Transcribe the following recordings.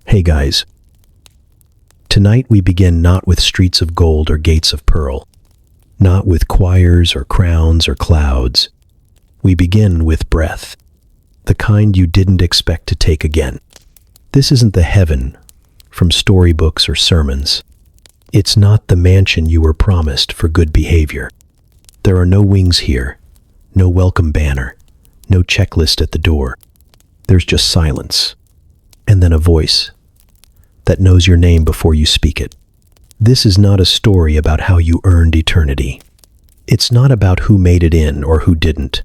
Hey guys, tonight we begin not with streets of gold or gates of pearl, not with choirs or crowns or clouds. We begin with breath, the kind you didn't expect to take again. This isn't the heaven from storybooks or sermons. It's not the mansion you were promised for good behavior. There are no wings here, no welcome banner, no checklist at the door. There's just silence, and then a voice that knows your name before you speak it. This is not a story about how you earned eternity. It's not about who made it in or who didn't.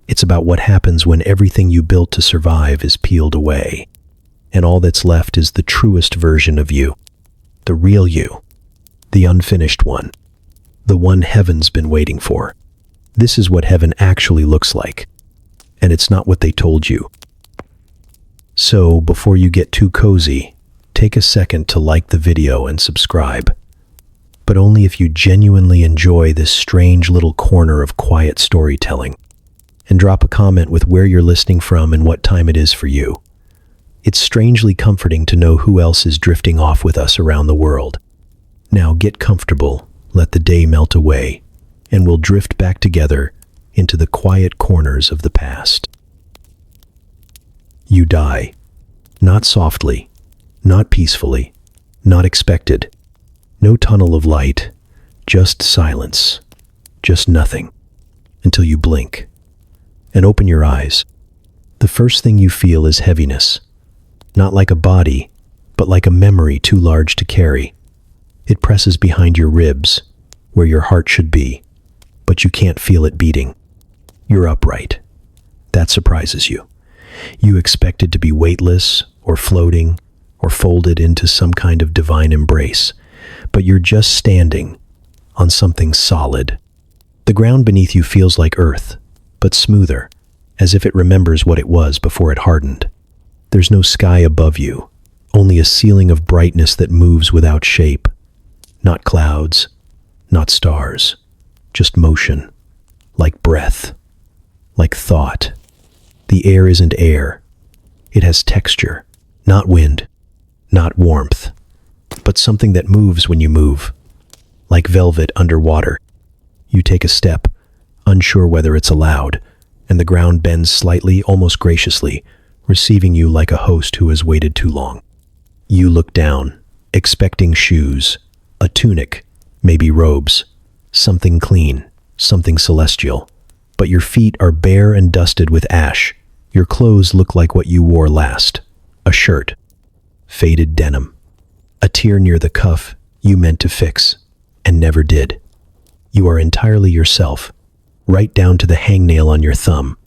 It's about what happens when everything you built to survive is peeled away, and all that's left is the truest version of you, the real you, the unfinished one, the one heaven's been waiting for. This is what heaven actually looks like, and it's not what they told you. So, before you get too cozy, take a second to like the video and subscribe, but only if you genuinely enjoy this strange little corner of quiet storytelling. And drop a comment with where you're listening from and what time it is for you. It's strangely comforting to know who else is drifting off with us around the world. Now get comfortable, let the day melt away, and we'll drift back together into the quiet corners of the past. You die. Not softly, not peacefully, not expected. No tunnel of light, just silence, just nothing, until you blink and open your eyes. The first thing you feel is heaviness, not like a body, but like a memory too large to carry. It presses behind your ribs, where your heart should be, but you can't feel it beating. You're upright. That surprises you. You expect it to be weightless, or floating, or folded into some kind of divine embrace, but you're just standing on something solid. The ground beneath you feels like earth, but smoother, as if it remembers what it was before it hardened. There's no sky above you, only a ceiling of brightness that moves without shape. Not clouds, not stars, just motion, like breath, like thought. The air isn't air. It has texture, not wind, not warmth, but something that moves when you move, like velvet underwater. You take a step, unsure whether it's allowed, and the ground bends slightly, almost graciously, receiving you like a host who has waited too long. You look down, expecting shoes, a tunic, maybe robes, something clean, something celestial. But your feet are bare and dusted with ash. Your clothes look like what you wore last, a shirt, faded denim, a tear near the cuff you meant to fix, and never did. You are entirely yourself, right down to the hangnail on your thumb.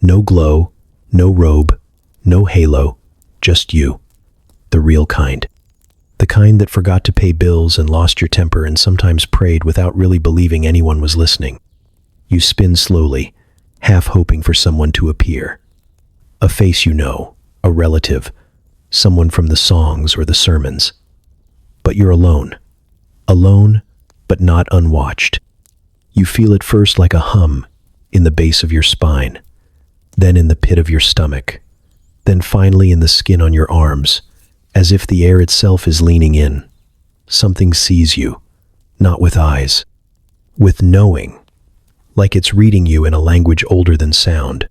No glow, no robe, no halo, just you. The real kind. The kind that forgot to pay bills and lost your temper and sometimes prayed without really believing anyone was listening. You spin slowly, half hoping for someone to appear. A face you know, a relative, someone from the songs or the sermons. But you're alone. Alone, but not unwatched. You feel it first like a hum in the base of your spine, then in the pit of your stomach, then finally in the skin on your arms, as if the air itself is leaning in. Something sees you, not with eyes, with knowing, like it's reading you in a language older than sound.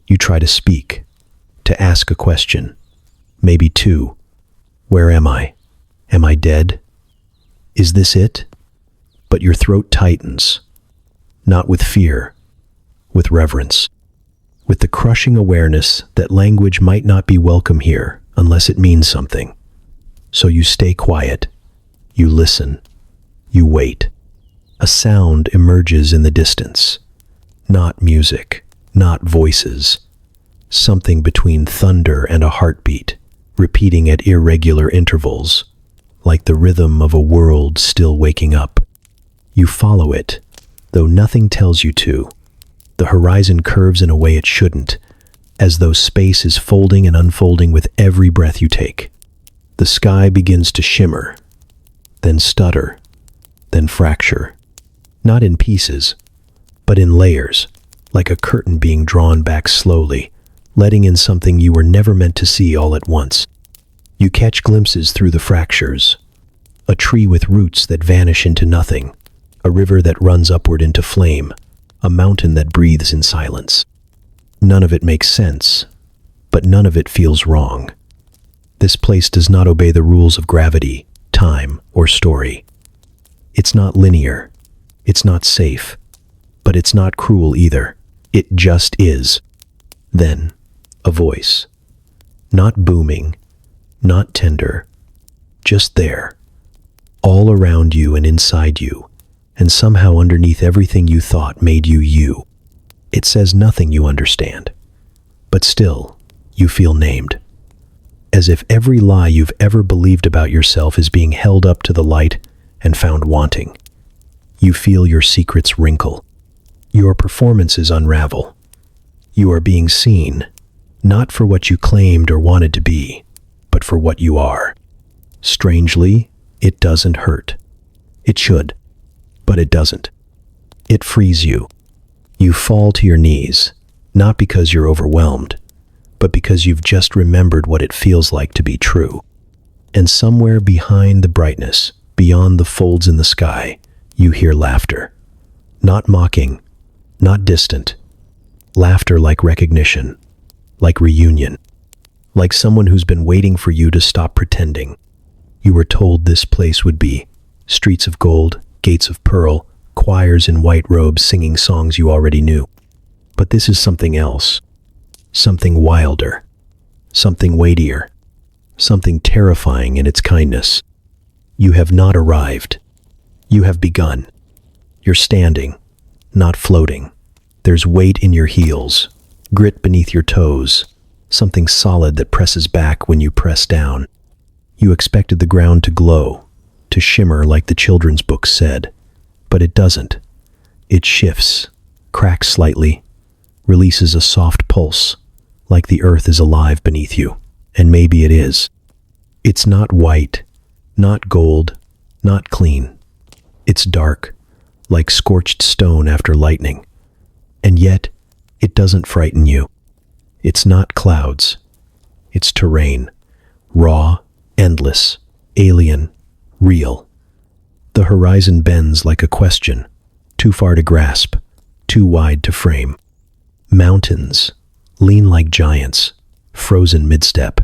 You try to speak, to ask a question, maybe two. Where am I? Am I dead? Is this it? But your throat tightens. Not with fear, with reverence, with the crushing awareness that language might not be welcome here unless it means something. So you stay quiet, you listen, you wait. A sound emerges in the distance. Not music, not voices. Something between thunder and a heartbeat, repeating at irregular intervals, like the rhythm of a world still waking up. You follow it, though nothing tells you to. The horizon curves in a way it shouldn't, as though space is folding and unfolding with every breath you take. The sky begins to shimmer, then stutter, then fracture. Not in pieces, but in layers, like a curtain being drawn back slowly, letting in something you were never meant to see all at once. You catch glimpses through the fractures. A tree with roots that vanish into nothing. A river that runs upward into flame. A mountain that breathes in silence. None of it makes sense, but none of it feels wrong. This place does not obey the rules of gravity, time, or story. It's not linear. It's not safe. But it's not cruel either. It just is. Then, a voice. Not booming, not tender, just there. All around you and inside you, and somehow underneath everything you thought made you you. It says nothing you understand, but still, you feel named. As if every lie you've ever believed about yourself is being held up to the light and found wanting. You feel your secrets wrinkle. Your performances unravel. You are being seen, not for what you claimed or wanted to be, but for what you are. Strangely, it doesn't hurt. It should, but it doesn't. It frees you. You fall to your knees, not because you're overwhelmed, but because you've just remembered what it feels like to be true. And somewhere behind the brightness, beyond the folds in the sky, you hear laughter. Not mocking, not distant. Laughter like recognition, like reunion, like someone who's been waiting for you to stop pretending. You were told this place would be streets of gold, gates of pearl, choirs in white robes singing songs you already knew. But this is something else, something wilder, something weightier, something terrifying in its kindness. You have not arrived. You have begun. You're standing, not floating. There's weight in your heels, grit beneath your toes, something solid that presses back when you press down. You expected the ground to glow, to shimmer like the children's book said, but it doesn't. It shifts, cracks slightly, releases a soft pulse, like the earth is alive beneath you, and maybe it is. It's not white, not gold, not clean. It's dark, like scorched stone after lightning. And yet, it doesn't frighten you. It's not clouds. It's terrain. Raw, endless, alien, real. The horizon bends like a question, too far to grasp, too wide to frame. Mountains lean like giants, frozen mid-step.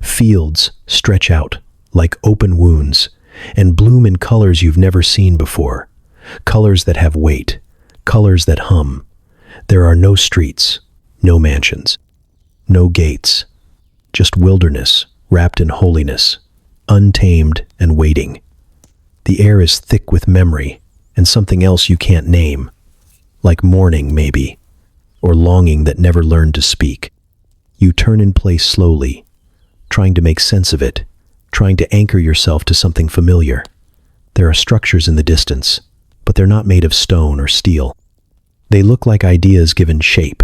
Fields stretch out like open wounds and bloom in colors you've never seen before. Colors that have weight, colors that hum. There are no streets, no mansions, no gates, just wilderness wrapped in holiness, untamed and waiting. The air is thick with memory and something else you can't name, like mourning maybe, or longing that never learned to speak. You turn in place slowly, trying to make sense of it, trying to anchor yourself to something familiar. There are structures in the distance, but they're not made of stone or steel. They look like ideas given shape,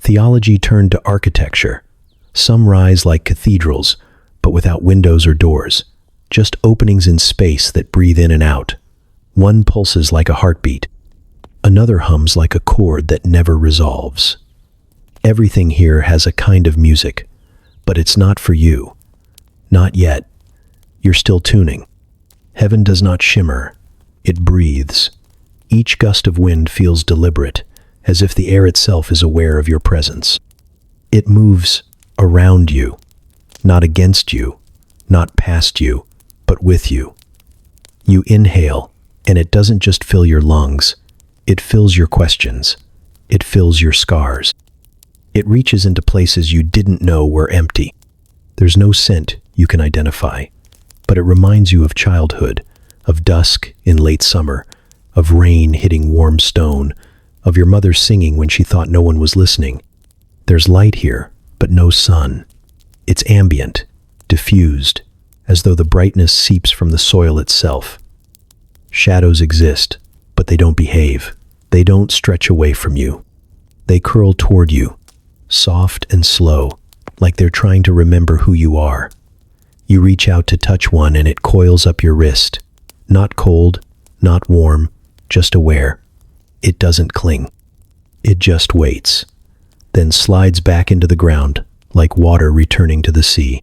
theology turned to architecture. Some rise like cathedrals, but without windows or doors, just openings in space that breathe in and out. One pulses like a heartbeat. Another hums like a chord that never resolves. Everything here has a kind of music, but it's not for you. Not yet. You're still tuning. Heaven does not shimmer. It breathes. Each gust of wind feels deliberate, as if the air itself is aware of your presence. It moves around you, not against you, not past you, but with you. You inhale, and it doesn't just fill your lungs. It fills your questions. It fills your scars. It reaches into places you didn't know were empty. There's no scent you can identify, but it reminds you of childhood, of dusk in late summer, of rain hitting warm stone, of your mother singing when she thought no one was listening. There's light here, but no sun. It's ambient, diffused, as though the brightness seeps from the soil itself. Shadows exist, but they don't behave. They don't stretch away from you. They curl toward you, soft and slow, like they're trying to remember who you are. You reach out to touch one and it coils up your wrist. Not cold, not warm, just aware. It doesn't cling. It just waits, then slides back into the ground like water returning to the sea.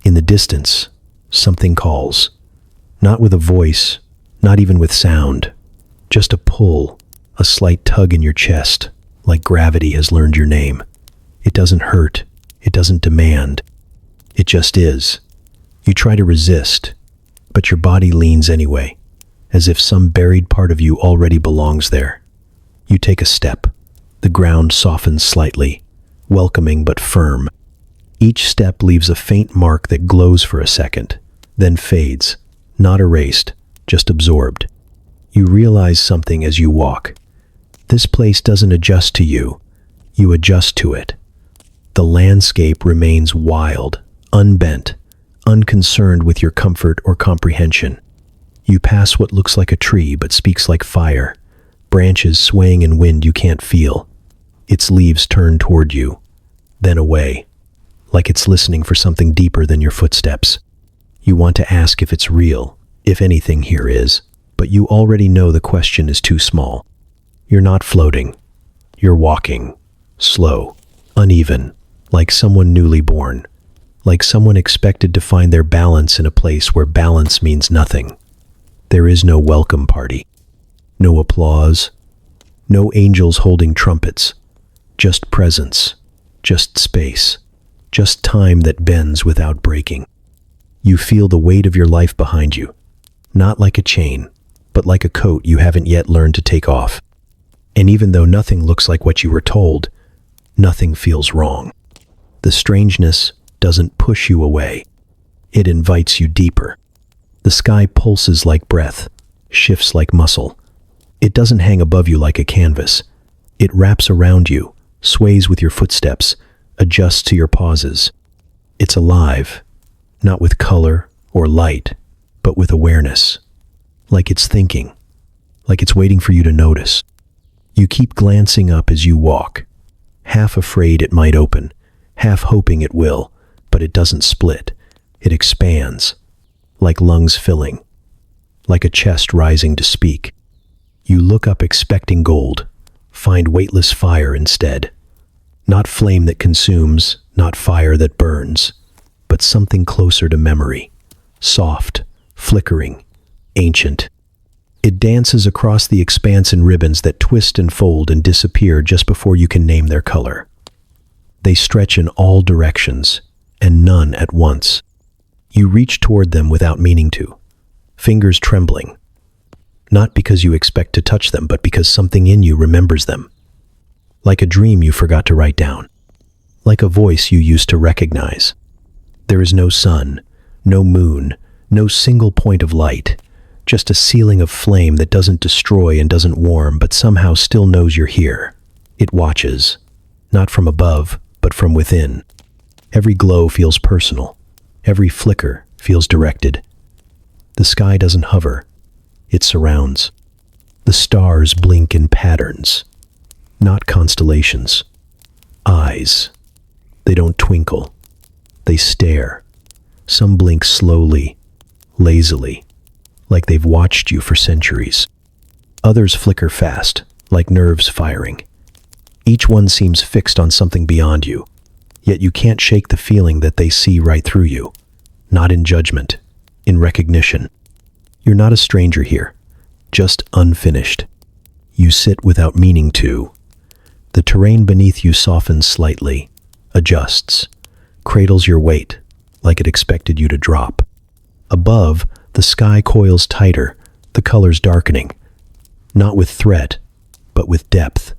In the distance, something calls. Not with a voice, not even with sound. Just a pull, a slight tug in your chest, like gravity has learned your name. It doesn't hurt. It doesn't demand. It just is. You try to resist, but your body leans anyway, as if some buried part of you already belongs there. You take a step. The ground softens slightly, welcoming but firm. Each step leaves a faint mark that glows for a second, then fades, not erased, just absorbed. You realize something as you walk. This place doesn't adjust to you. You adjust to it. The landscape remains wild, unbent, unconcerned with your comfort or comprehension. You pass what looks like a tree but speaks like fire, branches swaying in wind you can't feel. Its leaves turn toward you, then away, like it's listening for something deeper than your footsteps. You want to ask if it's real, if anything here is, but you already know the question is too small. You're not floating. You're walking, slow, uneven, like someone newly born, like someone expected to find their balance in a place where balance means nothing. There is no welcome party, no applause, no angels holding trumpets, just presence, just space, just time that bends without breaking. You feel the weight of your life behind you, not like a chain, but like a coat you haven't yet learned to take off. And even though nothing looks like what you were told, nothing feels wrong. The strangeness doesn't push you away. It invites you deeper. The sky pulses like breath, shifts like muscle. It doesn't hang above you like a canvas. It wraps around you, sways with your footsteps, adjusts to your pauses. It's alive, not with color or light, but with awareness. Like it's thinking, like it's waiting for you to notice. You keep glancing up as you walk, half afraid it might open, half hoping it will, but it doesn't split. It expands, like lungs filling, like a chest rising to speak. You look up expecting gold, find weightless fire instead. Not flame that consumes, not fire that burns, but something closer to memory, soft, flickering, ancient. It dances across the expanse in ribbons that twist and fold and disappear just before you can name their color. They stretch in all directions, and none at once. You reach toward them without meaning to, fingers trembling, not because you expect to touch them, but because something in you remembers them. Like a dream you forgot to write down, like a voice you used to recognize. There is no sun, no moon, no single point of light, just a ceiling of flame that doesn't destroy and doesn't warm, but somehow still knows you're here. It watches, not from above, but from within. Every glow feels personal. Every flicker feels directed. The sky doesn't hover. It surrounds. The stars blink in patterns, not constellations. Eyes. They don't twinkle. They stare. Some blink slowly, lazily, like they've watched you for centuries. Others flicker fast, like nerves firing. Each one seems fixed on something beyond you, yet you can't shake the feeling that they see right through you. Not in judgment, in recognition. You're not a stranger here, just unfinished. You sit without meaning to. The terrain beneath you softens slightly, adjusts, cradles your weight, like it expected you to drop. Above, the sky coils tighter, the colors darkening. Not with threat, but with depth.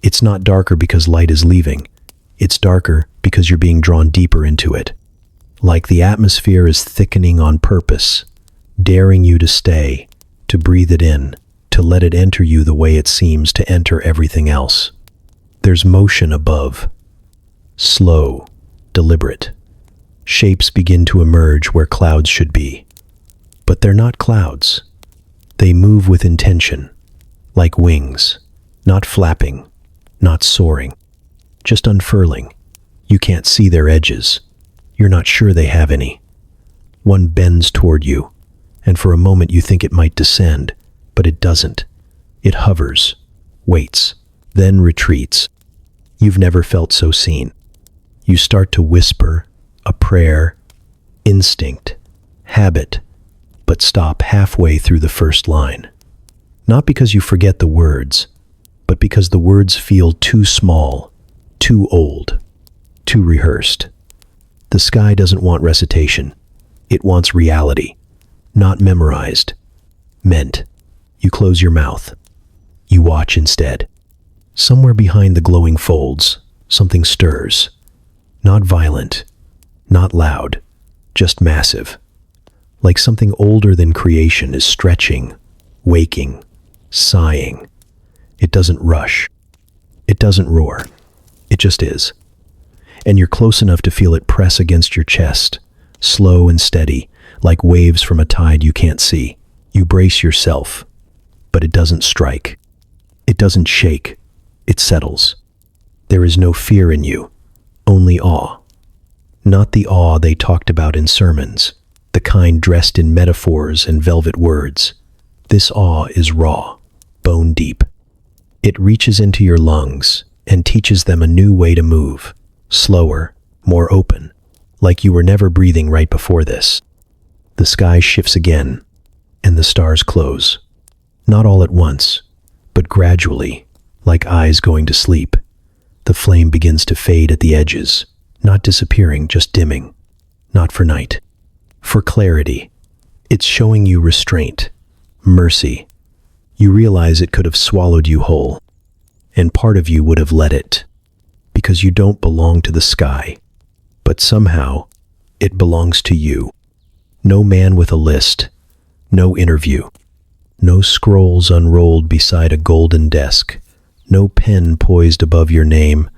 It's not darker because light is leaving. It's darker because you're being drawn deeper into it. Like the atmosphere is thickening on purpose, daring you to stay, to breathe it in, to let it enter you the way it seems to enter everything else. There's motion above. Slow, deliberate. Shapes begin to emerge where clouds should be. But they're not clouds. They move with intention, like wings, not flapping, not soaring, just unfurling. You can't see their edges. You're not sure they have any. One bends toward you, and for a moment you think it might descend, but it doesn't. It hovers, waits, then retreats. You've never felt so seen. You start to whisper, a prayer, instinct, habit, but stop halfway through the first line. Not because you forget the words, but because the words feel too small, too old, too rehearsed. The sky doesn't want recitation. It wants reality, not memorized, meant. You close your mouth. You watch instead. Somewhere behind the glowing folds, something stirs. Not violent, not loud, just massive. Like something older than creation is stretching, waking, sighing. It doesn't rush. It doesn't roar. It just is. And you're close enough to feel it press against your chest, slow and steady, like waves from a tide you can't see. You brace yourself, but it doesn't strike. It doesn't shake. It settles. There is no fear in you, only awe. Not the awe they talked about in sermons, the kind dressed in metaphors and velvet words. This awe is raw, bone deep. It reaches into your lungs and teaches them a new way to move, slower, more open, like you were never breathing right before this. The sky shifts again, and the stars close. Not all at once, but gradually, like eyes going to sleep. The flame begins to fade at the edges, not disappearing, just dimming. Not for night, for clarity. It's showing you restraint, mercy. You realize it could have swallowed you whole, and part of you would have let it, because you don't belong to the sky, but somehow it belongs to you. No man with a list, no interview, no scrolls unrolled beside a golden desk, no pen poised above your name,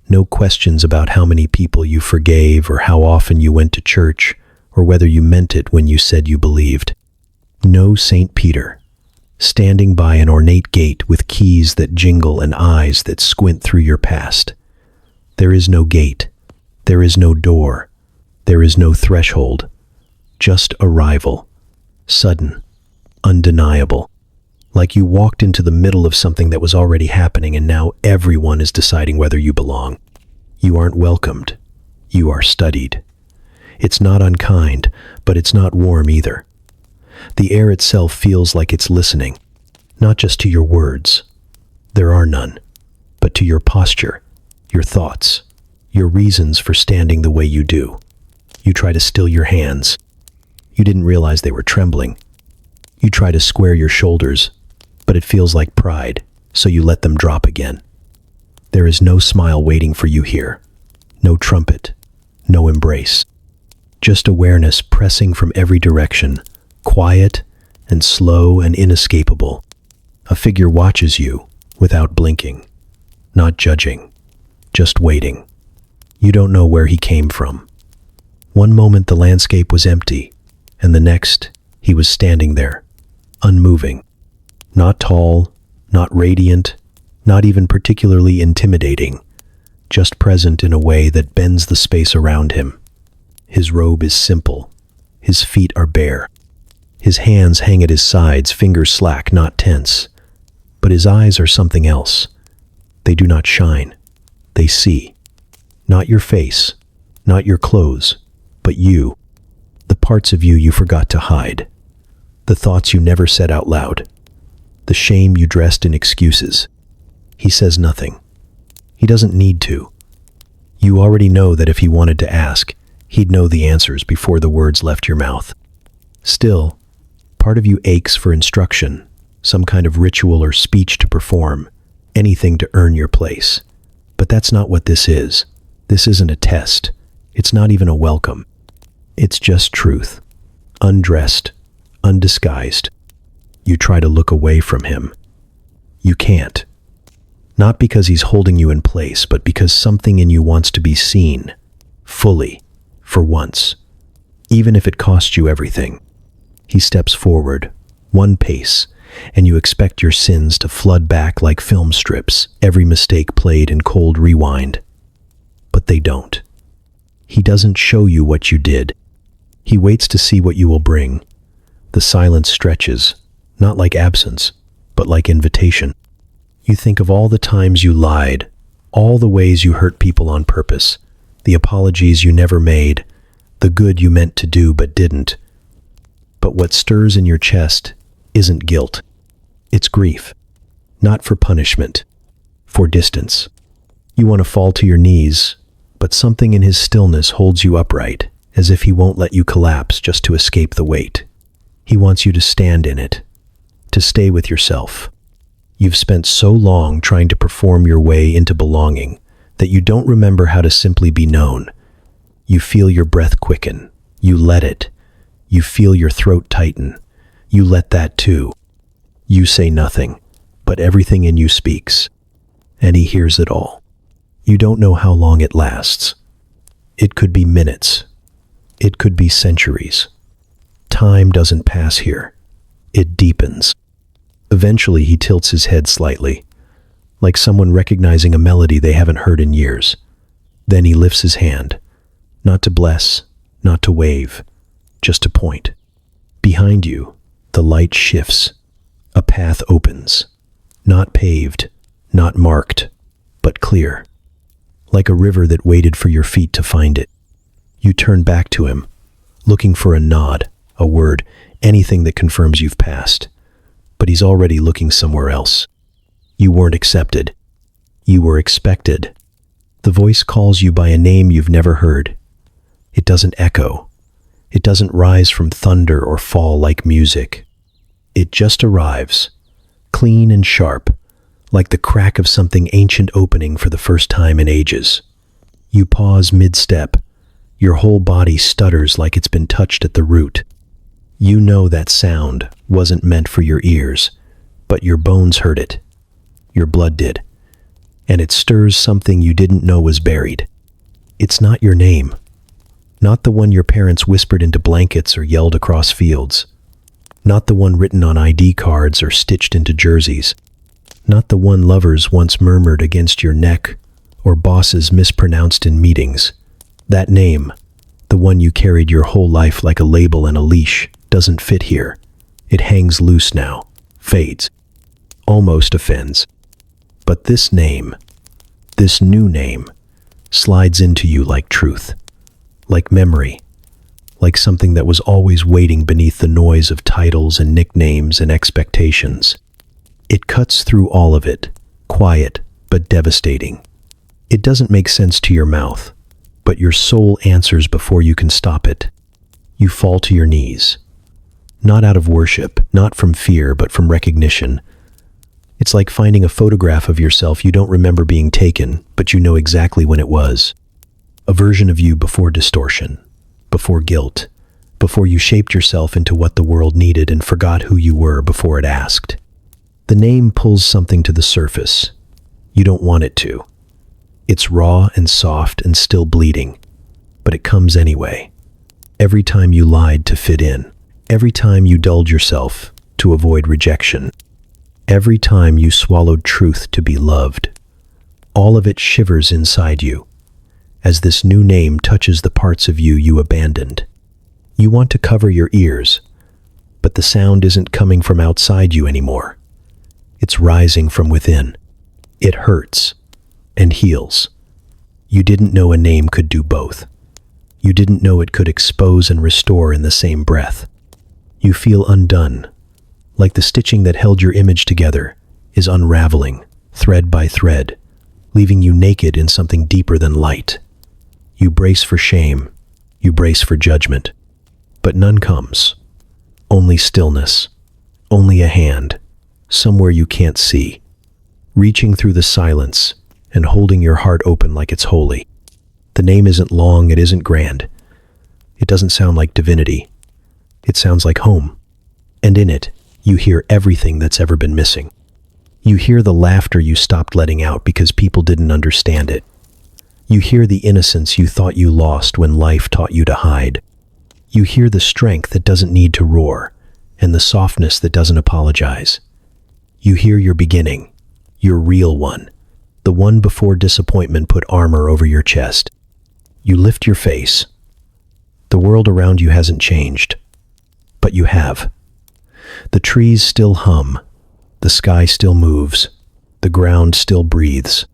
no questions about how many people you forgave or how often you went to church or whether you meant it when you said you believed. No St. Peter, standing by an ornate gate with keys that jingle and eyes that squint through your past. There is no gate, there is no door, there is no threshold, just arrival, sudden, undeniable, like you walked into the middle of something that was already happening and now everyone is deciding whether you belong. You aren't welcomed, you are studied. It's not unkind, but it's not warm either. The air itself feels like it's listening, not just to your words. There are none, but to your posture, your thoughts, your reasons for standing the way you do. You try to still your hands. You didn't realize they were trembling. You try to square your shoulders, but it feels like pride, so you let them drop again. There is no smile waiting for you here, no trumpet, no embrace. Just awareness pressing from every direction, quiet and slow and inescapable. A figure watches you without blinking, not judging, just waiting. You don't know where he came from. One moment the landscape was empty, and the next he was standing there, unmoving. Not tall, not radiant, not even particularly intimidating, just present in a way that bends the space around him. His robe is simple. His feet are bare. His hands hang at his sides, fingers slack, not tense. But his eyes are something else. They do not shine. They see. Not your face, not your clothes, but you. The parts of you forgot to hide. The thoughts you never said out loud. The shame you dressed in excuses. He says nothing. He doesn't need to. You already know that if he wanted to ask, he'd know the answers before the words left your mouth. Still, part of you aches for instruction, some kind of ritual or speech to perform, anything to earn your place. But that's not what this is. This isn't a test. It's not even a welcome. It's just truth. Undressed, undisguised. You try to look away from him. You can't. Not because he's holding you in place, but because something in you wants to be seen, fully, for once, even if it costs you everything. He steps forward, one pace, and you expect your sins to flood back like film strips, every mistake played in cold rewind. But they don't. He doesn't show you what you did. He waits to see what you will bring. The silence stretches, not like absence, but like invitation. You think of all the times you lied, all the ways you hurt people on purpose, the apologies you never made, the good you meant to do but didn't. But what stirs in your chest isn't guilt. It's grief. Not for punishment, for distance. You want to fall to your knees, but something in his stillness holds you upright, as if he won't let you collapse just to escape the weight. He wants you to stand in it, to stay with yourself. You've spent so long trying to perform your way into belonging that you don't remember how to simply be known. You feel your breath quicken. You let it. You feel your throat tighten. You let that too. You say nothing, but everything in you speaks, and he hears it all. You don't know how long it lasts. It could be minutes. It could be centuries. Time doesn't pass here. It deepens. Eventually, he tilts his head slightly, like someone recognizing a melody they haven't heard in years. Then he lifts his hand, not to bless, not to wave, just to point. Behind you, the light shifts. A path opens, not paved, not marked, but clear, like a river that waited for your feet to find it. You turn back to him, looking for a nod, a word, anything that confirms you've passed. But he's already looking somewhere else. You weren't accepted. You were expected. The voice calls you by a name you've never heard. It doesn't echo. It doesn't rise from thunder or fall like music. It just arrives, clean and sharp, like the crack of something ancient opening for the first time in ages. You pause mid-step. Your whole body stutters like it's been touched at the root. You know that sound wasn't meant for your ears, but your bones heard it. Your blood did. And it stirs something you didn't know was buried. It's not your name. Not the one your parents whispered into blankets or yelled across fields. Not the one written on ID cards or stitched into jerseys. Not the one lovers once murmured against your neck or bosses mispronounced in meetings. That name, the one you carried your whole life like a label and a leash, doesn't fit here. It hangs loose now, fades, almost offends. But this name, this new name, slides into you like truth, like memory, like something that was always waiting beneath the noise of titles and nicknames and expectations. It cuts through all of it, quiet but devastating. It doesn't make sense to your mouth, but your soul answers before you can stop it. You fall to your knees. Not out of worship, not from fear, but from recognition. It's like finding a photograph of yourself you don't remember being taken, but you know exactly when it was. A version of you before distortion, before guilt, before you shaped yourself into what the world needed and forgot who you were before it asked. The name pulls something to the surface. You don't want it to. It's raw and soft and still bleeding, but it comes anyway. Every time you lied to fit in, every time you dulled yourself to avoid rejection, every time you swallowed truth to be loved, all of it shivers inside you as this new name touches the parts of you you abandoned. You want to cover your ears, but the sound isn't coming from outside you anymore. It's rising from within. It hurts and heals. You didn't know a name could do both. You didn't know it could expose and restore in the same breath. You feel undone, like the stitching that held your image together is unraveling, thread by thread, leaving you naked in something deeper than light. You brace for shame, you brace for judgment, but none comes. Only stillness, only a hand, somewhere you can't see, reaching through the silence and holding your heart open like it's holy. The name isn't long, it isn't grand. It doesn't sound like divinity. It sounds like home. And in it, you hear everything that's ever been missing. You hear the laughter you stopped letting out because people didn't understand it. You hear the innocence you thought you lost when life taught you to hide. You hear the strength that doesn't need to roar, and the softness that doesn't apologize. You hear your beginning, your real one, the one before disappointment put armor over your chest. You lift your face. The world around you hasn't changed, but you have. The trees still hum, the sky still moves, the ground still breathes.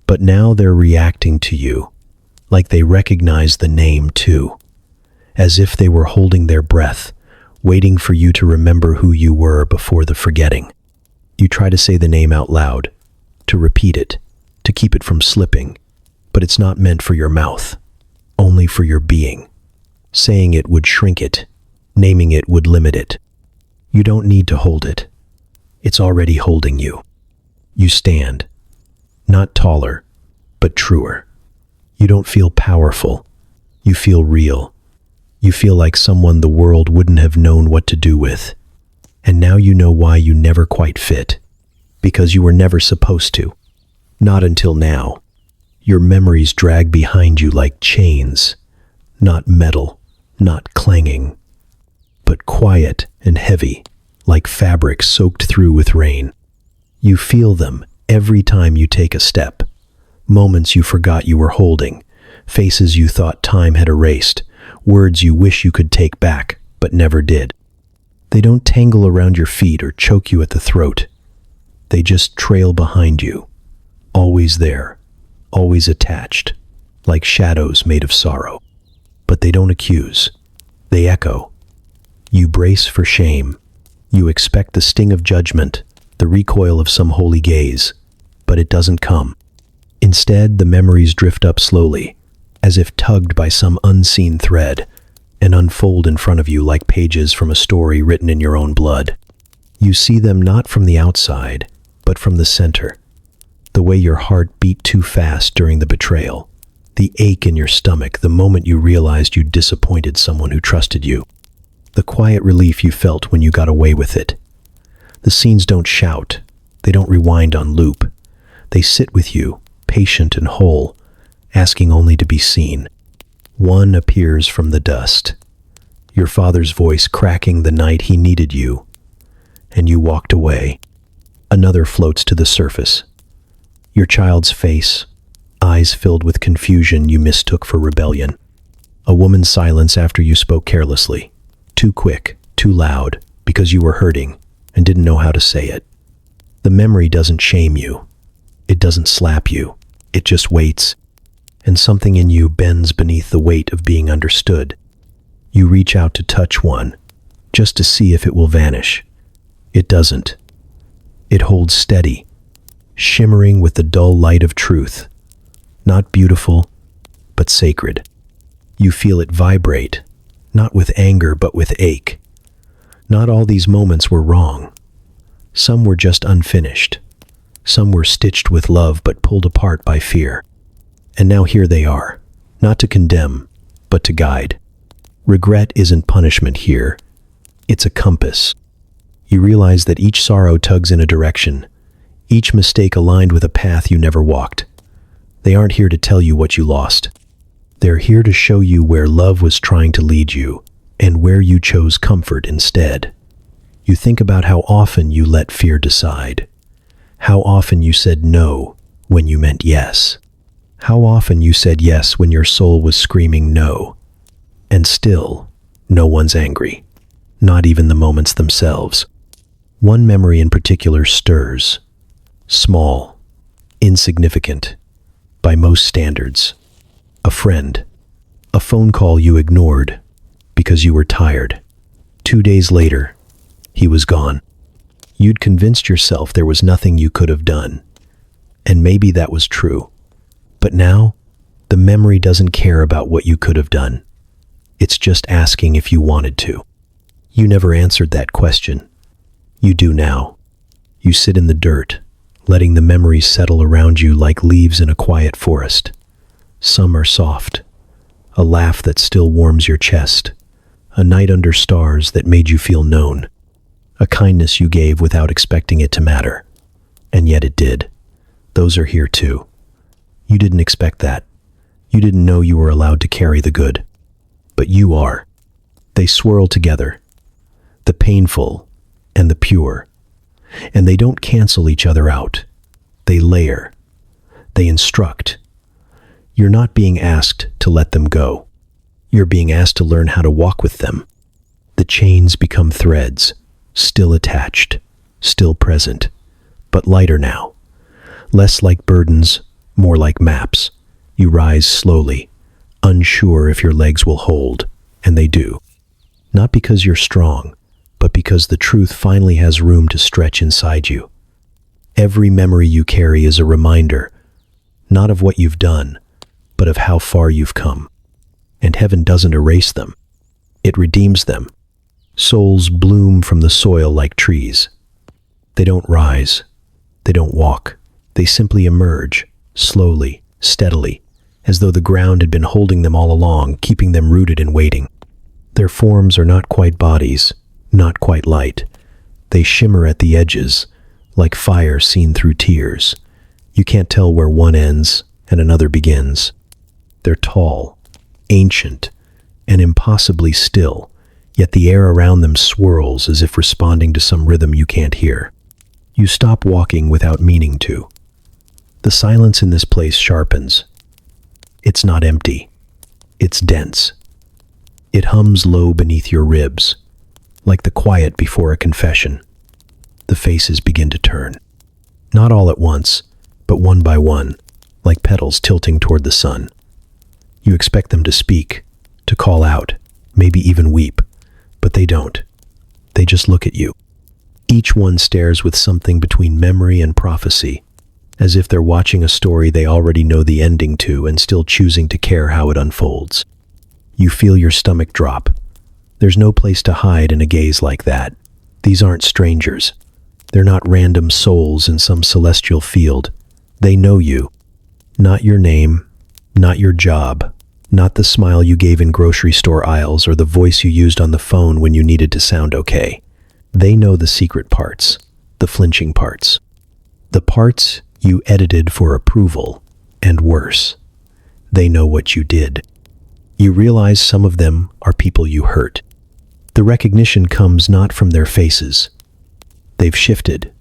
But now they're reacting to you, like they recognize the name too. as if they were holding their breath, waiting for you to remember who you were before the forgetting. You try to say the name out loud, to repeat it, to keep it from slipping, but it's not meant for your mouth, only for your being. Saying it would shrink it, naming it would limit it. You don't need to hold it. It's already holding you. You stand, not taller, but truer. You don't feel powerful. You feel real. You feel like someone the world wouldn't have known what to do with. And now you know why you never quite fit. Because you were never supposed to. Not until now. Your memories drag behind you like chains. Not metal, not clanging, but quiet and heavy, like fabric soaked through with rain. You feel them every time you take a step. Moments you forgot you were holding, faces you thought time had erased, words you wish you could take back, but never did. They don't tangle around your feet or choke you at the throat. They just trail behind you, always there, always attached, like shadows made of sorrow. But they don't accuse. They echo. You brace for shame. You expect the sting of judgment, the recoil of some holy gaze, but it doesn't come. Instead, the memories drift up slowly, as if tugged by some unseen thread, and unfold in front of you like pages from a story written in your own blood. You see them not from the outside, but from the center. The way your heart beat too fast during the betrayal. The ache in your stomach the moment you realized you disappointed someone who trusted you. The quiet relief you felt when you got away with it. The scenes don't shout. They don't rewind on loop. They sit with you, patient and whole, asking only to be seen. One appears from the dust. Your father's voice cracking the night he needed you, and you walked away. Another floats to the surface. Your child's face, eyes filled with confusion you mistook for rebellion. A woman's silence after you spoke carelessly. Too quick, too loud, because you were hurting and didn't know how to say it. The memory doesn't shame you. It doesn't slap you. It just waits, and something in you bends beneath the weight of being understood. You reach out to touch one, just to see if it will vanish. It doesn't. It holds steady, shimmering with the dull light of truth. Not beautiful, but sacred. You feel it vibrate, not with anger but with ache. Not all these moments were wrong. Some were just unfinished. Some were stitched with love but pulled apart by fear. And now here they are, not to condemn, but to guide. Regret isn't punishment here. It's a compass. You realize that each sorrow tugs in a direction, each mistake aligned with a path you never walked. They aren't here to tell you what you lost. They're here to show you where love was trying to lead you, and where you chose comfort instead. You think about how often you let fear decide. How often you said no when you meant yes. How often you said yes when your soul was screaming no. And still, no one's angry. Not even the moments themselves. One memory in particular stirs. Small, insignificant, by most standards. A friend. A phone call you ignored because you were tired. 2 days later, he was gone. You'd convinced yourself there was nothing you could have done. And maybe that was true. But now, the memory doesn't care about what you could have done. It's just asking if you wanted to. You never answered that question. You do now. You sit in the dirt, letting the memories settle around you like leaves in a quiet forest. Some are soft. A laugh that still warms your chest. A night under stars that made you feel known. A kindness you gave without expecting it to matter. And yet it did. Those are here too. You didn't expect that. You didn't know you were allowed to carry the good. But you are. They swirl together. The painful and the pure. And they don't cancel each other out. They layer. They instruct. You're not being asked to let them go. You're being asked to learn how to walk with them. The chains become threads, still attached, still present, but lighter now. Less like burdens, more like maps. You rise slowly, unsure if your legs will hold. And they do. Not because you're strong, but because the truth finally has room to stretch inside you. Every memory you carry is a reminder, not of what you've done, but of how far you've come. And heaven doesn't erase them. It redeems them. Souls bloom from the soil like trees. They don't rise. They don't walk. They simply emerge, slowly, steadily, as though the ground had been holding them all along, keeping them rooted and waiting. Their forms are not quite bodies, not quite light. They shimmer at the edges, like fire seen through tears. You can't tell where one ends and another begins. They're tall, ancient, and impossibly still, yet the air around them swirls as if responding to some rhythm you can't hear. You stop walking without meaning to. The silence in this place sharpens. It's not empty. It's dense. It hums low beneath your ribs, like the quiet before a confession. The faces begin to turn. Not all at once, but one by one, like petals tilting toward the sun. You expect them to speak, to call out, maybe even weep, but they don't. They just look at you. Each one stares with something between memory and prophecy, as if they're watching a story they already know the ending to and still choosing to care how it unfolds. You feel your stomach drop. There's no place to hide in a gaze like that. These aren't strangers. They're not random souls in some celestial field. They know you. Not your name, not your job, not the smile you gave in grocery store aisles or the voice you used on the phone when you needed to sound okay. They know the secret parts, the flinching parts, the parts you edited for approval, and worse. They know what you did. You realize some of them are people you hurt. The recognition comes not from their faces. They've shifted,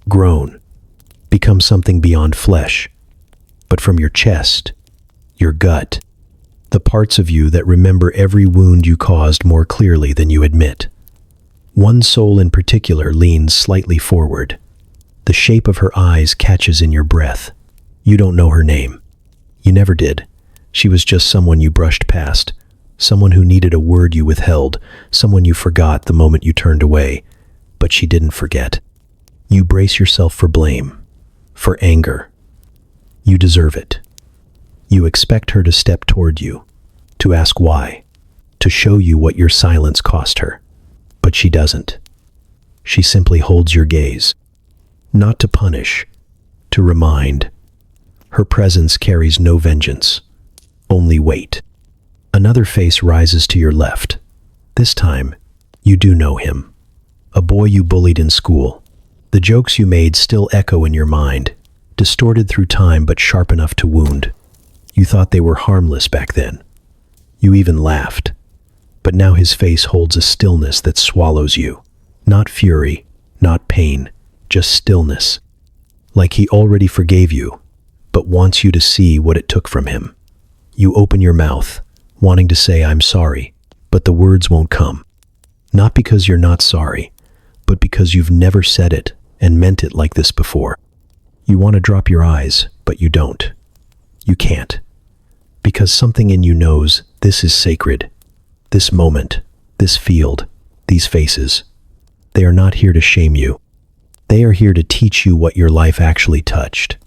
grown, become something beyond flesh, but from your chest, your gut, the parts of you that remember every wound you caused more clearly than you admit. One soul in particular leans slightly forward. The shape of her eyes catches in your breath. You don't know her name. You never did. She was just someone you brushed past, someone who needed a word you withheld, someone you forgot the moment you turned away. But she didn't forget. You brace yourself for blame, for anger. You deserve it. You expect her to step toward you, to ask why, to show you what your silence cost her. But she doesn't. She simply holds your gaze. Not to punish, to remind. Her presence carries no vengeance, only weight. Another face rises to your left. This time, you do know him. A boy you bullied in school. The jokes you made still echo in your mind, distorted through time but sharp enough to wound. You thought they were harmless back then. You even laughed. But now his face holds a stillness that swallows you. Not fury, not pain, just stillness. Like he already forgave you, but wants you to see what it took from him. You open your mouth, wanting to say I'm sorry, but the words won't come. Not because you're not sorry, but because you've never said it and meant it like this before. You want to drop your eyes, but you don't. You can't. Because something in you knows this is sacred. This moment, this field, these faces, they are not here to shame you. They are here to teach you what your life actually touched.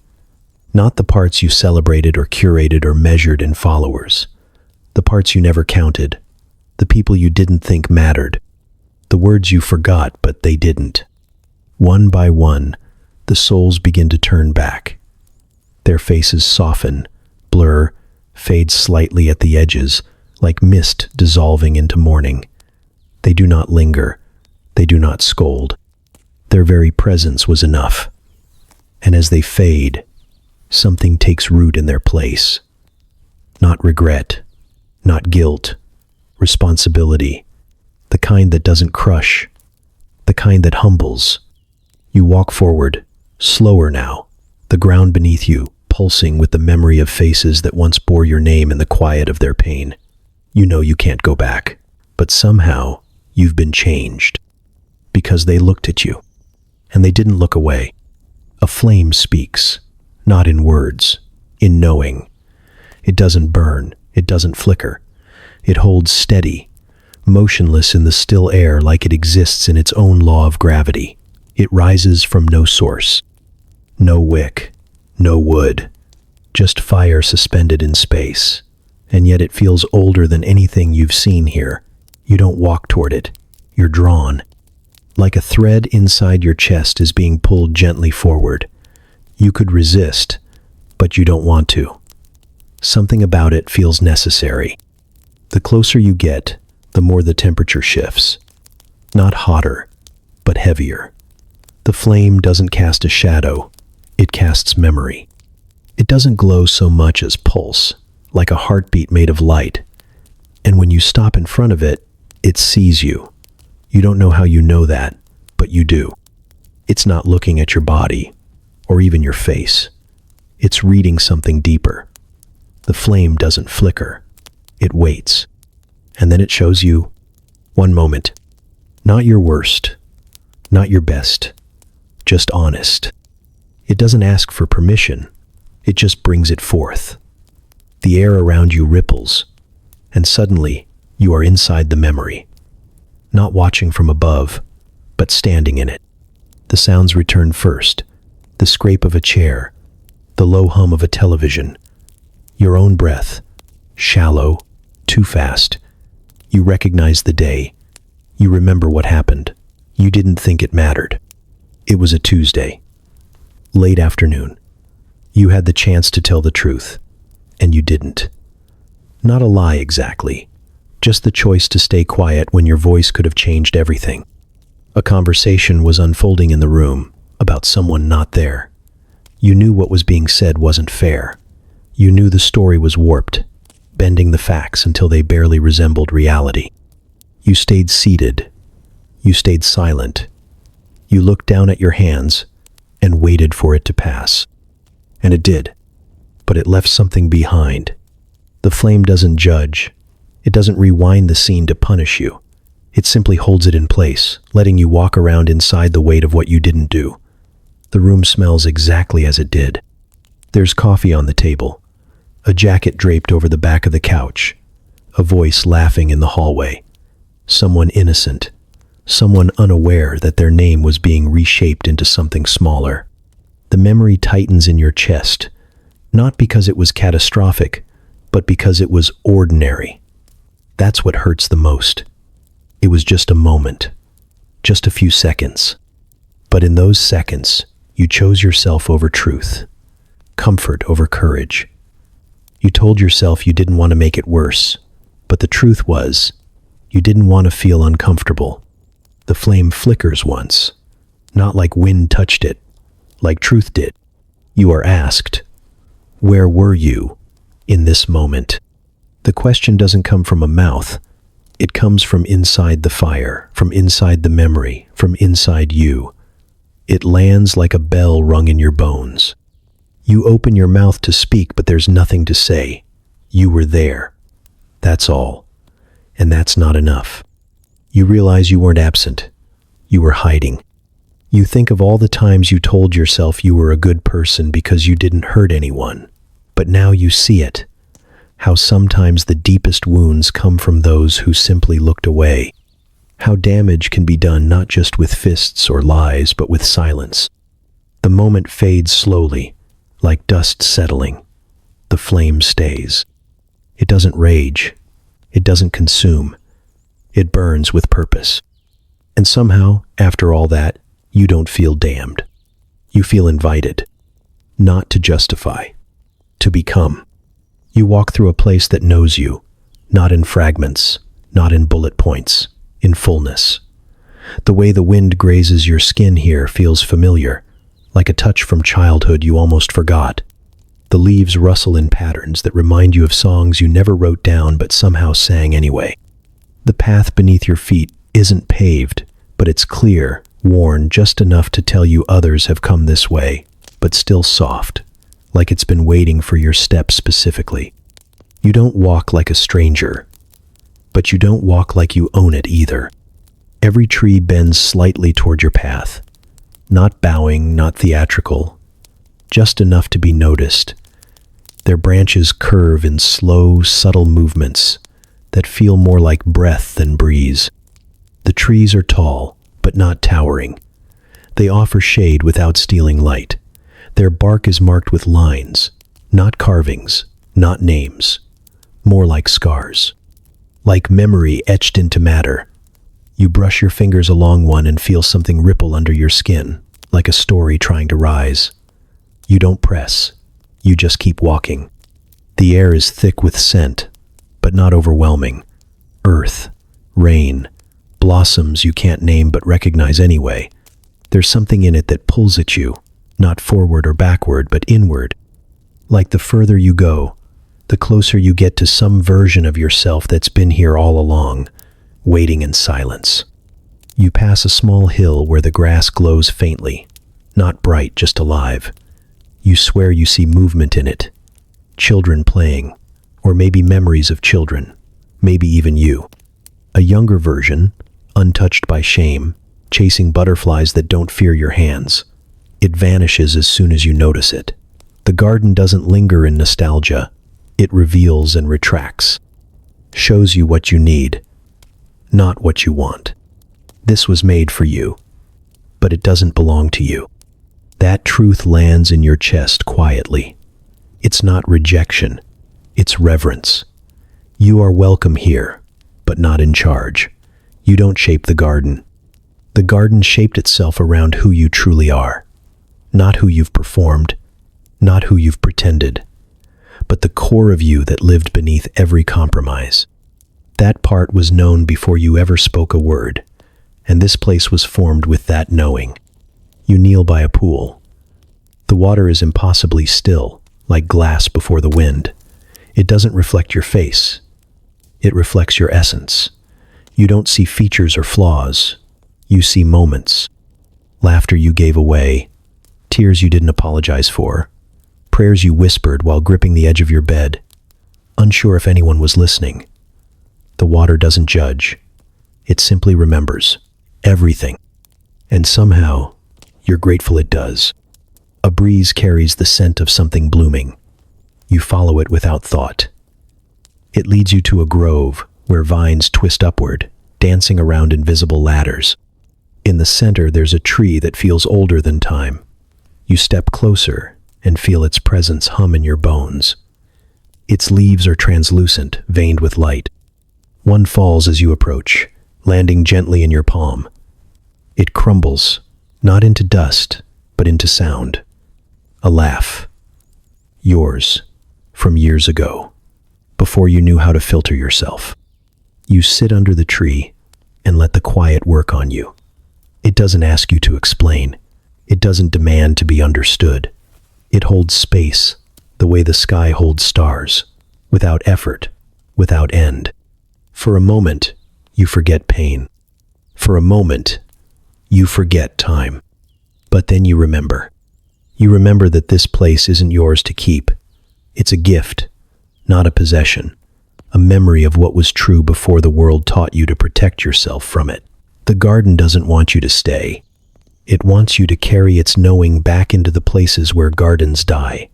Not the parts you celebrated or curated or measured in followers. The parts you never counted. The people you didn't think mattered. The words you forgot, but they didn't. One by one, the souls begin to turn back. Their faces soften, blur, fade slightly at the edges, like mist dissolving into morning. They do not linger. They do not scold. Their very presence was enough. And as they fade, something takes root in their place. Not regret, not guilt, responsibility, the kind that doesn't crush, the kind that humbles. You walk forward, slower now, the ground beneath you pulsing with the memory of faces that once bore your name in the quiet of their pain. You know you can't go back, but somehow you've been changed. Because they looked at you, and they didn't look away. A flame speaks, not in words, in knowing. It doesn't burn, it doesn't flicker. It holds steady, motionless in the still air like it exists in its own law of gravity. It rises from no source. No wick, no wood, just fire suspended in space. And yet it feels older than anything you've seen here. You don't walk toward it. You're drawn. Like a thread inside your chest is being pulled gently forward. You could resist, but you don't want to. Something about it feels necessary. The closer you get, the more the temperature shifts. Not hotter, but heavier. The flame doesn't cast a shadow, it casts memory. It doesn't glow so much as pulse, like a heartbeat made of light. And when you stop in front of it, it sees you. You don't know how you know that, but you do. It's not looking at your body, or even your face. It's reading something deeper. The flame doesn't flicker. It waits. And then it shows you one moment. Not your worst. Not your best. Just honest. It doesn't ask for permission. It just brings it forth. The air around you ripples, and suddenly you are inside the memory. Not watching from above, but standing in it. The sounds return first. The scrape of a chair. The low hum of a television. Your own breath. Shallow. Too fast. You recognize the day. You remember what happened. You didn't think it mattered. It was a Tuesday. Late afternoon. You had the chance to tell the truth, and you didn't. Not a lie exactly, just the choice to stay quiet when your voice could have changed everything. A conversation was unfolding in the room about someone not there. You knew what was being said wasn't fair. You knew the story was warped, bending the facts until they barely resembled reality. You stayed seated. You stayed silent. You looked down at your hands and waited for it to pass. And it did. But it left something behind. The flame doesn't judge. It doesn't rewind the scene to punish you. It simply holds it in place, letting you walk around inside the weight of what you didn't do. The room smells exactly as it did. There's coffee on the table, a jacket draped over the back of the couch, a voice laughing in the hallway. Someone innocent, someone unaware that their name was being reshaped into something smaller. The memory tightens in your chest, not because it was catastrophic, but because it was ordinary. That's what hurts the most. It was just a moment, just a few seconds. But in those seconds, you chose yourself over truth, comfort over courage. You told yourself you didn't want to make it worse, but the truth was, you didn't want to feel uncomfortable. The flame flickers once, not like wind touched it, like truth did. You are asked, where were you in this moment? The question doesn't come from a mouth. It comes from inside the fire, from inside the memory, from inside you. It lands like a bell rung in your bones. You open your mouth to speak, but there's nothing to say. You were there. That's all. And that's not enough. You realize you weren't absent. You were hiding. You think of all the times you told yourself you were a good person because you didn't hurt anyone. But now you see it. How sometimes the deepest wounds come from those who simply looked away. How damage can be done not just with fists or lies, but with silence. The moment fades slowly, like dust settling. The flame stays. It doesn't rage. It doesn't consume. It burns with purpose. And somehow, after all that, you don't feel damned. You feel invited. Not to justify. To become. You walk through a place that knows you, not in fragments, not in bullet points, in fullness. The way the wind grazes your skin here feels familiar, like a touch from childhood you almost forgot. The leaves rustle in patterns that remind you of songs you never wrote down but somehow sang anyway. The path beneath your feet isn't paved, but it's clear, worn just enough to tell you others have come this way, but still soft, like it's been waiting for your step specifically. You don't walk like a stranger, but you don't walk like you own it either. Every tree bends slightly toward your path, not bowing, not theatrical, just enough to be noticed. Their branches curve in slow, subtle movements that feel more like breath than breeze. The trees are tall, but not towering. They offer shade without stealing light. Their bark is marked with lines, not carvings, not names, more like scars. Like memory etched into matter. You brush your fingers along one and feel something ripple under your skin, like a story trying to rise. You don't press. You just keep walking. The air is thick with scent, but not overwhelming. Earth, rain, blossoms you can't name but recognize anyway. There's something in it that pulls at you, not forward or backward, but inward. Like the further you go, the closer you get to some version of yourself that's been here all along, waiting in silence. You pass a small hill where the grass glows faintly, not bright, just alive. You swear you see movement in it. Children playing, or maybe memories of children, maybe even you. A younger version, untouched by shame, chasing butterflies that don't fear your hands. It vanishes as soon as you notice it. The garden doesn't linger in nostalgia. It reveals and retracts. Shows you what you need, not what you want. This was made for you, but it doesn't belong to you. That truth lands in your chest quietly. It's not rejection, it's reverence. You are welcome here, but not in charge. You don't shape the garden. The garden shaped itself around who you truly are. Not who you've performed, not who you've pretended, but the core of you that lived beneath every compromise. That part was known before you ever spoke a word, and this place was formed with that knowing. You kneel by a pool. The water is impossibly still, like glass before the wind. It doesn't reflect your face. It reflects your essence. You don't see features or flaws. You see moments. Laughter you gave away, tears you didn't apologize for, prayers you whispered while gripping the edge of your bed, unsure if anyone was listening. The water doesn't judge. It simply remembers everything. And somehow, you're grateful it does. A breeze carries the scent of something blooming. You follow it without thought. It leads you to a grove where vines twist upward, dancing around invisible ladders. In the center, there's a tree that feels older than time. You step closer and feel its presence hum in your bones. Its leaves are translucent, veined with light. One falls as you approach, landing gently in your palm. It crumbles, not into dust, but into sound. A laugh. Yours, from years ago, before you knew how to filter yourself. You sit under the tree and let the quiet work on you. It doesn't ask you to explain. It doesn't demand to be understood. It holds space, the way the sky holds stars, without effort, without end. For a moment, you forget pain. For a moment, you forget time. But then you remember. You remember that this place isn't yours to keep. It's a gift, not a possession. A memory of what was true before the world taught you to protect yourself from it. The garden doesn't want you to stay. It wants you to carry its knowing back into the places where gardens die.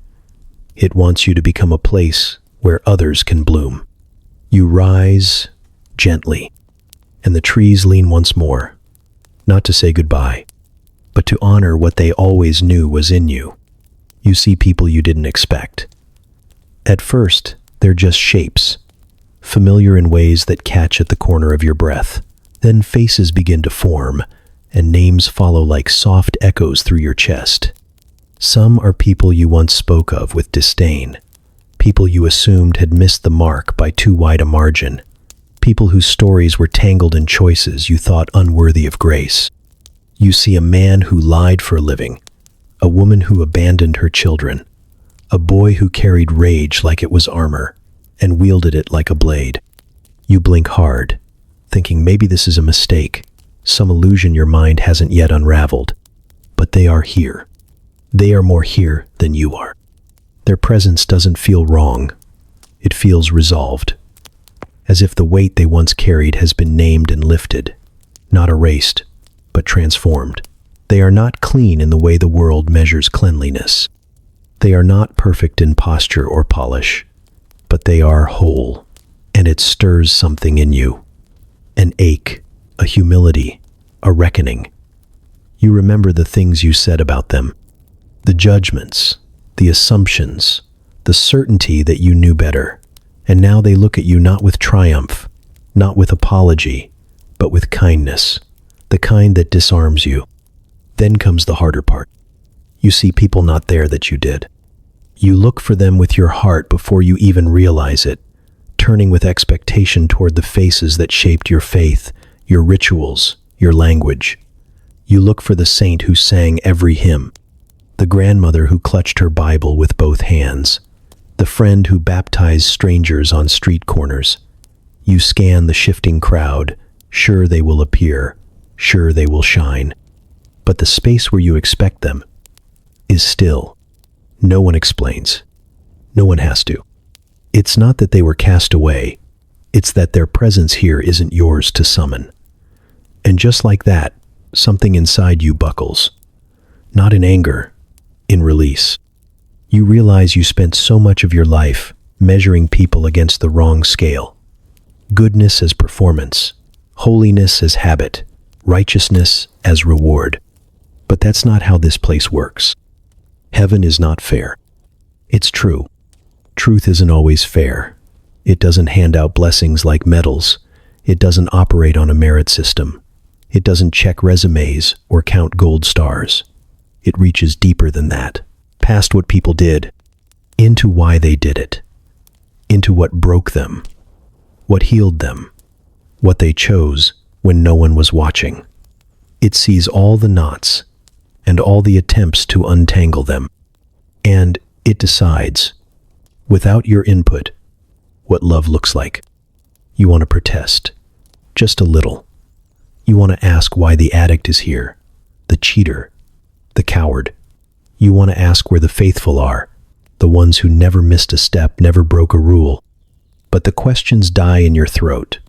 It wants you to become a place where others can bloom. You rise gently, and the trees lean once more, not to say goodbye, but to honor what they always knew was in you. You see people you didn't expect. At first, they're just shapes, familiar in ways that catch at the corner of your breath. Then faces begin to form, and names follow like soft echoes through your chest. Some are people you once spoke of with disdain, people you assumed had missed the mark by too wide a margin, people whose stories were tangled in choices you thought unworthy of grace. You see a man who lied for a living, a woman who abandoned her children, a boy who carried rage like it was armor and wielded it like a blade. You blink hard, thinking maybe this is a mistake, some illusion your mind hasn't yet unraveled. But they are here. They are more here than you are. Their presence doesn't feel wrong. It feels resolved, as if the weight they once carried has been named and lifted, not erased, but transformed. They are not clean in the way the world measures cleanliness. They are not perfect in posture or polish, but they are whole, and it stirs something in you. An ache, a humility, a reckoning. You remember the things you said about them, the judgments, the assumptions, the certainty that you knew better. And now they look at you not with triumph, not with apology, but with kindness, the kind that disarms you. Then comes the harder part. You see people not there that you did. You look for them with your heart before you even realize it, turning with expectation toward the faces that shaped your faith, your rituals, your language. You look for the saint who sang every hymn, the grandmother who clutched her Bible with both hands, the friend who baptized strangers on street corners. You scan the shifting crowd, sure they will appear, sure they will shine. But the space where you expect them is still. No one explains. No one has to. It's not that they were cast away, it's that their presence here isn't yours to summon. And just like that, something inside you buckles. Not in anger, in release. You realize you spent so much of your life measuring people against the wrong scale. Goodness as performance, holiness as habit, righteousness as reward. But that's not how this place works. Heaven is not fair. It's true. Truth isn't always fair. It doesn't hand out blessings like medals. It doesn't operate on a merit system. It doesn't check resumes or count gold stars. It reaches deeper than that, past what people did, into why they did it, into what broke them, what healed them, what they chose when no one was watching. It sees all the knots and all the attempts to untangle them, and it decides, without your input, what love looks like. You want to protest, just a little. You want to ask why the addict is here, the cheater, the coward. You want to ask where the faithful are, the ones who never missed a step, never broke a rule. But the questions die in your throat,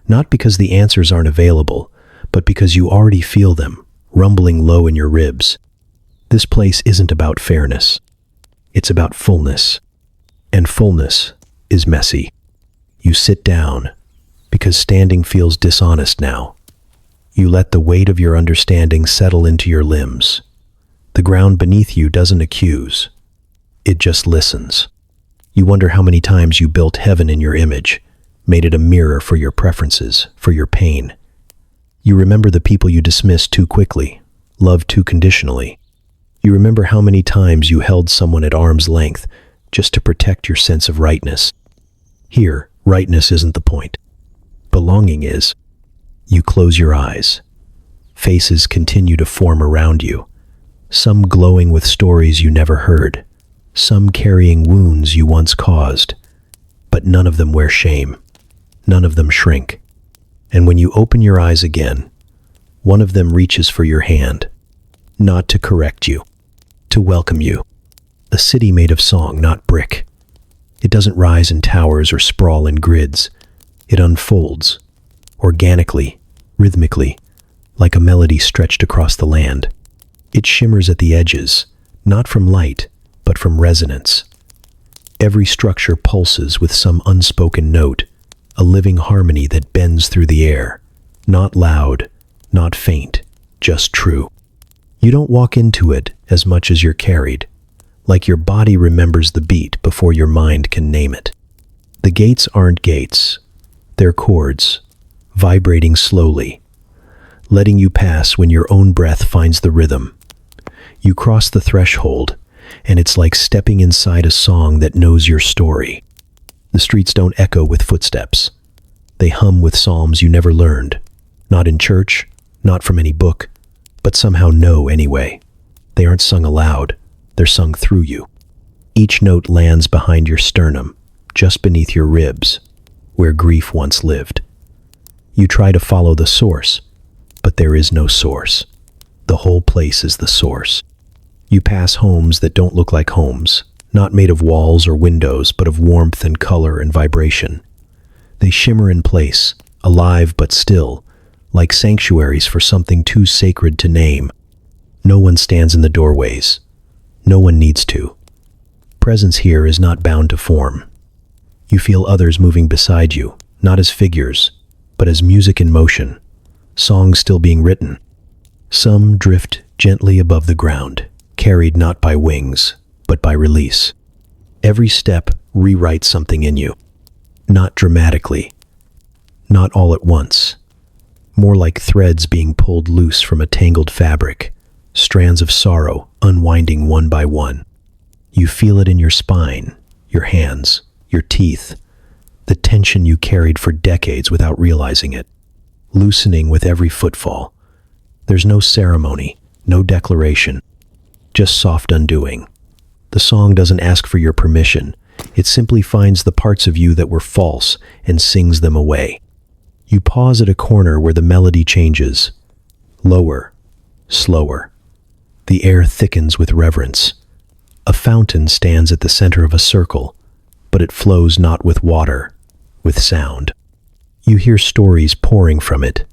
not because the answers aren't available, but because you already feel them, rumbling low in your ribs. This place isn't about fairness. It's about fullness. And fullness is messy. You sit down because standing feels dishonest now. You let the weight of your understanding settle into your limbs. The ground beneath you doesn't accuse. It just listens. You wonder how many times you built heaven in your image, made it a mirror for your preferences, for your pain. You remember the people you dismissed too quickly, loved too conditionally. You remember how many times you held someone at arm's length just to protect your sense of rightness. Here, rightness isn't the point. Belonging is. You close your eyes. Faces continue to form around you, some glowing with stories you never heard, some carrying wounds you once caused, but none of them wear shame. None of them shrink. And when you open your eyes again, one of them reaches for your hand, not to correct you, to welcome you. A city made of song, not brick. It doesn't rise in towers or sprawl in grids. It unfolds, organically, rhythmically, like a melody stretched across the land. It shimmers at the edges, not from light, but from resonance. Every structure pulses with some unspoken note, a living harmony that bends through the air, not loud, not faint, just true. You don't walk into it as much as you're carried, like your body remembers the beat before your mind can name it. The gates aren't gates, they're chords, vibrating slowly, letting you pass when your own breath finds the rhythm. You cross the threshold, and it's like stepping inside a song that knows your story. The streets don't echo with footsteps. They hum with psalms you never learned, not in church, not from any book, but somehow know anyway. They aren't sung aloud, they're sung through you. Each note lands behind your sternum, just beneath your ribs, where grief once lived. You try to follow the source, but there is no source. The whole place is the source. You pass homes that don't look like homes, not made of walls or windows, but of warmth and color and vibration. They shimmer in place, alive but still, like sanctuaries for something too sacred to name. No one stands in the doorways. No one needs to. Presence here is not bound to form. You feel others moving beside you, not as figures, but as music in motion, songs still being written. Some drift gently above the ground, carried not by wings, but by release. Every step rewrites something in you. Not dramatically, not all at once. More like threads being pulled loose from a tangled fabric, strands of sorrow unwinding one by one. You feel it in your spine, your hands, your teeth, the tension you carried for decades without realizing it, loosening with every footfall. There's no ceremony, no declaration, just soft undoing. The song doesn't ask for your permission. It simply finds the parts of you that were false and sings them away. You pause at a corner where the melody changes. Lower, slower. The air thickens with reverence. A fountain stands at the center of a circle, but it flows not with water, with sound. You hear stories pouring from it.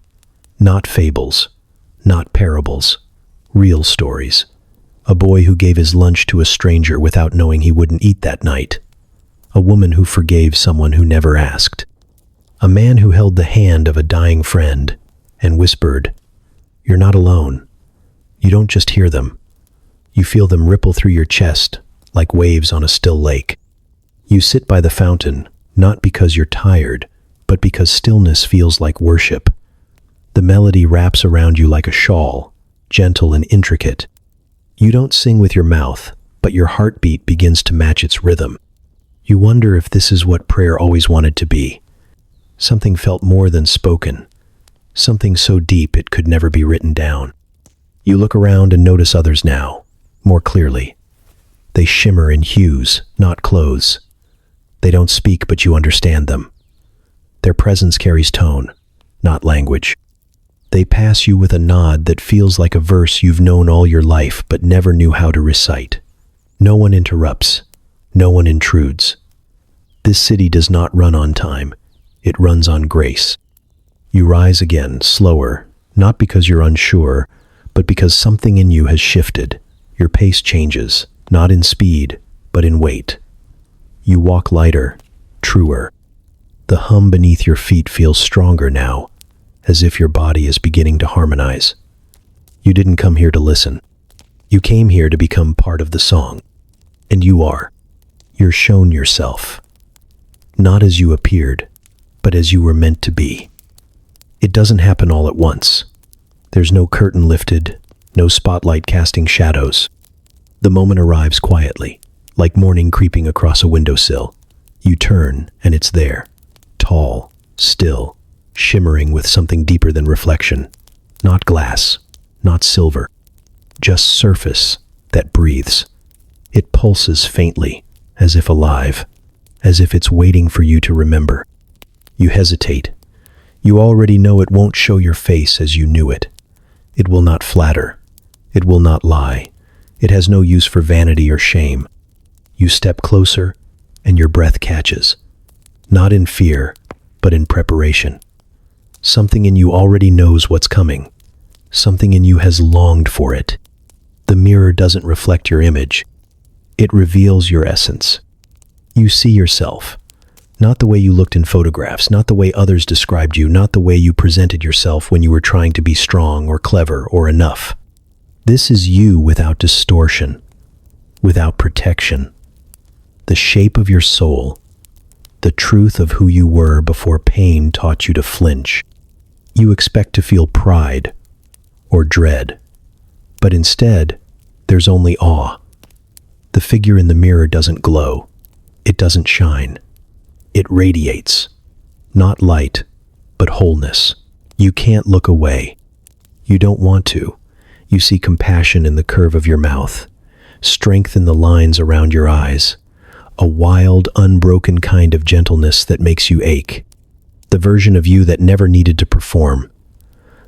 Not fables, not parables, real stories. A boy who gave his lunch to a stranger without knowing he wouldn't eat that night. A woman who forgave someone who never asked. A man who held the hand of a dying friend and whispered, "You're not alone." You don't just hear them. You feel them ripple through your chest like waves on a still lake. You sit by the fountain, not because you're tired, but because stillness feels like worship. The melody wraps around you like a shawl, gentle and intricate. You don't sing with your mouth, but your heartbeat begins to match its rhythm. You wonder if this is what prayer always wanted to be. Something felt more than spoken, something so deep it could never be written down. You look around and notice others now, more clearly. They shimmer in hues, not clothes. They don't speak, but you understand them. Their presence carries tone, not language. They pass you with a nod that feels like a verse you've known all your life but never knew how to recite. No one interrupts. No one intrudes. This city does not run on time. It runs on grace. You rise again, slower, not because you're unsure, but because something in you has shifted. Your pace changes, not in speed, but in weight. You walk lighter, truer. The hum beneath your feet feels stronger now, as if your body is beginning to harmonize. You didn't come here to listen. You came here to become part of the song. And you are. You're shown yourself. Not as you appeared, but as you were meant to be. It doesn't happen all at once. There's no curtain lifted, no spotlight casting shadows. The moment arrives quietly, like morning creeping across a windowsill. You turn, and it's there. Tall, still, shimmering with something deeper than reflection. Not glass, not silver. Just surface that breathes. It pulses faintly, as if alive, as if it's waiting for you to remember. You hesitate. You already know it won't show your face as you knew it. It will not flatter. It will not lie. It has no use for vanity or shame. You step closer, and your breath catches. Not in fear, but in preparation. Something in you already knows what's coming. Something in you has longed for it. The mirror doesn't reflect your image. It reveals your essence. You see yourself, not the way you looked in photographs, not the way others described you, not the way you presented yourself when you were trying to be strong or clever or enough. This is you without distortion, without protection. The shape of your soul, the truth of who you were before pain taught you to flinch. You expect to feel pride or dread, but instead, there's only awe. The figure in the mirror doesn't glow. It doesn't shine. It radiates. Not light, but wholeness. You can't look away. You don't want to. You see compassion in the curve of your mouth, strength in the lines around your eyes, a wild, unbroken kind of gentleness that makes you ache. The version of you that never needed to perform.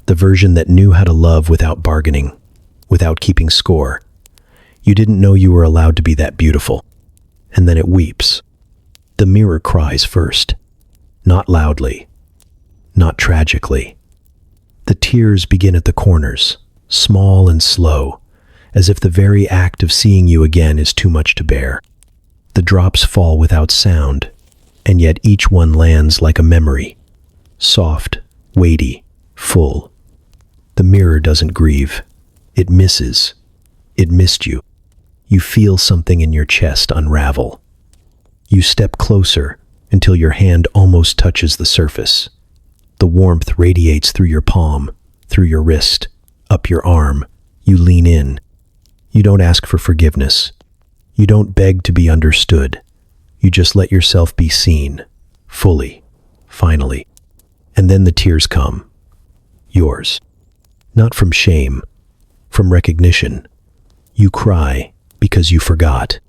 The version that knew how to love without bargaining, without keeping score. You didn't know you were allowed to be that beautiful. And then it weeps. The mirror cries first. Not loudly. Not tragically. The tears begin at the corners, small and slow, as if the very act of seeing you again is too much to bear. The drops fall without sound, and yet each one lands like a memory. Soft, weighty, full. The mirror doesn't grieve. It misses. It missed you. You feel something in your chest unravel. You step closer until your hand almost touches the surface. The warmth radiates through your palm, through your wrist, up your arm. You lean in. You don't ask for forgiveness. You don't beg to be understood. You just let yourself be seen, fully, finally. And then the tears come. Yours. Not from shame, from recognition. You cry because you forgot.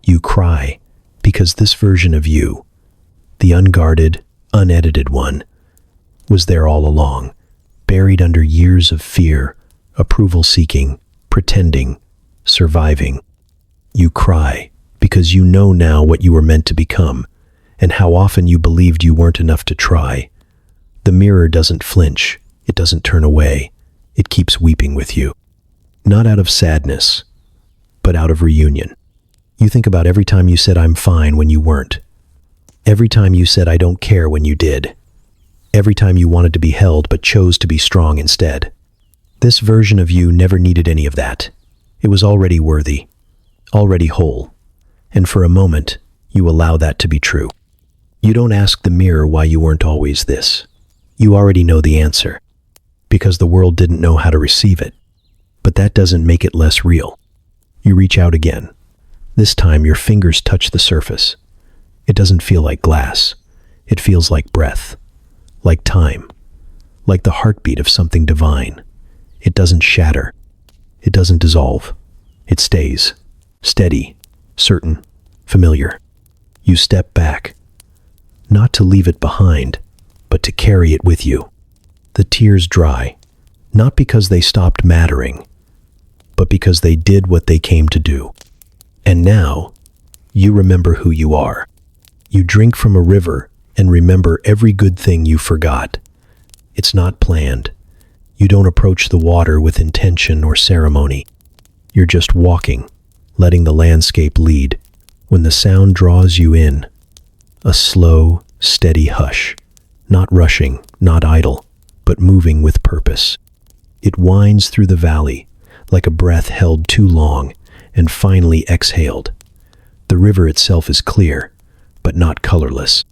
You cry because this version of you, the unguarded, unedited one, was there all along, buried under years of fear, approval-seeking, pretending, surviving. You cry because you know now what you were meant to become, and how often you believed you weren't enough to try. The mirror doesn't flinch. It doesn't turn away. It keeps weeping with you. Not out of sadness, but out of reunion. You think about every time you said I'm fine when you weren't. Every time you said I don't care when you did. Every time you wanted to be held but chose to be strong instead. This version of you never needed any of that. It was already worthy, already whole. And for a moment, you allow that to be true. You don't ask the mirror why you weren't always this. You already know the answer, because the world didn't know how to receive it. But that doesn't make it less real. You reach out again. This time your fingers touch the surface. It doesn't feel like glass. It feels like breath, like time, like the heartbeat of something divine. It doesn't shatter. It doesn't dissolve. It stays, steady, certain, familiar. You step back, not to leave it behind, but to carry it with you. The tears dry, not because they stopped mattering, but because they did what they came to do. And now, you remember who you are. You drink from a river and remember every good thing you forgot. It's not planned. You don't approach the water with intention or ceremony. You're just walking, letting the landscape lead. When the sound draws you in, a slow, steady hush, not rushing, not idle, but moving with purpose. It winds through the valley, like a breath held too long and finally exhaled. The river itself is clear, but not colorless.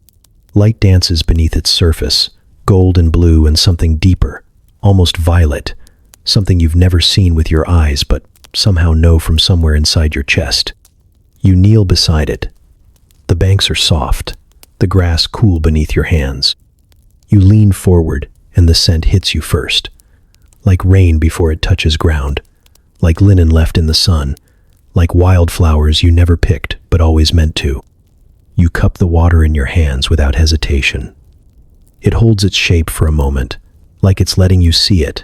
Light dances beneath its surface, gold and blue and something deeper, almost violet, something you've never seen with your eyes but somehow know from somewhere inside your chest. You kneel beside it. The banks are soft, the grass cool beneath your hands. You lean forward and the scent hits you first, like rain before it touches ground, like linen left in the sun, like wildflowers you never picked but always meant to. You cup the water in your hands without hesitation. It holds its shape for a moment, like it's letting you see it,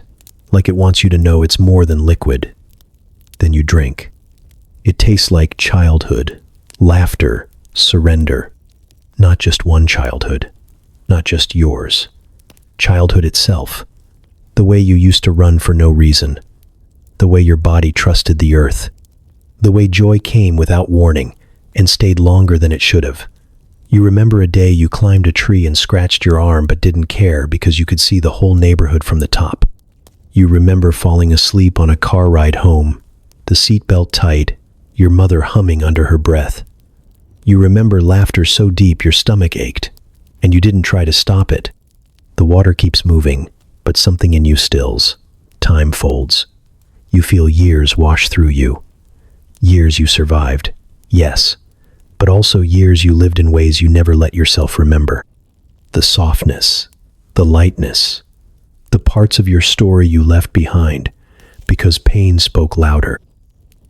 like it wants you to know it's more than liquid. Then you drink. It tastes like childhood, laughter, surrender. Not just one childhood, not just yours. Childhood itself. The way you used to run for no reason. The way your body trusted the earth. The way joy came without warning and stayed longer than it should have. You remember a day you climbed a tree and scratched your arm but didn't care because you could see the whole neighborhood from the top. You remember falling asleep on a car ride home, the seatbelt tight, your mother humming under her breath. You remember laughter so deep your stomach ached, and you didn't try to stop it. The water keeps moving, but something in you stills. Time folds. You feel years wash through you. Years you survived, yes, but also years you lived in ways you never let yourself remember. The softness, the lightness, the parts of your story you left behind because pain spoke louder.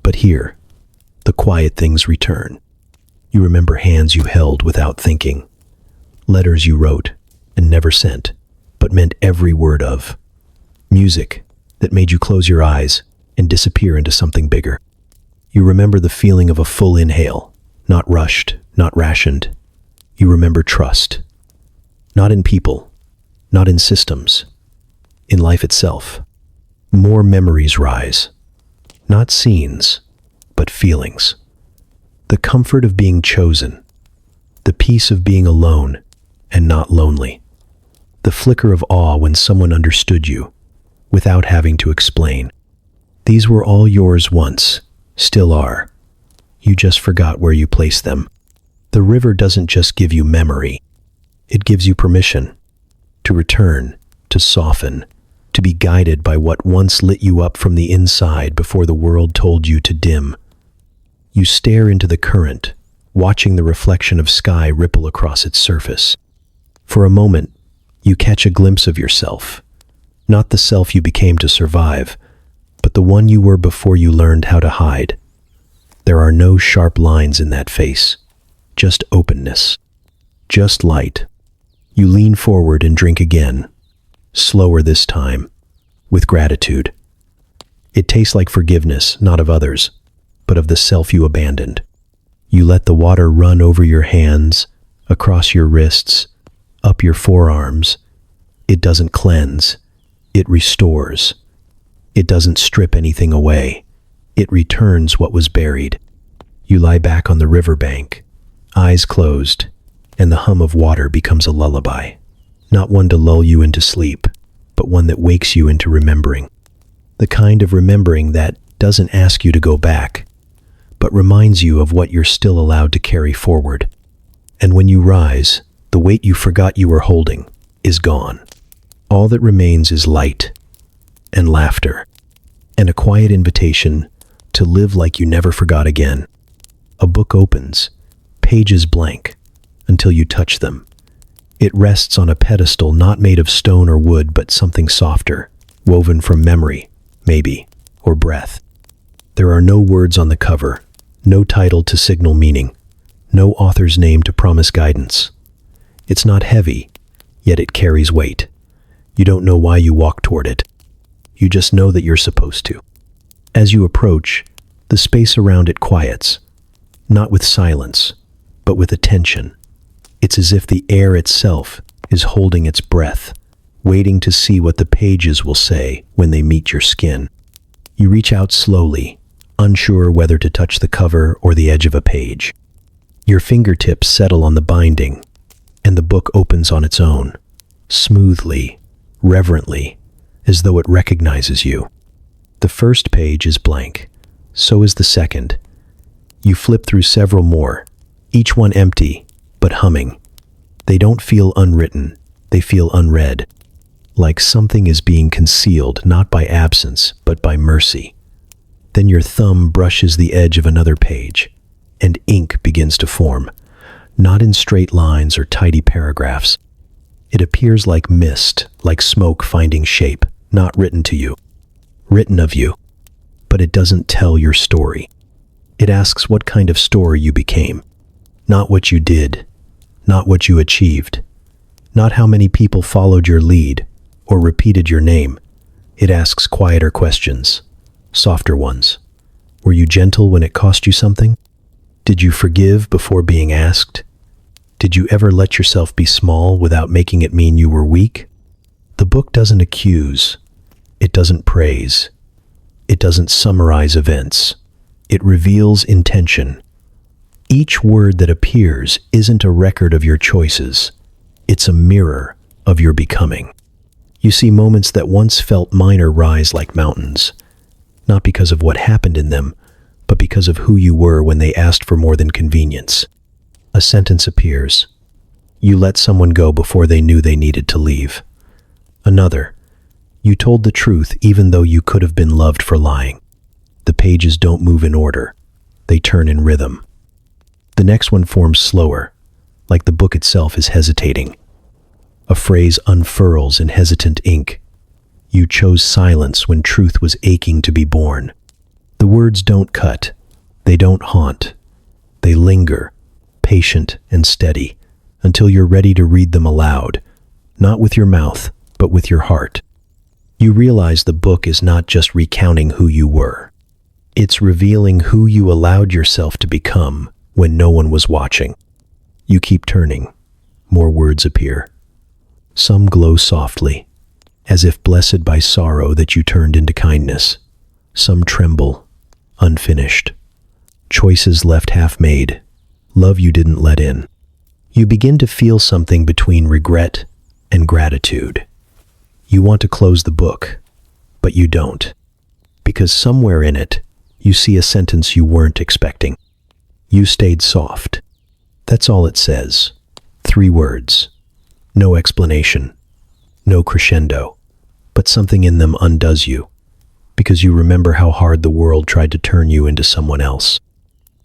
But here, the quiet things return. You remember hands you held without thinking, letters you wrote and never sent, but meant every word of, music that made you close your eyes and disappear into something bigger. You remember the feeling of a full inhale, not rushed, not rationed. You remember trust, not in people, not in systems, in life itself. More memories rise, not scenes, but feelings. The comfort of being chosen, The peace of being alone and not lonely. The flicker of awe when someone understood you, without having to explain. These were all yours once, still are. You just forgot where you placed them. The river doesn't just give you memory. It gives you permission to return, to soften, to be guided by what once lit you up from the inside before the world told you to dim. You stare into the current, watching the reflection of sky ripple across its surface. For a moment, you catch a glimpse of yourself, not the self you became to survive, but the one you were before you learned how to hide. There are no sharp lines in that face, just openness, just light. You lean forward and drink again, slower this time, with gratitude. It tastes like forgiveness, not of others, but of the self you abandoned. You let the water run over your hands, across your wrists, up your forearms. It doesn't cleanse, it restores. It doesn't strip anything away. It returns what was buried. You lie back on the riverbank, eyes closed, and the hum of water becomes a lullaby. Not one to lull you into sleep, but one that wakes you into remembering. The kind of remembering that doesn't ask you to go back, but reminds you of what you're still allowed to carry forward. And when you rise, the weight you forgot you were holding is gone. All that remains is light and laughter and a quiet invitation to live like you never forgot again. A book opens, pages blank, until you touch them. It rests on a pedestal not made of stone or wood, but something softer, woven from memory, maybe, or breath. There are no words on the cover, no title to signal meaning, no author's name to promise guidance. It's not heavy, yet it carries weight. You don't know why you walk toward it. You just know that you're supposed to. As you approach, the space around it quiets, not with silence, but with attention. It's as if the air itself is holding its breath, waiting to see what the pages will say when they meet your skin. You reach out slowly, unsure whether to touch the cover or the edge of a page. Your fingertips settle on the binding, and the book opens on its own, smoothly, reverently, as though it recognizes you. The first page is blank, so is the second. You flip through several more, each one empty, but humming. They don't feel unwritten, they feel unread, like something is being concealed not by absence, but by mercy. Then your thumb brushes the edge of another page, and ink begins to form, not in straight lines or tidy paragraphs. It appears like mist, like smoke finding shape, not written to you, written of you, but it doesn't tell your story. It asks what kind of story you became, not what you did, not what you achieved, not how many people followed your lead or repeated your name. It asks quieter questions, softer ones. Were you gentle when it cost you something? Did you forgive before being asked? Did you ever let yourself be small without making it mean you were weak? The book doesn't accuse. It doesn't praise. It doesn't summarize events. It reveals intention. Each word that appears isn't a record of your choices. It's a mirror of your becoming. You see moments that once felt minor rise like mountains, not because of what happened in them, but because of who you were when they asked for more than convenience. A sentence appears. You let someone go before they knew they needed to leave. Another. You told the truth even though you could have been loved for lying. The pages don't move in order. They turn in rhythm. The next one forms slower, like the book itself is hesitating. A phrase unfurls in hesitant ink. You chose silence when truth was aching to be born. The words don't cut. They don't haunt. They linger, patient and steady, until you're ready to read them aloud, not with your mouth, but with your heart. You realize the book is not just recounting who you were. It's revealing who you allowed yourself to become when no one was watching. You keep turning. More words appear. Some glow softly, as if blessed by sorrow that you turned into kindness. Some tremble, unfinished. Choices left half-made. Love you didn't let in. You begin to feel something between regret and gratitude. You want to close the book, but you don't, because somewhere in it, you see a sentence you weren't expecting. You stayed soft. That's all it says. 3 words. No explanation. No crescendo. But something in them undoes you, because you remember how hard the world tried to turn you into someone else.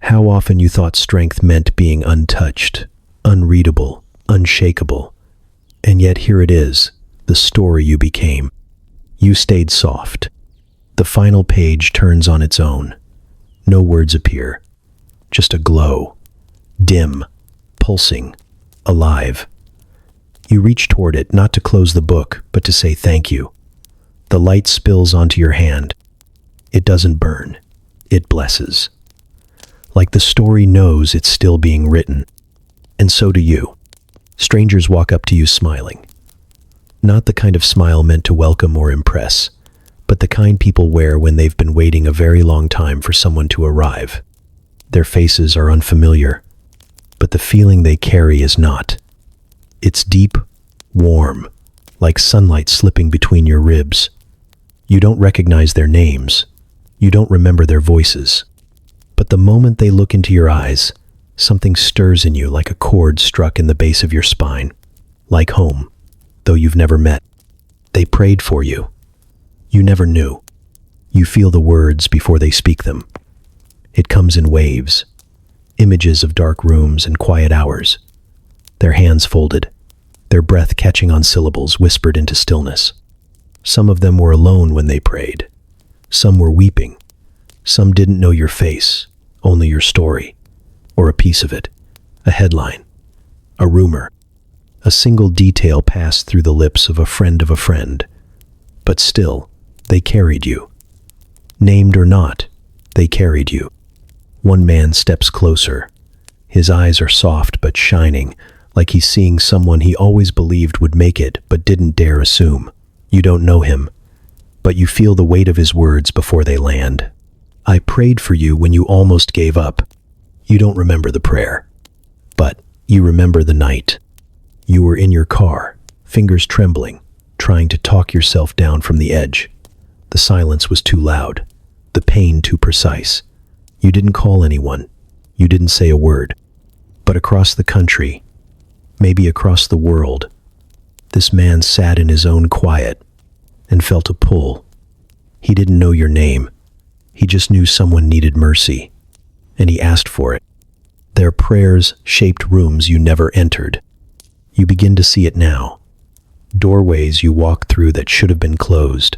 How often you thought strength meant being untouched, unreadable, unshakable. And yet here it is, the story you became. You stayed soft. The final page turns on its own. No words appear. Just a glow. Dim, pulsing, alive. You reach toward it, not to close the book, but to say thank you. The light spills onto your hand. It doesn't burn. It blesses. Like the story knows it's still being written. And so do you. Strangers walk up to you smiling. Not the kind of smile meant to welcome or impress, but the kind people wear when they've been waiting a very long time for someone to arrive. Their faces are unfamiliar, but the feeling they carry is not. It's deep, warm, like sunlight slipping between your ribs. You don't recognize their names. You don't remember their voices. But the moment they look into your eyes, something stirs in you like a chord struck in the base of your spine. Like home, though you've never met. They prayed for you. You never knew. You feel the words before they speak them. It comes in waves. Images of dark rooms and quiet hours. Their hands folded, their breath catching on syllables whispered into stillness. Some of them were alone when they prayed. Some were weeping. Some didn't know your face, only your story, or a piece of it, a headline, a rumor. A single detail passed through the lips of a friend of a friend. But still, they carried you. Named or not, they carried you. One man steps closer. His eyes are soft but shining, like he's seeing someone he always believed would make it but didn't dare assume. You don't know him, but you feel the weight of his words before they land. I prayed for you when you almost gave up. You don't remember the prayer, but you remember the night. You were in your car, fingers trembling, trying to talk yourself down from the edge. The silence was too loud, the pain too precise. You didn't call anyone. You didn't say a word. But across the country, maybe across the world, this man sat in his own quiet and felt a pull. He didn't know your name. He just knew someone needed mercy, and he asked for it. Their prayers shaped rooms you never entered. You begin to see it now. Doorways you walk through that should have been closed.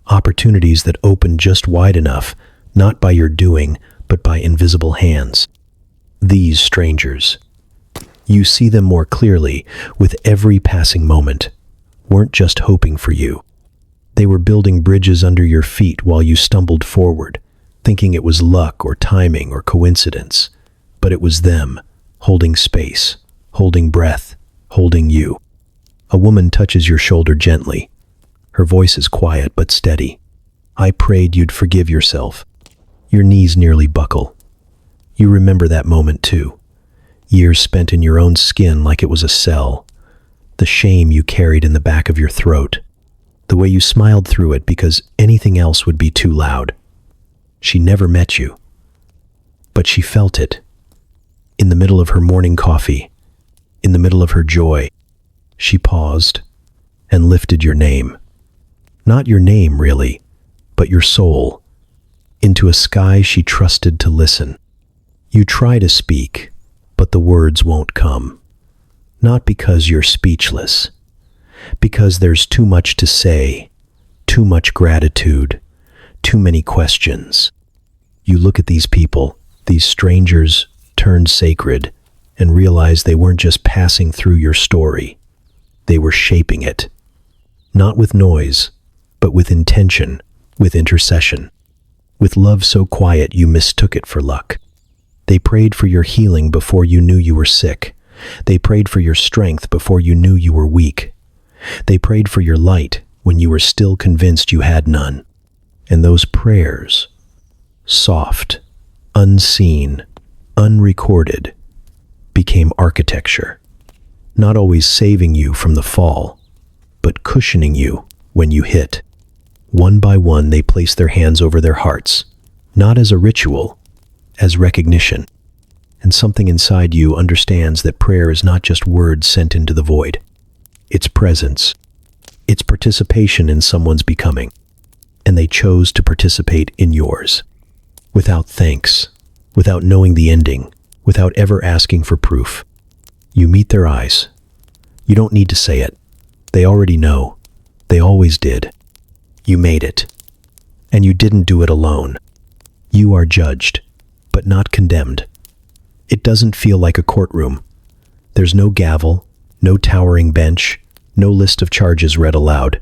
Opportunities that opened just wide enough, not by your doing, but by invisible hands. These strangers, you see them more clearly with every passing moment, weren't just hoping for you. They were building bridges under your feet while you stumbled forward, thinking it was luck or timing or coincidence. But it was them, holding space, holding breath, holding you. A woman touches your shoulder gently. Her voice is quiet but steady. I prayed you'd forgive yourself. Your knees nearly buckle. You remember that moment too. Years spent in your own skin like it was a cell. The shame you carried in the back of your throat. The way you smiled through it because anything else would be too loud. She never met you, but she felt it. In the middle of her morning coffee, in the middle of her joy, she paused and lifted your name. Not your name, really, but your soul, into a sky she trusted to listen. You try to speak, but the words won't come. Not because you're speechless, because there's too much to say, too much gratitude, too many questions. You look at these people, these strangers turned sacred, and realize they weren't just passing through your story. They were shaping it. Not with noise, but with intention, with intercession. With love so quiet you mistook it for luck. They prayed for your healing before you knew you were sick. They prayed for your strength before you knew you were weak. They prayed for your light when you were still convinced you had none. And those prayers, soft, unseen, unrecorded, became architecture. not always saving you from the fall, but cushioning you when you hit. One by one, they place their hands over their hearts, not as a ritual, as recognition. And something inside you understands that prayer is not just words sent into the void. It's presence. It's participation in someone's becoming. And they chose to participate in yours. Without thanks, without knowing the ending, without ever asking for proof. You meet their eyes. You don't need to say it. They already know. They always did. You made it. And you didn't do it alone. You are judged, but not condemned. It doesn't feel like a courtroom. There's no gavel, no towering bench, no list of charges read aloud.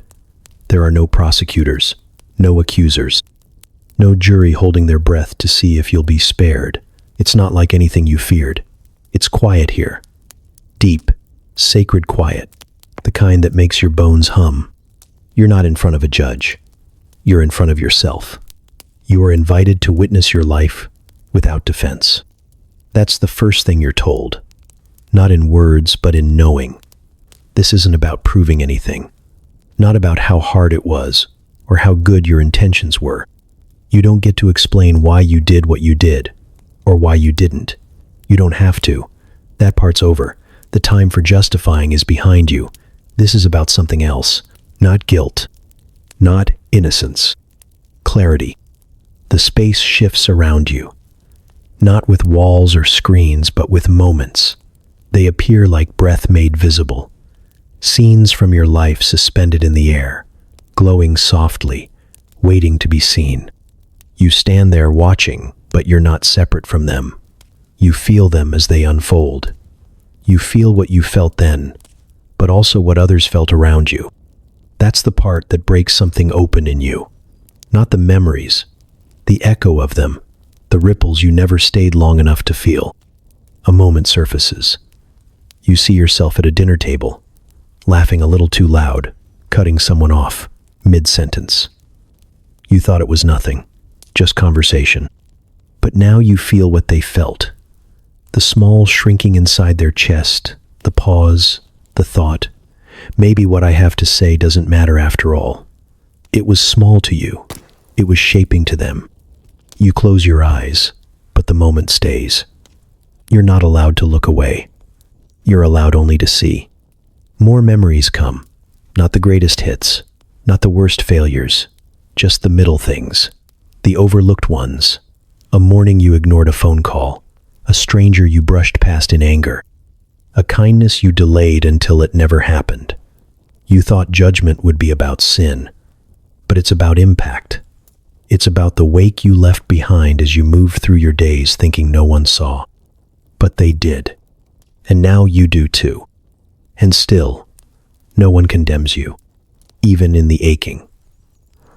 There are no prosecutors, no accusers, no jury holding their breath to see if you'll be spared. It's not like anything you feared. It's quiet here. Deep, sacred quiet. The kind that makes your bones hum. You're not in front of a judge. You're in front of yourself. You are invited to witness your life without defense. That's the first thing you're told. Not in words, but in knowing. This isn't about proving anything. Not about how hard it was or how good your intentions were. You don't get to explain why you did what you did or why you didn't. You don't have to. That part's over. The time for justifying is behind you. This is about something else. Not guilt. Not innocence. Clarity. The space shifts around you. Not with walls or screens, but with moments. They appear like breath made visible. Scenes from your life suspended in the air, glowing softly, waiting to be seen. You stand there watching, but you're not separate from them. You feel them as they unfold. You feel what you felt then, but also what others felt around you. That's the part that breaks something open in you. Not the memories, the echo of them, the ripples you never stayed long enough to feel. A moment surfaces. You see yourself at a dinner table, laughing a little too loud, cutting someone off, mid-sentence. You thought it was nothing, just conversation. But now you feel what they felt. The small shrinking inside their chest, the pause, the thought, maybe what I have to say doesn't matter after all. It was small to you. It was shaping to them. You close your eyes, but the moment stays. You're not allowed to look away. You're allowed only to see. More memories come, not the greatest hits, not the worst failures, just the middle things, the overlooked ones. A morning you ignored a phone call, a stranger you brushed past in anger, a kindness you delayed until it never happened. You thought judgment would be about sin, but it's about impact. It's about the wake you left behind as you moved through your days thinking no one saw. But they did. And now you do too. And still, no one condemns you, even in the aching.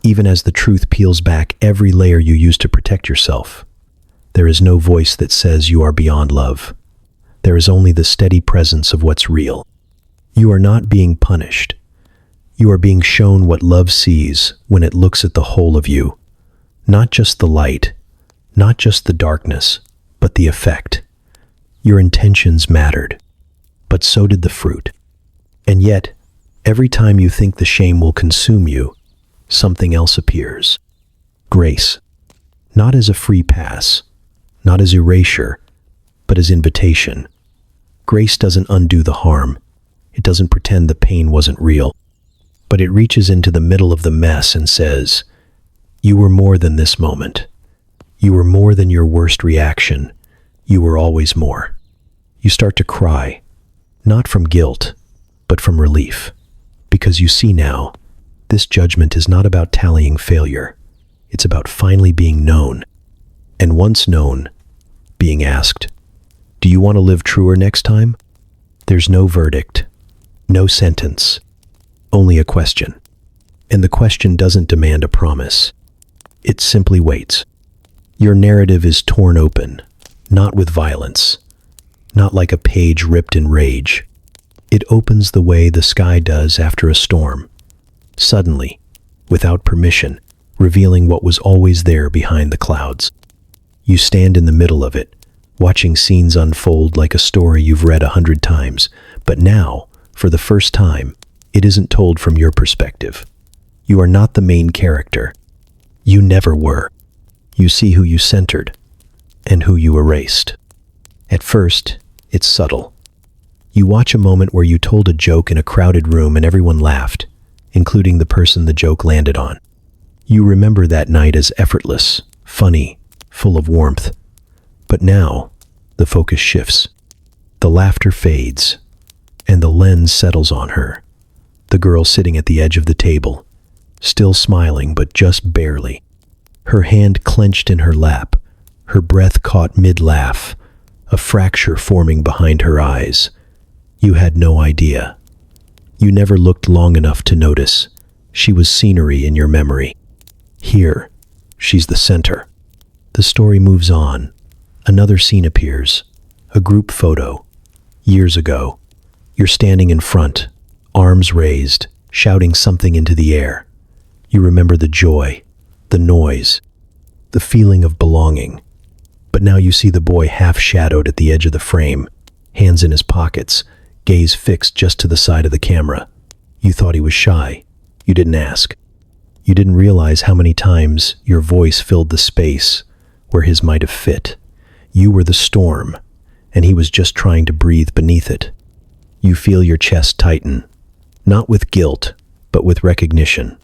Even as the truth peels back every layer you used to protect yourself, there is no voice that says you are beyond love. There is only the steady presence of what's real. You are not being punished. You are being shown what love sees when it looks at the whole of you. Not just the light, not just the darkness, but the effect. Your intentions mattered, but so did the fruit. And yet, every time you think the shame will consume you, something else appears. Grace. Not as a free pass, not as erasure, but as invitation. Grace doesn't undo the harm. It doesn't pretend the pain wasn't real. But it reaches into the middle of the mess and says, you were more than this moment. You were more than your worst reaction. You were always more. You start to cry, not from guilt, but from relief. Because you see now, this judgment is not about tallying failure. It's about finally being known. And once known, being asked, do you want to live truer next time? There's no verdict, no sentence, only a question. And the question doesn't demand a promise. It simply waits. Your narrative is torn open, not with violence, not like a page ripped in rage. It opens the way the sky does after a storm, suddenly, without permission, revealing what was always there behind the clouds. You stand in the middle of it, watching scenes unfold like a story you've read 100 times, But now, for the first time, it isn't told from your perspective. You are not the main character. You never were. You see who you centered and who you erased. At first, it's subtle. You watch a moment where you told a joke in a crowded room and everyone laughed, including the person the joke landed on. You remember that night as effortless, funny, full of warmth. But now, the focus shifts. The laughter fades, and the lens settles on her. The girl sitting at the edge of the table, still smiling but just barely. Her hand clenched in her lap, her breath caught mid-laugh, a fracture forming behind her eyes. You had no idea. You never looked long enough to notice. She was scenery in your memory. Here, she's the center. The story moves on. Another scene appears. A group photo. Years ago. You're standing in front, arms raised, shouting something into the air. You remember the joy, the noise, the feeling of belonging. But now you see the boy half-shadowed at the edge of the frame, hands in his pockets, gaze fixed just to the side of the camera. You thought he was shy. You didn't ask. You didn't realize how many times your voice filled the space where his might have fit. You were the storm, and he was just trying to breathe beneath it. You feel your chest tighten, not with guilt, but with recognition.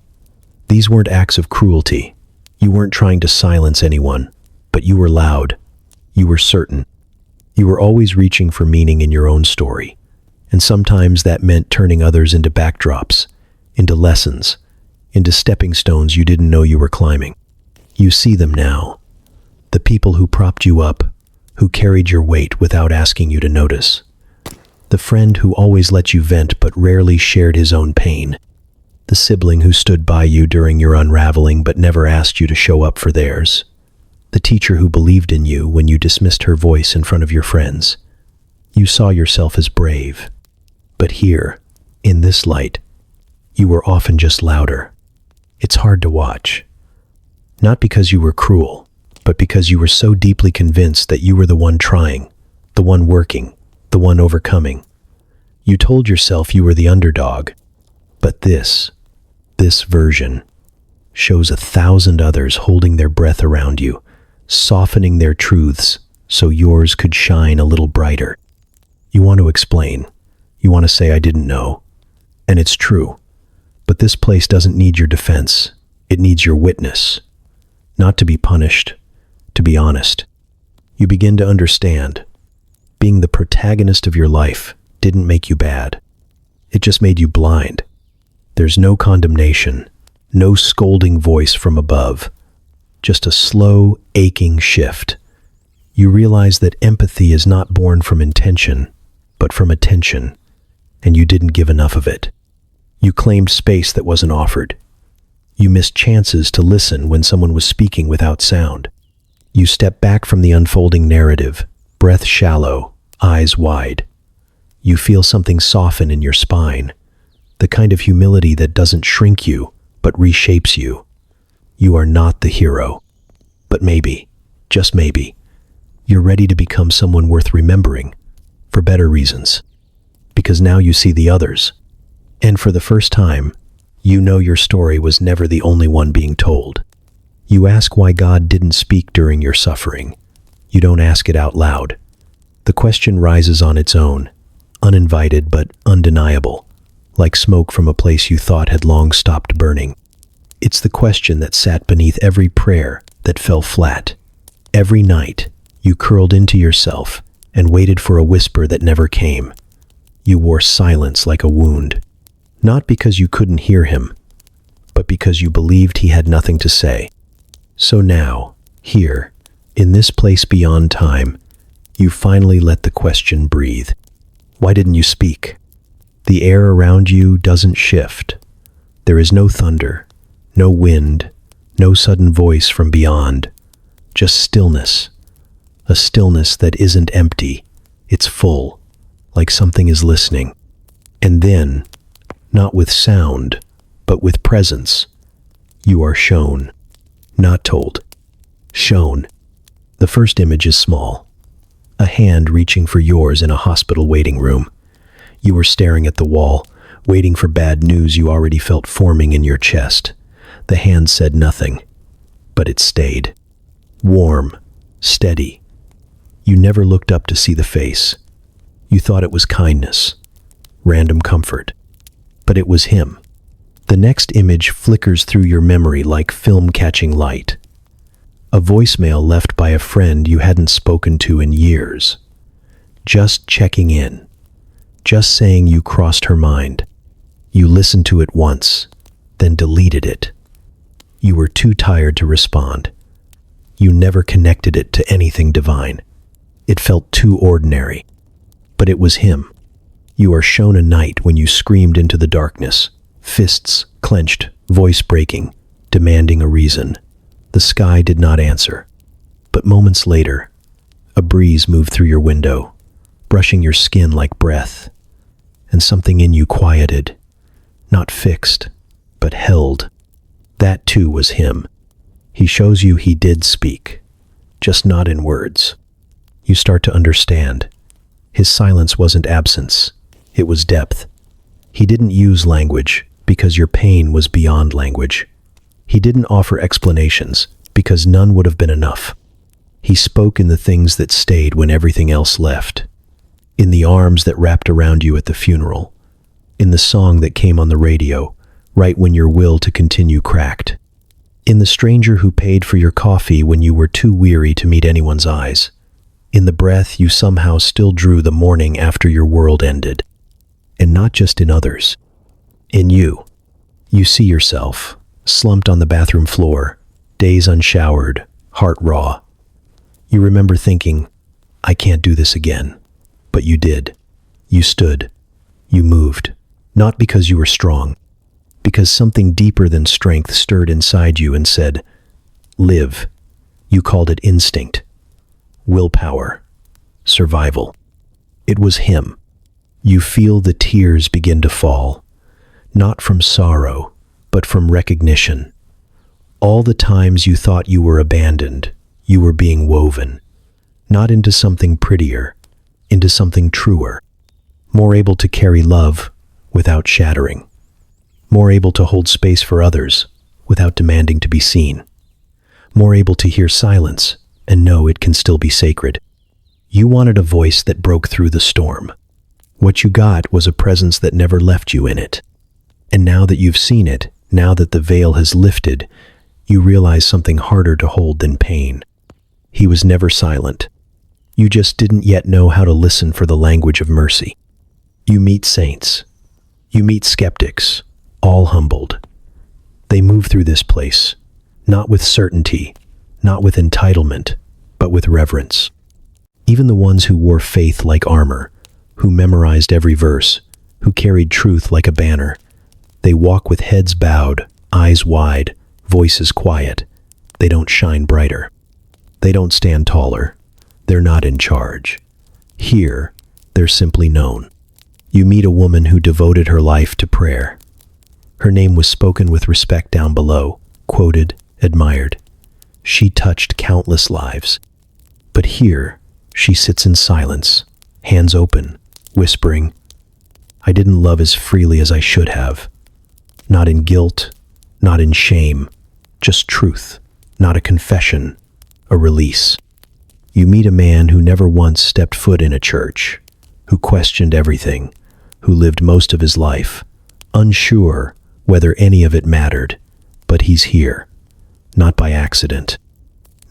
These weren't acts of cruelty. You weren't trying to silence anyone, but you were loud. You were certain. You were always reaching for meaning in your own story. And sometimes that meant turning others into backdrops, into lessons, into stepping stones you didn't know you were climbing. You see them now. The people who propped you up, who carried your weight without asking you to notice. The friend who always let you vent but rarely shared his own pain. The sibling who stood by you during your unraveling but never asked you to show up for theirs. The teacher who believed in you when you dismissed her voice in front of your friends. You saw yourself as brave. But here, in this light, you were often just louder. It's hard to watch. Not because you were cruel, but because you were so deeply convinced that you were the one trying, the one working, the one overcoming. You told yourself you were the underdog. But this version, shows 1,000 others holding their breath around you, softening their truths so yours could shine a little brighter. You want to explain. You want to say, I didn't know. And it's true. But this place doesn't need your defense. It needs your witness. Not to be punished, to be honest. You begin to understand. Being the protagonist of your life didn't make you bad. It just made you blind. There's no condemnation, no scolding voice from above. Just a slow, aching shift. You realize that empathy is not born from intention, but from attention, and you didn't give enough of it. You claimed space that wasn't offered. You missed chances to listen when someone was speaking without sound. You stepped back from the unfolding narrative, breath shallow, eyes wide. You feel something soften in your spine, the kind of humility that doesn't shrink you, but reshapes you. You are not the hero. But maybe, just maybe, you're ready to become someone worth remembering, for better reasons. Because now you see the others. And for the first time, you know your story was never the only one being told. You ask why God didn't speak during your suffering. You don't ask it out loud. The question rises on its own, uninvited but undeniable, like smoke from a place you thought had long stopped burning. It's the question that sat beneath every prayer that fell flat. Every night, you curled into yourself and waited for a whisper that never came. You wore silence like a wound, not because you couldn't hear him, but because you believed he had nothing to say. So now, here, in this place beyond time, you finally let the question breathe. Why didn't you speak? The air around you doesn't shift. There is no thunder, no wind, no sudden voice from beyond. Just stillness. A stillness that isn't empty. It's full, like something is listening. And then, not with sound, but with presence, you are shown. Not told. Shown. The first image is small. A hand reaching for yours in a hospital waiting room. You were staring at the wall, waiting for bad news you already felt forming in your chest. The hand said nothing, but it stayed. Warm, steady. You never looked up to see the face. You thought it was kindness, random comfort. But it was him. The next image flickers through your memory like film catching light. A voicemail left by a friend you hadn't spoken to in years. Just checking in. Just saying you crossed her mind. You listened to it once, then deleted it. You were too tired to respond. You never connected it to anything divine. It felt too ordinary. But it was him. You are shown a night when you screamed into the darkness, fists clenched, voice breaking, demanding a reason. The sky did not answer. But moments later, a breeze moved through your window, brushing your skin like breath, and something in you quieted, not fixed, but held. That too was him. He shows you he did speak, just not in words. You start to understand. His silence wasn't absence, it was depth. He didn't use language because your pain was beyond language. He didn't offer explanations because none would have been enough. He spoke in the things that stayed when everything else left. In the arms that wrapped around you at the funeral. In the song that came on the radio, right when your will to continue cracked. In the stranger who paid for your coffee when you were too weary to meet anyone's eyes. In the breath you somehow still drew the morning after your world ended. And not just in others. In you. You see yourself, slumped on the bathroom floor, days unshowered, heart raw. You remember thinking, I can't do this again. But you did. You stood. You moved. Not because you were strong. Because something deeper than strength stirred inside you and said, live. You called it instinct. Willpower. Survival. It was him. You feel the tears begin to fall. Not from sorrow, but from recognition. All the times you thought you were abandoned, you were being woven. Not into something prettier, into something truer. More able to carry love without shattering. More able to hold space for others without demanding to be seen. More able to hear silence and know it can still be sacred. You wanted a voice that broke through the storm. What you got was a presence that never left you in it. And now that you've seen it, now that the veil has lifted, you realize something harder to hold than pain. He was never silent. You just didn't yet know how to listen for the language of mercy. You meet saints. You meet skeptics, all humbled. They move through this place, not with certainty, not with entitlement, but with reverence. Even the ones who wore faith like armor, who memorized every verse, who carried truth like a banner, they walk with heads bowed, eyes wide, voices quiet. They don't shine brighter. They don't stand taller. They're not in charge. Here, they're simply known. You meet a woman who devoted her life to prayer. Her name was spoken with respect down below, quoted, admired. She touched countless lives. But here, she sits in silence, hands open, whispering, I didn't love as freely as I should have. Not in guilt, not in shame, just truth, not a confession, a release. You meet a man who never once stepped foot in a church, who questioned everything, who lived most of his life, unsure whether any of it mattered, but he's here, not by accident,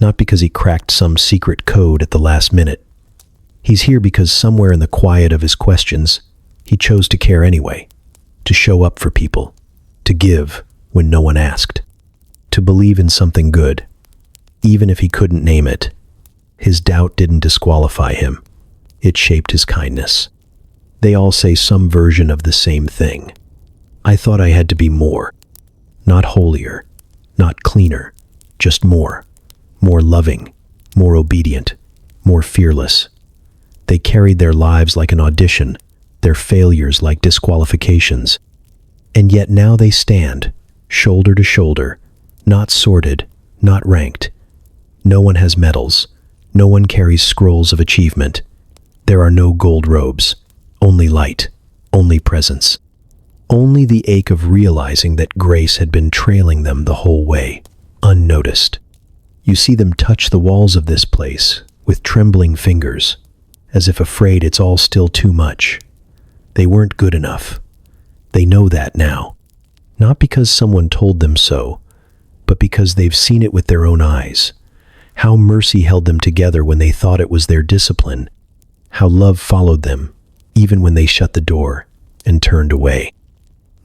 not because he cracked some secret code at the last minute. He's here because somewhere in the quiet of his questions, he chose to care anyway, to show up for people, to give when no one asked, to believe in something good, even if he couldn't name it. His doubt didn't disqualify him. It shaped his kindness. They all say some version of the same thing. I thought I had to be more. Not holier, not cleaner, just more. More loving, more obedient, more fearless. They carried their lives like an audition, their failures like disqualifications. And yet now they stand, shoulder to shoulder, not sorted, not ranked. No one has medals. No one carries scrolls of achievement. There are no gold robes, only light, only presence. Only the ache of realizing that grace had been trailing them the whole way, unnoticed. You see them touch the walls of this place with trembling fingers, as if afraid it's all still too much. They weren't good enough. They know that now. Not because someone told them so, but because they've seen it with their own eyes. How mercy held them together when they thought it was their discipline. How love followed them, even when they shut the door and turned away.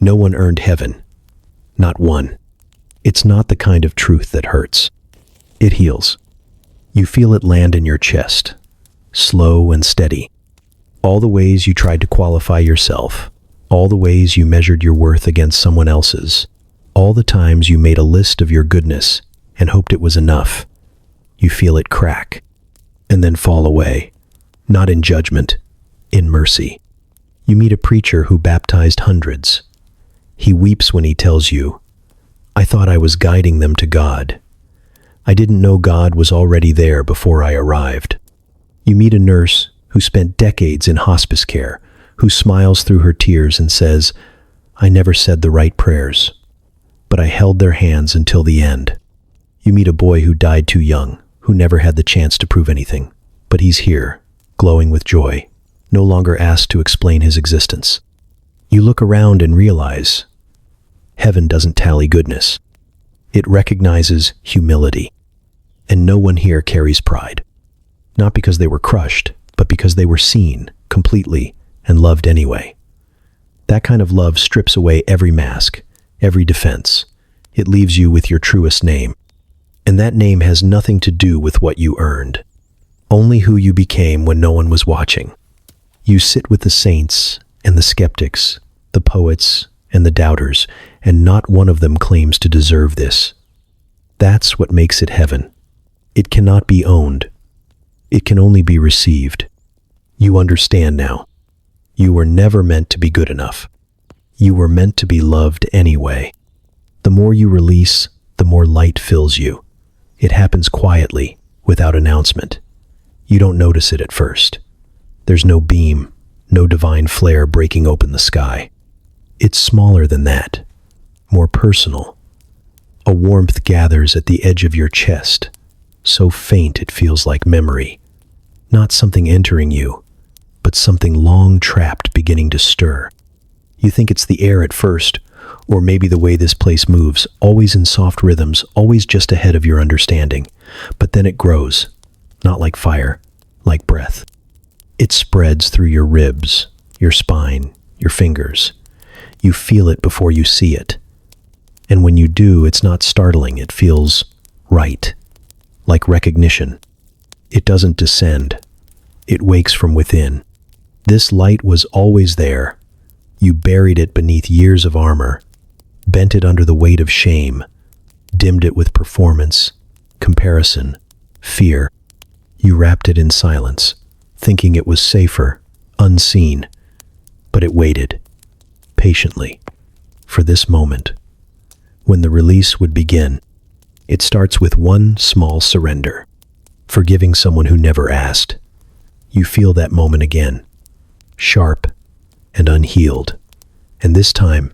No one earned heaven. Not one. It's not the kind of truth that hurts. It heals. You feel it land in your chest, slow and steady. All the ways you tried to qualify yourself, all the ways you measured your worth against someone else's, all the times you made a list of your goodness and hoped it was enough. You feel it crack, and then fall away, not in judgment, in mercy. You meet a preacher who baptized hundreds. He weeps when he tells you, "I thought I was guiding them to God. I didn't know God was already there before I arrived." You meet a nurse who spent decades in hospice care, who smiles through her tears and says, "I never said the right prayers, but I held their hands until the end." You meet a boy who died too young, who never had the chance to prove anything, but he's here, glowing with joy, no longer asked to explain his existence. You look around and realize, heaven doesn't tally goodness. It recognizes humility, and no one here carries pride. Not because they were crushed, but because they were seen completely and loved anyway. That kind of love strips away every mask, every defense. It leaves you with your truest name. And that name has nothing to do with what you earned, only who you became when no one was watching. You sit with the saints and the skeptics, the poets and the doubters, and not one of them claims to deserve this. That's what makes it heaven. It cannot be owned. It can only be received. You understand now. You were never meant to be good enough. You were meant to be loved anyway. The more you release, the more light fills you. It happens quietly, without announcement. You don't notice it at first. There's no beam, no divine flare breaking open the sky. It's smaller than that, more personal. A warmth gathers at the edge of your chest, so faint it feels like memory. Not something entering you, but something long trapped beginning to stir. You think it's the air at first, or maybe the way this place moves, always in soft rhythms, always just ahead of your understanding. But then it grows, not like fire, like breath. It spreads through your ribs, your spine, your fingers. You feel it before you see it. And when you do, it's not startling, it feels right, like recognition. It doesn't descend. It wakes from within. This light was always there. You buried it beneath years of armor, bent it under the weight of shame, dimmed it with performance, comparison, fear. You wrapped it in silence, thinking it was safer, unseen. But it waited, patiently, for this moment, when the release would begin. It starts with one small surrender, forgiving someone who never asked. You feel that moment again, sharp and unhealed, and this time,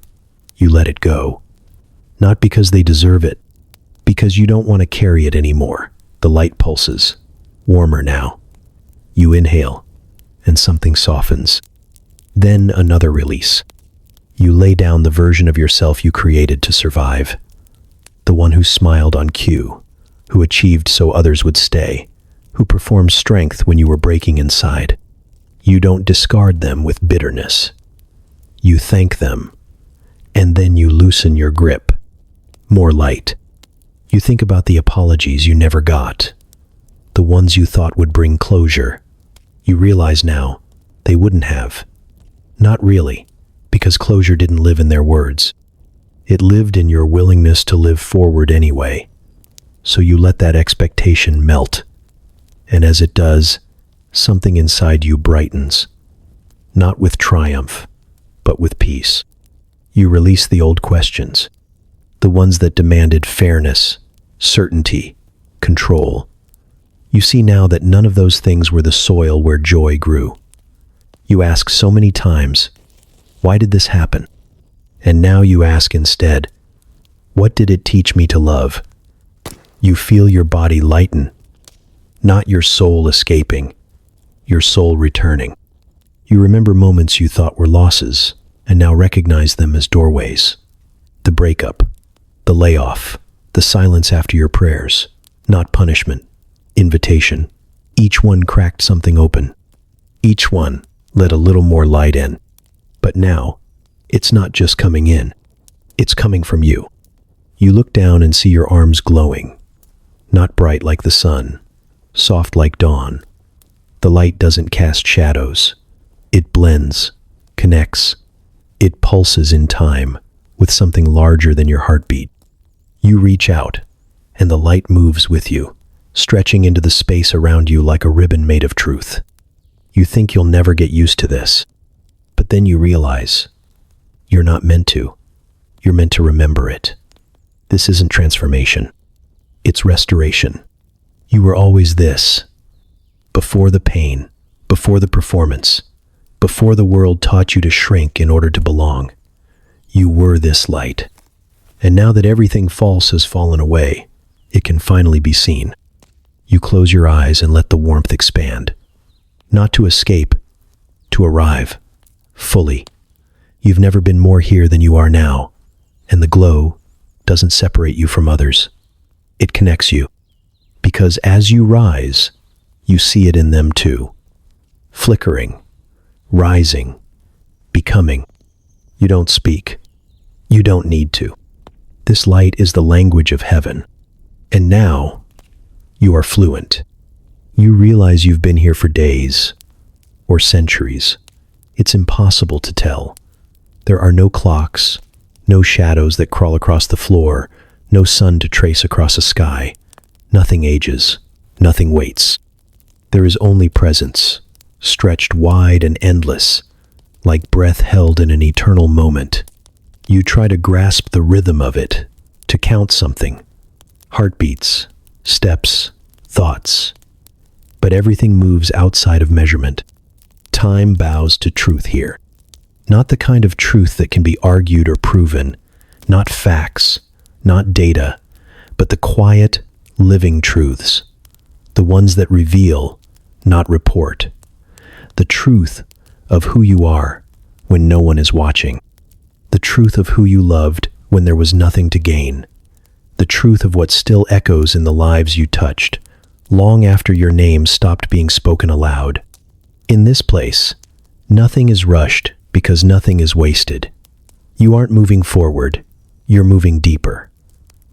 you let it go. Not because they deserve it, because you don't want to carry it anymore. The light pulses, warmer now. You inhale, and something softens. Then another release. You lay down the version of yourself you created to survive. The one who smiled on cue, who achieved so others would stay, who performed strength when you were breaking inside. You don't discard them with bitterness. You thank them, and then you loosen your grip. More light. You think about the apologies you never got, the ones you thought would bring closure. You realize now they wouldn't have. Not really, because closure didn't live in their words. It lived in your willingness to live forward anyway. So you let that expectation melt. And as it does, something inside you brightens. Not with triumph, but with peace. You release the old questions, the ones that demanded fairness, certainty, control. You see now that none of those things were the soil where joy grew. You ask so many times, Why did this happen? And now you ask instead, what did it teach me to love? You feel your body lighten, not your soul escaping, your soul returning. You remember moments you thought were losses and now recognize them as doorways. The breakup, the layoff, the silence after your prayers, not punishment, invitation. Each one cracked something open. Each one let a little more light in. But now, it's not just coming in, it's coming from you. You look down and see your arms glowing, not bright like the sun, soft like dawn. The light doesn't cast shadows. It blends, connects. It pulses in time with something larger than your heartbeat. You reach out, and the light moves with you, stretching into the space around you like a ribbon made of truth. You think you'll never get used to this, but then you realize you're not meant to. You're meant to remember it. This isn't transformation. It's restoration. You were always this. Before the pain, before the performance, before the world taught you to shrink in order to belong, you were this light. And now that everything false has fallen away, it can finally be seen. You close your eyes and let the warmth expand. Not to escape, to arrive, fully. You've never been more here than you are now, and the glow doesn't separate you from others. It connects you, because as you rise, you see it in them too. Flickering, rising, becoming. You don't speak. You don't need to. This light is the language of heaven. And now, you are fluent. You realize you've been here for days, or centuries. It's impossible to tell. There are no clocks, no shadows that crawl across the floor, no sun to trace across a sky. Nothing ages, nothing waits. There is only presence, stretched wide and endless, like breath held in an eternal moment. You try to grasp the rhythm of it, to count something. Heartbeats, steps, thoughts. But everything moves outside of measurement. Time bows to truth here. Not the kind of truth that can be argued or proven, not facts, not data, but the quiet, living truths. The ones that reveal, not report. The truth of who you are when no one is watching. The truth of who you loved when there was nothing to gain. The truth of what still echoes in the lives you touched, long after your name stopped being spoken aloud. In this place, nothing is rushed because nothing is wasted. You aren't moving forward, you're moving deeper.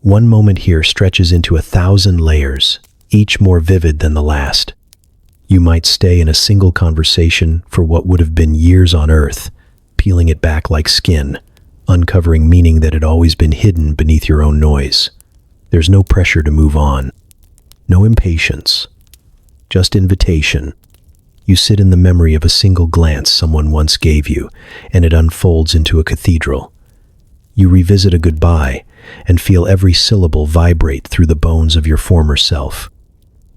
One moment here stretches into 1,000 layers, each more vivid than the last. You might stay in a single conversation for what would have been years on Earth, peeling it back like skin, uncovering meaning that had always been hidden beneath your own noise. There's no pressure to move on, no impatience, just invitation. You sit in the memory of a single glance someone once gave you, and it unfolds into a cathedral. You revisit a goodbye and feel every syllable vibrate through the bones of your former self.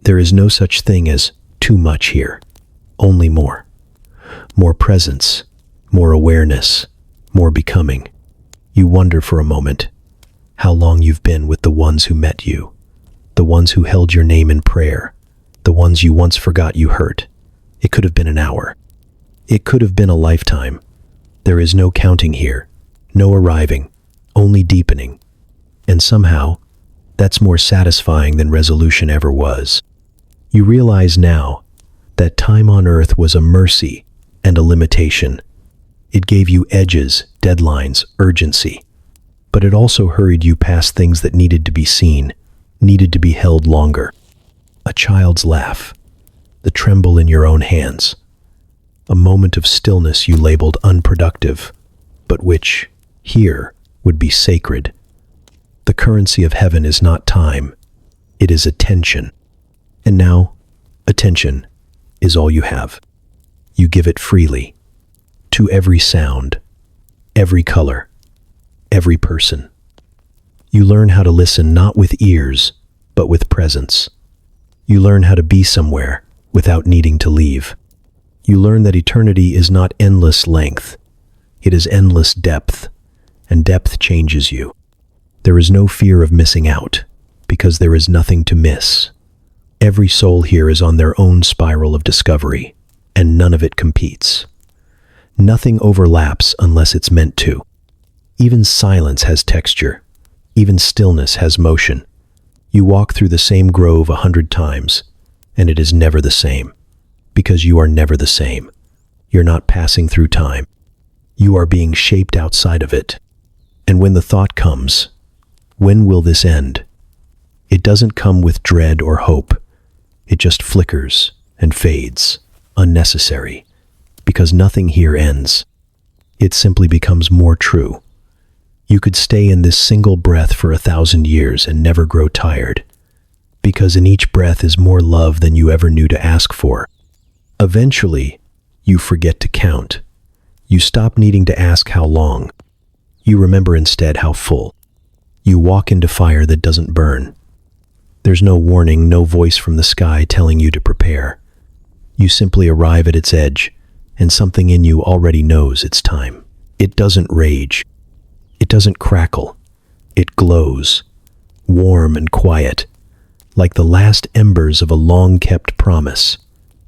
There is no such thing as too much here, only more. More presence, more awareness, more becoming. You wonder for a moment how long you've been with the ones who met you, the ones who held your name in prayer, the ones you once forgot you hurt. It could have been an hour. It could have been a lifetime. There is no counting here, no arriving, only deepening. And somehow, that's more satisfying than resolution ever was. You realize now that time on Earth was a mercy and a limitation. It gave you edges, deadlines, urgency. But it also hurried you past things that needed to be seen, needed to be held longer. A child's laugh, the tremble in your own hands, a moment of stillness you labeled unproductive, but which, here, would be sacred. The currency of heaven is not time, it is attention. And now, attention is all you have. You give it freely, to every sound, every color, every person. You learn how to listen not with ears, but with presence. You learn how to be somewhere without needing to leave. You learn that eternity is not endless length. It is endless depth, and depth changes you. There is no fear of missing out, because there is nothing to miss. Every soul here is on their own spiral of discovery, and none of it competes. Nothing overlaps unless it's meant to. Even silence has texture. Even stillness has motion. You walk through the same grove 100 times, and it is never the same, because you are never the same. You're not passing through time. You are being shaped outside of it. And when the thought comes, when will this end? It doesn't come with dread or hope. It just flickers and fades, unnecessary, because nothing here ends. It simply becomes more true. You could stay in this single breath for 1,000 years and never grow tired, because in each breath is more love than you ever knew to ask for. Eventually, you forget to count. You stop needing to ask how long. You remember instead how full. You walk into fire that doesn't burn. There's no warning, no voice from the sky telling you to prepare. You simply arrive at its edge, and something in you already knows it's time. It doesn't rage. It doesn't crackle. It glows, warm and quiet, like the last embers of a long-kept promise.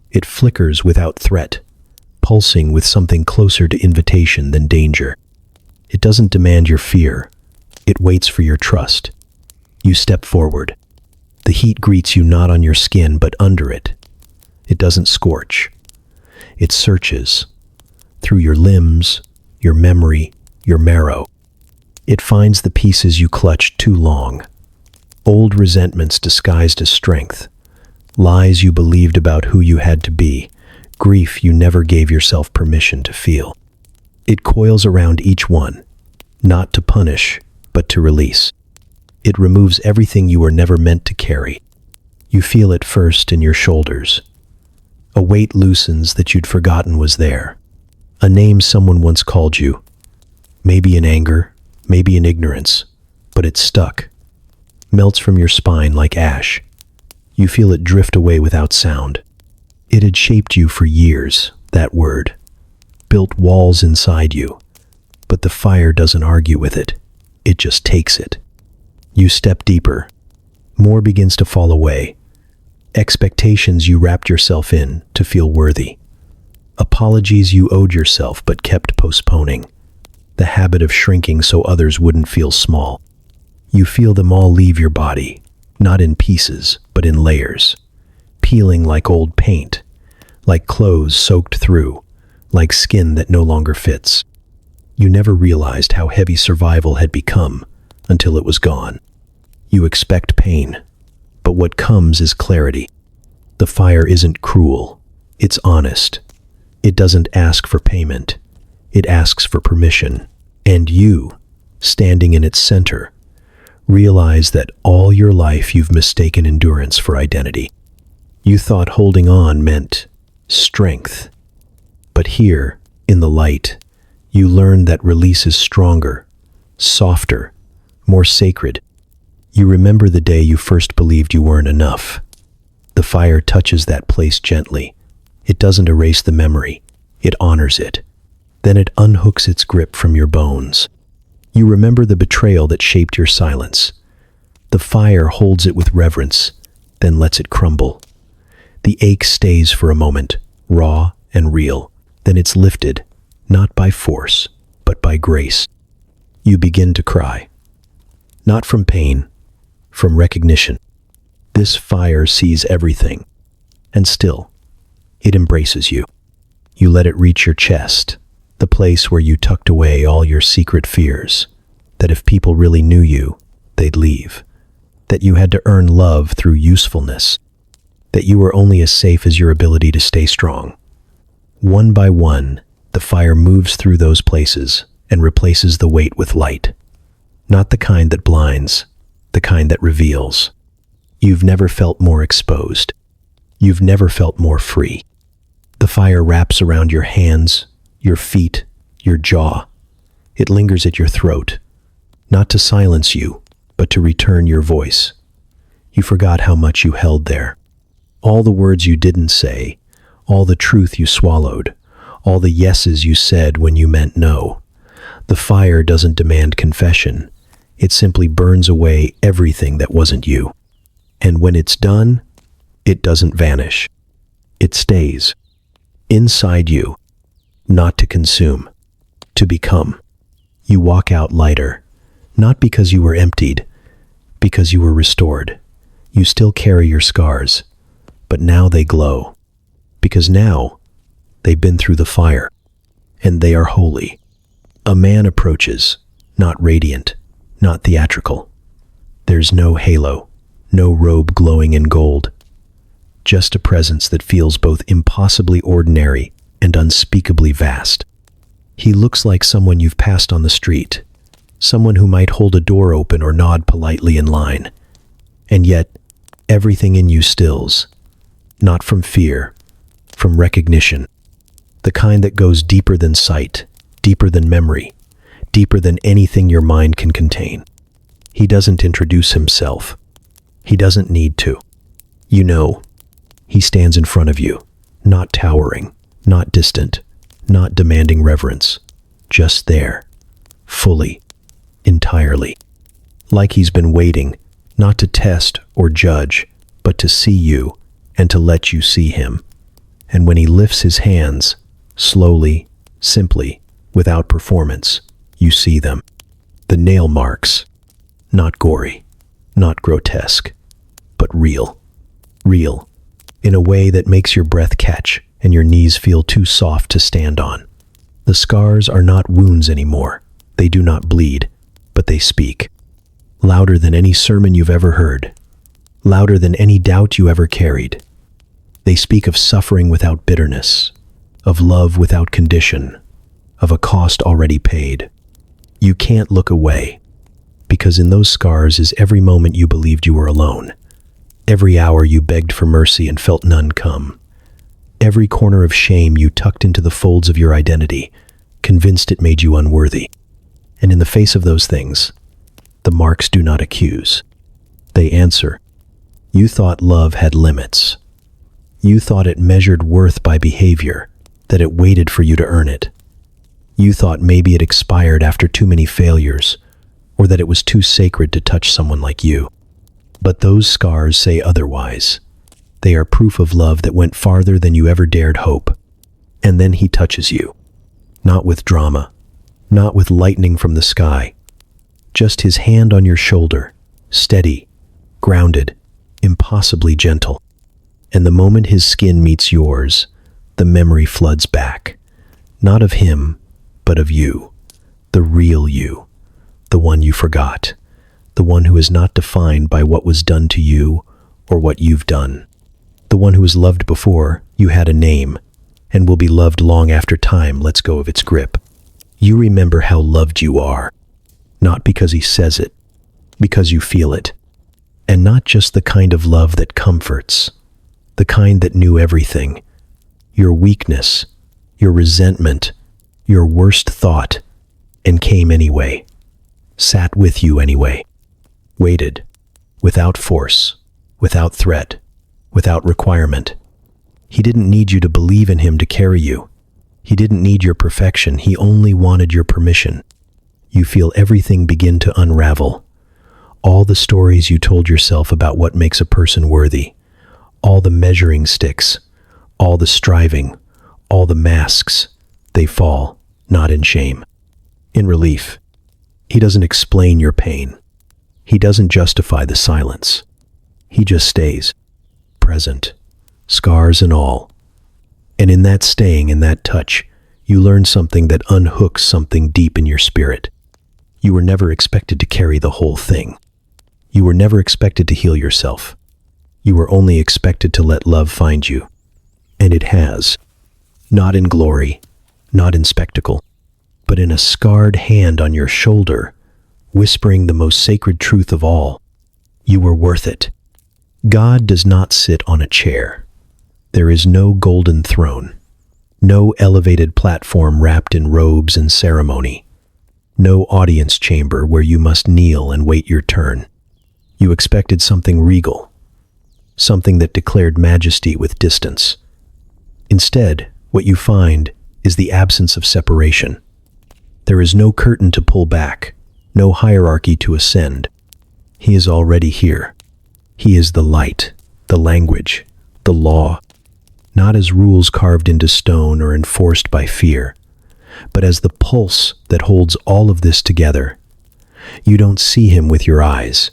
It flickers without threat, pulsing with something closer to invitation than danger. It doesn't demand your fear. It waits for your trust. You step forward. The heat greets you not on your skin, but under it. It doesn't scorch. It searches through your limbs, your memory, your marrow. It finds the pieces you clutched too long. Old resentments disguised as strength. Lies you believed about who you had to be. Grief you never gave yourself permission to feel. It coils around each one, not to punish, but to release. It removes everything you were never meant to carry. You feel it first in your shoulders. A weight loosens that you'd forgotten was there. A name someone once called you. Maybe in anger, maybe in ignorance, but it's stuck. Melts from your spine like ash. You feel it drift away without sound. It had shaped you for years, that word. Built walls inside you. But the fire doesn't argue with it. It just takes it. You step deeper. More begins to fall away. Expectations you wrapped yourself in to feel worthy. Apologies you owed yourself but kept postponing. The habit of shrinking so others wouldn't feel small. You feel them all leave your body, not in pieces, but in layers. Peeling like old paint, like clothes soaked through, like skin that no longer fits. You never realized how heavy survival had become until it was gone. You expect pain, but what comes is clarity. The fire isn't cruel, it's honest. It doesn't ask for payment, it asks for permission. And you, standing in its center, realize that all your life you've mistaken endurance for identity. You thought holding on meant strength. But here, in the light, you learn that release is stronger, softer, more sacred. You remember the day you first believed you weren't enough. The fire touches that place gently. It doesn't erase the memory, it honors it. Then it unhooks its grip from your bones. You remember the betrayal that shaped your silence. The fire holds it with reverence, then lets it crumble. The ache stays for a moment, raw and real. Then it's lifted, not by force, but by grace. You begin to cry. Not from pain, from recognition. This fire sees everything, and still, it embraces you. You let it reach your chest, the place where you tucked away all your secret fears, that if people really knew you, they'd leave, that you had to earn love through usefulness, that you were only as safe as your ability to stay strong. One by one, the fire moves through those places and replaces the weight with light. Not the kind that blinds, the kind that reveals. You've never felt more exposed. You've never felt more free. The fire wraps around your hands, your feet, your jaw. It lingers at your throat, not to silence you, but to return your voice. You forgot how much you held there. All the words you didn't say, all the truth you swallowed, all the yeses you said when you meant no. The fire doesn't demand confession. It simply burns away everything that wasn't you. And when it's done, it doesn't vanish. It stays inside you, not to consume, to become. You walk out lighter, not because you were emptied, because you were restored. You still carry your scars, but now they glow, because now they've been through the fire, and they are holy. A man approaches, not radiant, not theatrical. There's no halo, no robe glowing in gold, just a presence that feels both impossibly ordinary and unspeakably vast. He looks like someone you've passed on the street, someone who might hold a door open or nod politely in line. And yet, everything in you stills, not from fear, from recognition, the kind that goes deeper than sight, deeper than memory, deeper than anything your mind can contain. He doesn't introduce himself. He doesn't need to. You know, he stands in front of you, not towering, not distant, not demanding reverence, just there, fully, entirely. Like he's been waiting, not to test or judge, but to see you and to let you see him. And when he lifts his hands, slowly, simply, without performance, you see them. The nail marks, not gory, not grotesque, but real. Real, in a way that makes your breath catch and your knees feel too soft to stand on. The scars are not wounds anymore. They do not bleed, but they speak. Louder than any sermon you've ever heard. Louder than any doubt you ever carried. They speak of suffering without bitterness, of love without condition, of a cost already paid. You can't look away, because in those scars is every moment you believed you were alone. Every hour you begged for mercy and felt none come. Every corner of shame you tucked into the folds of your identity, convinced it made you unworthy. And in the face of those things, the marks do not accuse. They answer. You thought love had limits. You thought it measured worth by behavior, that it waited for you to earn it. You thought maybe it expired after too many failures, or that it was too sacred to touch someone like you. But those scars say otherwise. They are proof of love that went farther than you ever dared hope. And then he touches you. Not with drama, not with lightning from the sky. Just his hand on your shoulder, steady, grounded, impossibly gentle. And the moment his skin meets yours, the memory floods back. Not of him, but of you. The real you. The one you forgot. The one who is not defined by what was done to you or what you've done. The one who was loved before you had a name and will be loved long after time lets go of its grip. You remember how loved you are, not because he says it, because you feel it. And not just the kind of love that comforts, the kind that knew everything. Your weakness, your resentment, your worst thought, and came anyway. Sat with you anyway. Waited, without force, without threat, without requirement. He didn't need you to believe in him to carry you. He didn't need your perfection. He only wanted your permission. You feel everything begin to unravel. All the stories you told yourself about what makes a person worthy. All the measuring sticks. All the striving. All the masks. They fall, not in shame. In relief. He doesn't explain your pain. He doesn't justify the silence. He just stays, present, scars and all. And in that staying, in that touch, you learn something that unhooks something deep in your spirit. You were never expected to carry the whole thing. You were never expected to heal yourself. You were only expected to let love find you. And it has. Not in glory, not in spectacle, but in a scarred hand on your shoulder, whispering the most sacred truth of all. You were worth it. God does not sit on a chair. There is no golden throne, no elevated platform wrapped in robes and ceremony, no audience chamber where you must kneel and wait your turn. You expected something regal, something that declared majesty with distance. Instead, what you find is the absence of separation. There is no curtain to pull back, no hierarchy to ascend. He is already here. He is the light, the language, the law, not as rules carved into stone or enforced by fear, but as the pulse that holds all of this together. You don't see him with your eyes.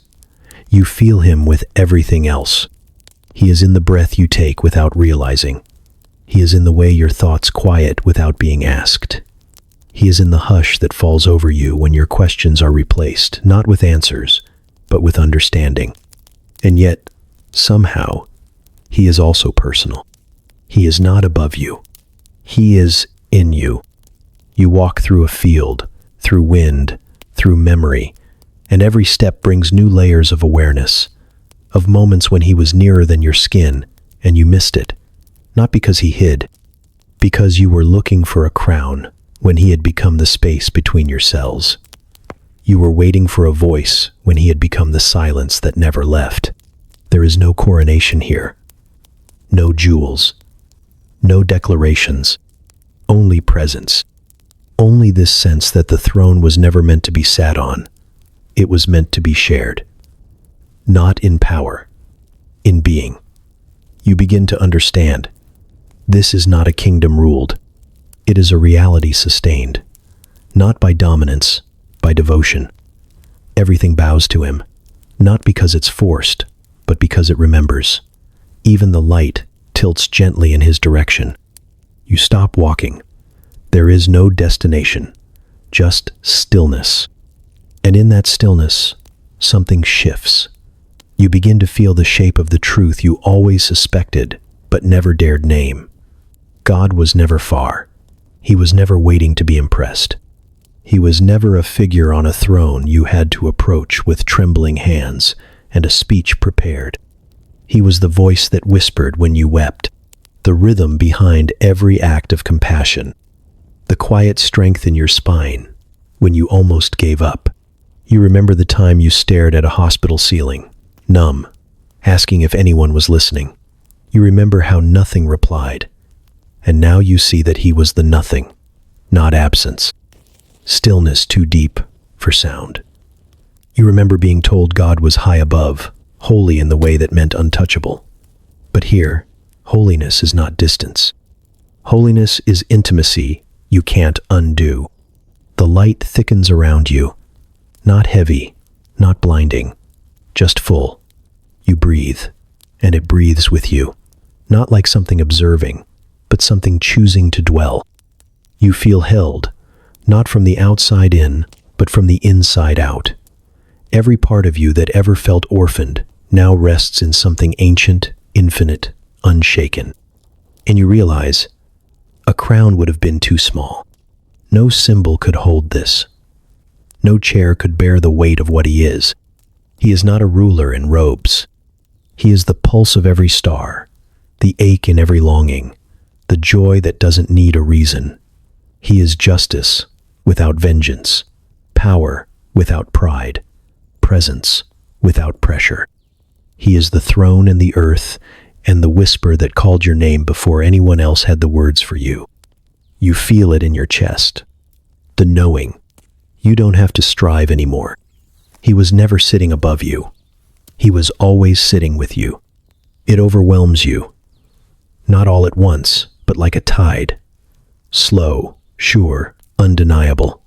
You feel him with everything else. He is in the breath you take without realizing. He is in the way your thoughts quiet without being asked. He is in the hush that falls over you when your questions are replaced, not with answers, but with understanding. And yet, somehow, he is also personal. He is not above you. He is in you. You walk through a field, through wind, through memory, and every step brings new layers of awareness, of moments when he was nearer than your skin, and you missed it. Not because he hid, because you were looking for a crown when he had become the space between your cells. You were waiting for a voice when he had become the silence that never left. There is no coronation here, no jewels, no declarations, only presence. Only this sense that the throne was never meant to be sat on. It was meant to be shared. Not in power, in being. You begin to understand. This is not a kingdom ruled. It is a reality sustained. Not by dominance, by devotion. Everything bows to him, not because it's forced, but because it remembers. Even the light tilts gently in his direction. You stop walking. There is no destination, just stillness. And in that stillness, something shifts. You begin to feel the shape of the truth you always suspected, but never dared name. God was never far. He was never waiting to be impressed. He was never a figure on a throne you had to approach with trembling hands and a speech prepared. He was the voice that whispered when you wept, the rhythm behind every act of compassion, the quiet strength in your spine when you almost gave up. You remember the time you stared at a hospital ceiling, numb, asking if anyone was listening. You remember how nothing replied. And now you see that he was the nothing, not absence. Stillness too deep for sound. You remember being told God was high above, holy in the way that meant untouchable. But here, holiness is not distance. Holiness is intimacy you can't undo. The light thickens around you, not heavy, not blinding, just full. You breathe, and it breathes with you, not like something observing, but something choosing to dwell. You feel held, not from the outside in, but from the inside out. Every part of you that ever felt orphaned now rests in something ancient, infinite, unshaken. And you realize, a crown would have been too small. No symbol could hold this. No chair could bear the weight of what he is. He is not a ruler in robes. He is the pulse of every star, the ache in every longing, the joy that doesn't need a reason. He is justice without vengeance, power without pride, presence without pressure. He is the throne and the earth and the whisper that called your name before anyone else had the words for you. You feel it in your chest. The knowing. You don't have to strive anymore. He was never sitting above you. He was always sitting with you. It overwhelms you. Not all at once, but like a tide. Slow, sure, undeniable.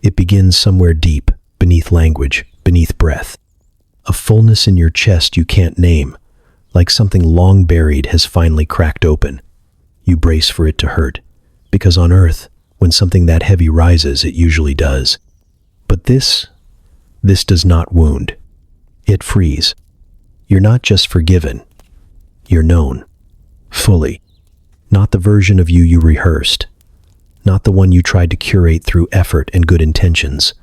It begins somewhere deep, beneath language, beneath breath. A fullness in your chest you can't name, like something long buried has finally cracked open. You brace for it to hurt, because on earth, when something that heavy rises, it usually does. But this does not wound. It frees. You're not just forgiven. You're known. Fully. Not the version of you rehearsed. Not the one you tried to curate through effort and good intentions.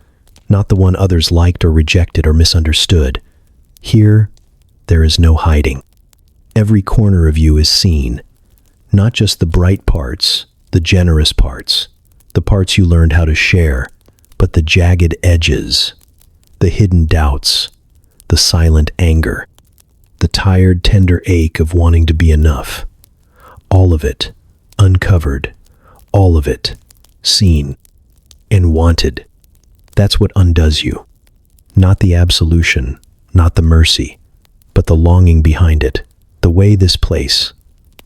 Not the one others liked or rejected or misunderstood. Here, there is no hiding. Every corner of you is seen. Not just the bright parts, the generous parts, the parts you learned how to share, but the jagged edges, the hidden doubts, the silent anger, the tired, tender ache of wanting to be enough. All of it uncovered, all of it seen. and wanted. That's what undoes you. Not the absolution, not the mercy, but the longing behind it. The way this place,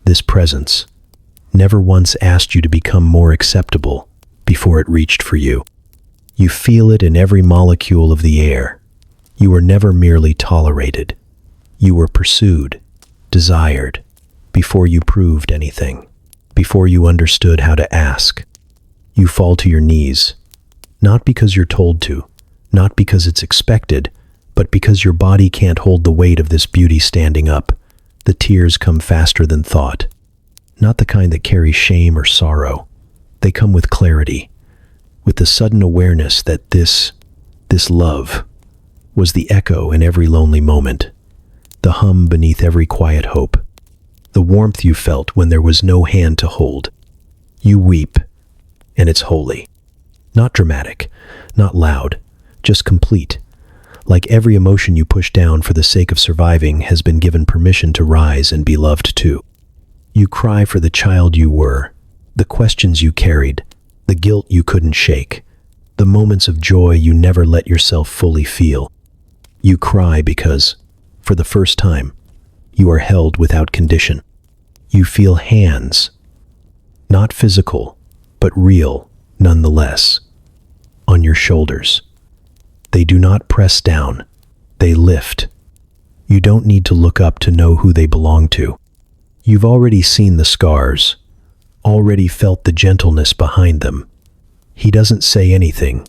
this presence, never once asked you to become more acceptable before it reached for you. You feel it in every molecule of the air. You were never merely tolerated. You were pursued, desired, before you proved anything, before you understood how to ask. You fall to your knees, not because you're told to, not because it's expected, but because your body can't hold the weight of this beauty standing up. The tears come faster than thought. Not the kind that carry shame or sorrow. They come with clarity, with the sudden awareness that this love was the echo in every lonely moment, the hum beneath every quiet hope, the warmth you felt when there was no hand to hold. You weep, and it's holy. Not dramatic, not loud, just complete. Like every emotion you push down for the sake of surviving has been given permission to rise and be loved too. You cry for the child you were, the questions you carried, the guilt you couldn't shake, the moments of joy you never let yourself fully feel. You cry because, for the first time, you are held without condition. You feel hands, not physical, but real nonetheless, on your shoulders. They do not press down, they lift. You don't need to look up to know who they belong to. You've already seen the scars, already felt the gentleness behind them. He doesn't say anything.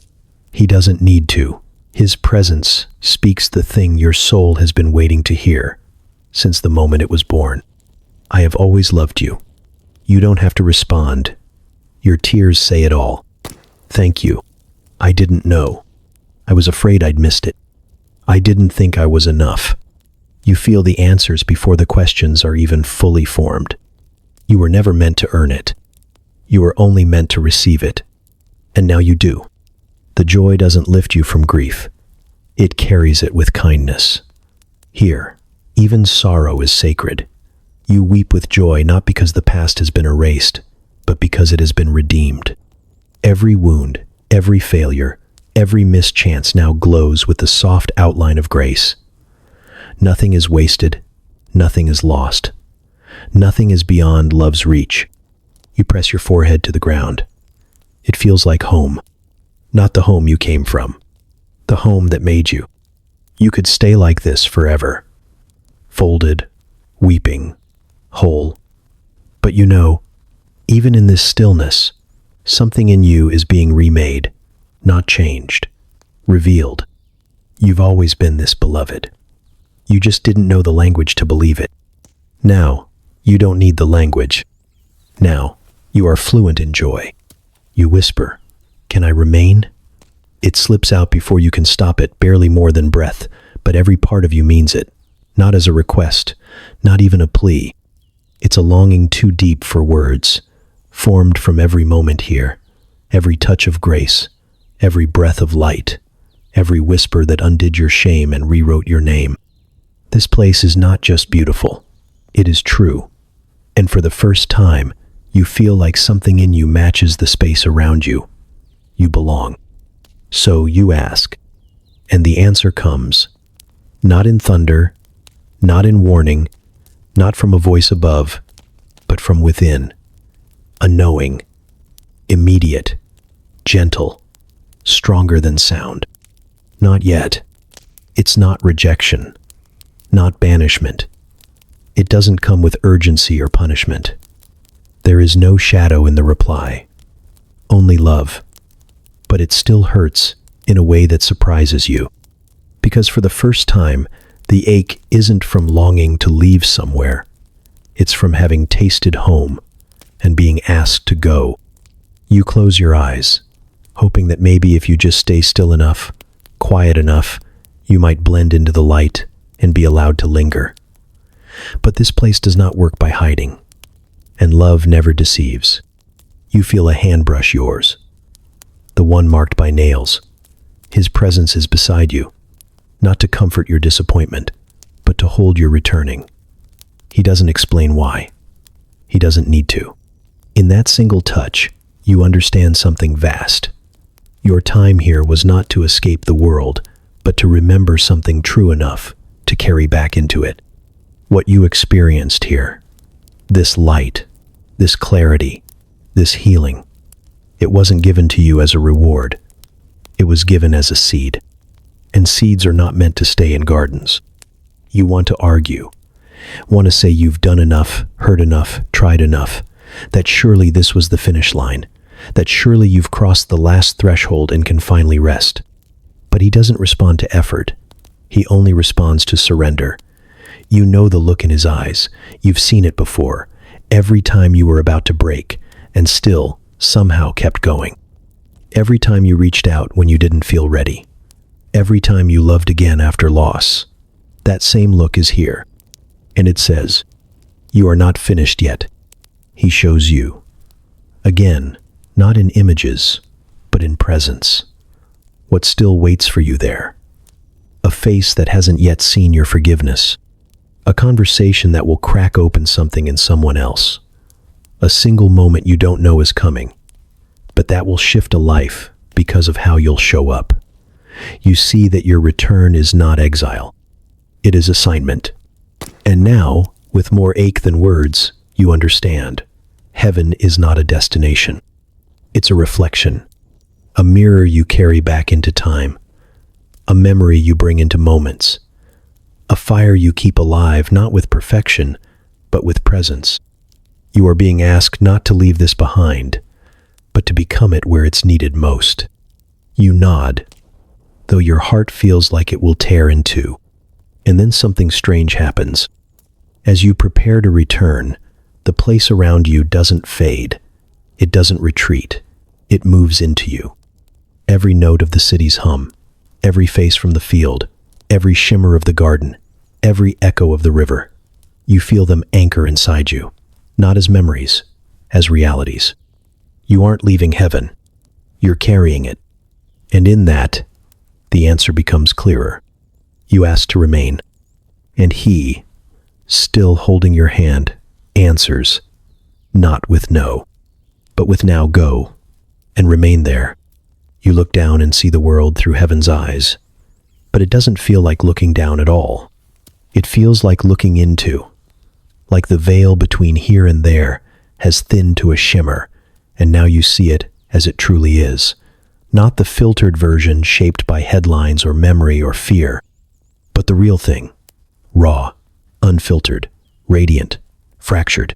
He doesn't need to. His presence speaks the thing your soul has been waiting to hear since the moment it was born. I have always loved you. You don't have to respond. Your tears say it all. Thank you. I didn't know. I was afraid I'd missed it. I didn't think I was enough. You feel the answers before the questions are even fully formed. You were never meant to earn it. You were only meant to receive it. And now you do. The joy doesn't lift you from grief. It carries it with kindness. Here, even sorrow is sacred. You weep with joy not because the past has been erased, but because it has been redeemed. Every wound, every failure, every mischance now glows with the soft outline of grace. Nothing is wasted. Nothing is lost. Nothing is beyond love's reach. You press your forehead to the ground. It feels like home. Not the home you came from. The home that made you. You could stay like this forever. Folded, weeping, whole. But you know, even in this stillness, something in you is being remade, not changed, revealed. You've always been this beloved. You just didn't know the language to believe it. Now, you don't need the language. Now, you are fluent in joy. You whisper, "Can I remain?" It slips out before you can stop it, barely more than breath, but every part of you means it. Not as a request, not even a plea. It's a longing too deep for words, formed from every moment here, every touch of grace, every breath of light, every whisper that undid your shame and rewrote your name. This place is not just beautiful, it is true. And for the first time, you feel like something in you matches the space around you. You belong. So you ask, and the answer comes, not in thunder, not in warning, not from a voice above, but from within. A knowing, immediate, gentle, stronger than sound. Not yet. It's not rejection, not banishment. It doesn't come with urgency or punishment. There is no shadow in the reply, only love. But it still hurts in a way that surprises you. Because for the first time, the ache isn't from longing to leave somewhere. It's from having tasted home and being asked to go. You close your eyes, hoping that maybe if you just stay still enough, quiet enough, you might blend into the light and be allowed to linger. But this place does not work by hiding, and love never deceives. You feel a hand brush yours, the one marked by nails. His presence is beside you, not to comfort your disappointment, but to hold your returning. He doesn't explain why. He doesn't need to. In that single touch, you understand something vast. Your time here was not to escape the world, but to remember something true enough to carry back into it. What you experienced here, this light, this clarity, this healing, it wasn't given to you as a reward. It was given as a seed. And seeds are not meant to stay in gardens. You want to argue, want to say you've done enough, heard enough, tried enough, that surely this was the finish line, that surely you've crossed the last threshold and can finally rest. But he doesn't respond to effort. He only responds to surrender. You know the look in his eyes. You've seen it before, every time you were about to break, and still, somehow kept going. Every time you reached out when you didn't feel ready. Every time you loved again after loss. That same look is here. And it says, you are not finished yet. He shows you. Again, not in images, but in presence. What still waits for you there? A face that hasn't yet seen your forgiveness. A conversation that will crack open something in someone else. A single moment you don't know is coming, but that will shift a life because of how you'll show up. You see that your return is not exile. It is assignment. And now, with more ache than words, you understand. Heaven is not a destination. It's a reflection. A mirror you carry back into time. A memory you bring into moments. A fire you keep alive, not with perfection, but with presence. You are being asked not to leave this behind, but to become it where it's needed most. You nod, though your heart feels like it will tear in two. And then something strange happens. As you prepare to return, the place around you doesn't fade. It doesn't retreat. It moves into you. Every note of the city's hum, every face from the field, every shimmer of the garden, every echo of the river. You feel them anchor inside you, not as memories, as realities. You aren't leaving heaven. You're carrying it. And in that, the answer becomes clearer. You ask to remain. And he, still holding your hand, answers, not with no, but with now go, and remain there. You look down and see the world through heaven's eyes, but it doesn't feel like looking down at all. It feels like looking into, like the veil between here and there has thinned to a shimmer, and now you see it as it truly is, not the filtered version shaped by headlines or memory or fear, but the real thing, raw, unfiltered, radiant, fractured.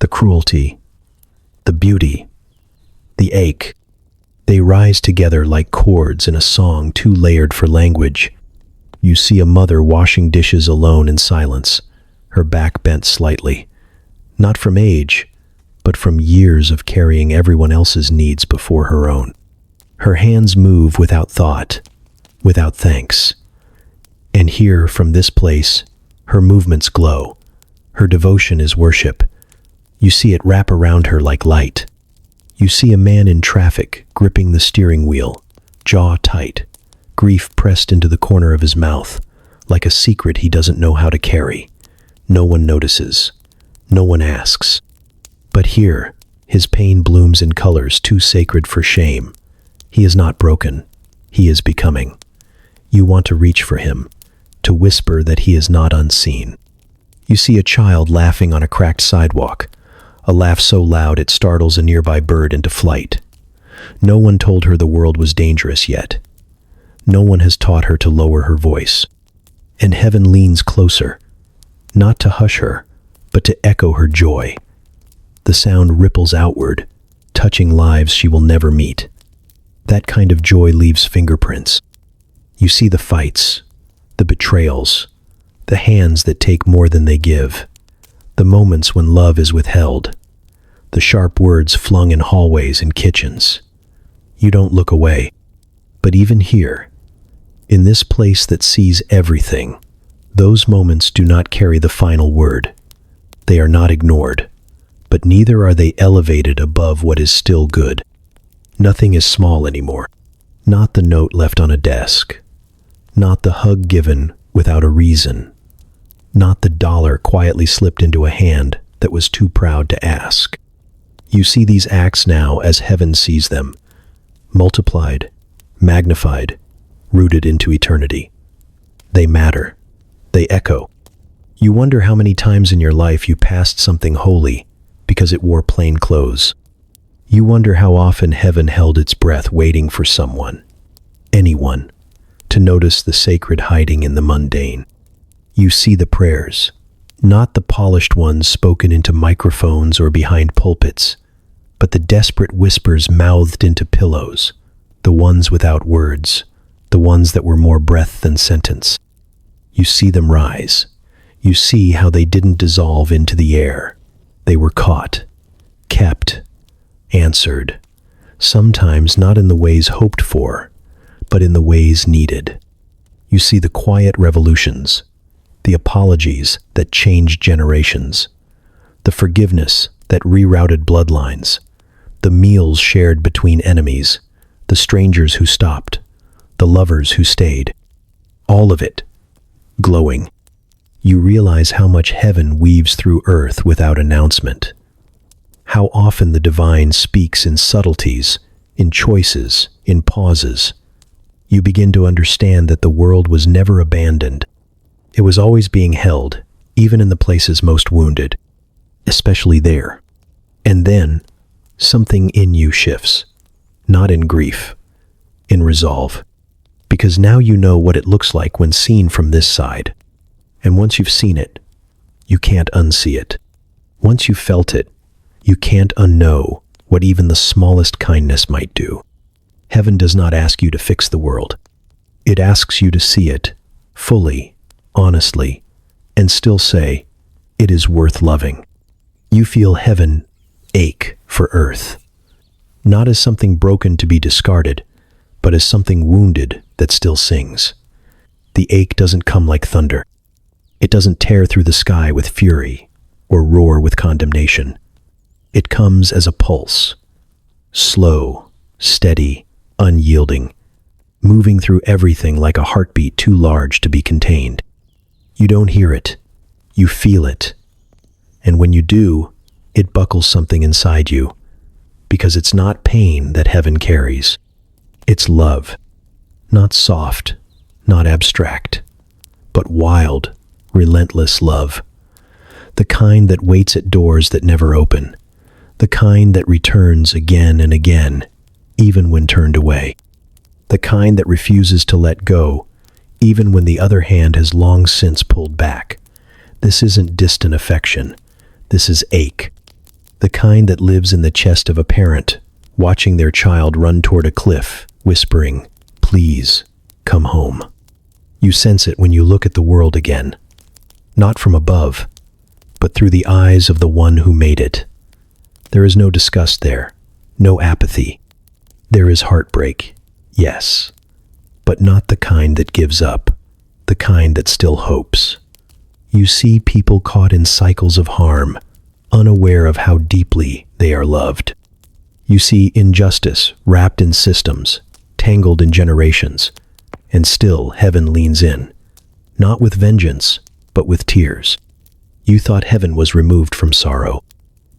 The cruelty, the beauty, the ache, they rise together like chords in a song too layered for language. You see a mother washing dishes alone in silence, her back bent slightly, not from age, but from years of carrying everyone else's needs before her own. Her hands move without thought, without thanks. And here, from this place, her movements glow. Her devotion is worship. You see it wrap around her like light. You see a man in traffic, gripping the steering wheel, jaw tight, grief pressed into the corner of his mouth, like a secret he doesn't know how to carry. No one notices. No one asks. But here, his pain blooms in colors too sacred for shame. He is not broken. He is becoming. You want to reach for him, to whisper that he is not unseen. You see a child laughing on a cracked sidewalk, a laugh so loud it startles a nearby bird into flight. No one told her the world was dangerous yet. No one has taught her to lower her voice. And heaven leans closer, not to hush her, but to echo her joy. The sound ripples outward, touching lives she will never meet. That kind of joy leaves fingerprints. You see the fights, the betrayals, the hands that take more than they give, the moments when love is withheld, the sharp words flung in hallways and kitchens. You don't look away. But even here, in this place that sees everything, those moments do not carry the final word. They are not ignored, but neither are they elevated above what is still good. Nothing is small anymore. Not the note left on a desk. Not the hug given without a reason. Not the dollar quietly slipped into a hand that was too proud to ask. You see these acts now as heaven sees them, multiplied, magnified, rooted into eternity. They matter. They echo. You wonder how many times in your life you passed something holy because it wore plain clothes. You wonder how often heaven held its breath waiting for someone, anyone, to notice the sacred hiding in the mundane. You see the prayers, not the polished ones spoken into microphones or behind pulpits, but the desperate whispers mouthed into pillows, the ones without words, the ones that were more breath than sentence. You see them rise. You see how they didn't dissolve into the air. They were caught, kept, answered, sometimes not in the ways hoped for, but in the ways needed. You see the quiet revolutions, the apologies that changed generations, the forgiveness that rerouted bloodlines, the meals shared between enemies, the strangers who stopped, the lovers who stayed. All of it, glowing. You realize how much heaven weaves through earth without announcement. How often the divine speaks in subtleties, in choices, in pauses. You begin to understand that the world was never abandoned. It was always being held, even in the places most wounded, especially there. And then, something in you shifts, not in grief, in resolve. Because now you know what it looks like when seen from this side. And once you've seen it, you can't unsee it. Once you've felt it, you can't unknow what even the smallest kindness might do. Heaven does not ask you to fix the world. It asks you to see it, fully, honestly, and still say, it is worth loving. You feel heaven ache for earth, not as something broken to be discarded, but as something wounded that still sings. The ache doesn't come like thunder. It doesn't tear through the sky with fury or roar with condemnation. It comes as a pulse, slow, steady, unyielding, moving through everything like a heartbeat too large to be contained. You don't hear it, you feel it. And when you do, it buckles something inside you, because it's not pain that heaven carries. It's love, not soft, not abstract, but wild, relentless love. The kind that waits at doors that never open, the kind that returns again and again, even when turned away. The kind that refuses to let go, even when the other hand has long since pulled back. This isn't distant affection. This is ache. The kind that lives in the chest of a parent, watching their child run toward a cliff, whispering, "Please, come home." You sense it when you look at the world again, not from above, but through the eyes of the one who made it. There is no disgust there, no apathy. There is heartbreak, yes, but not the kind that gives up, the kind that still hopes. You see people caught in cycles of harm, unaware of how deeply they are loved. You see injustice wrapped in systems, tangled in generations, and still heaven leans in, not with vengeance, but with tears. You thought heaven was removed from sorrow,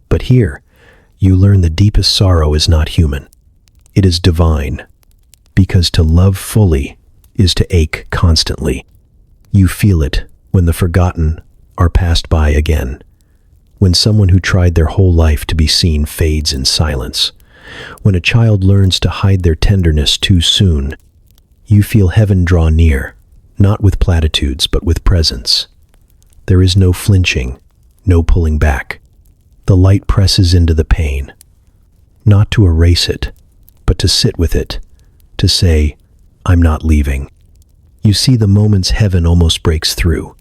but here you learn the deepest sorrow is not human. It is divine, because to love fully is to ache constantly. You feel it when the forgotten are passed by again, when someone who tried their whole life to be seen fades in silence, when a child learns to hide their tenderness too soon. You feel heaven draw near, not with platitudes, but with presence. There is no flinching, no pulling back. The light presses into the pain, not to erase it, but to sit with it, to say, "I'm not leaving." You see the moments heaven almost breaks through,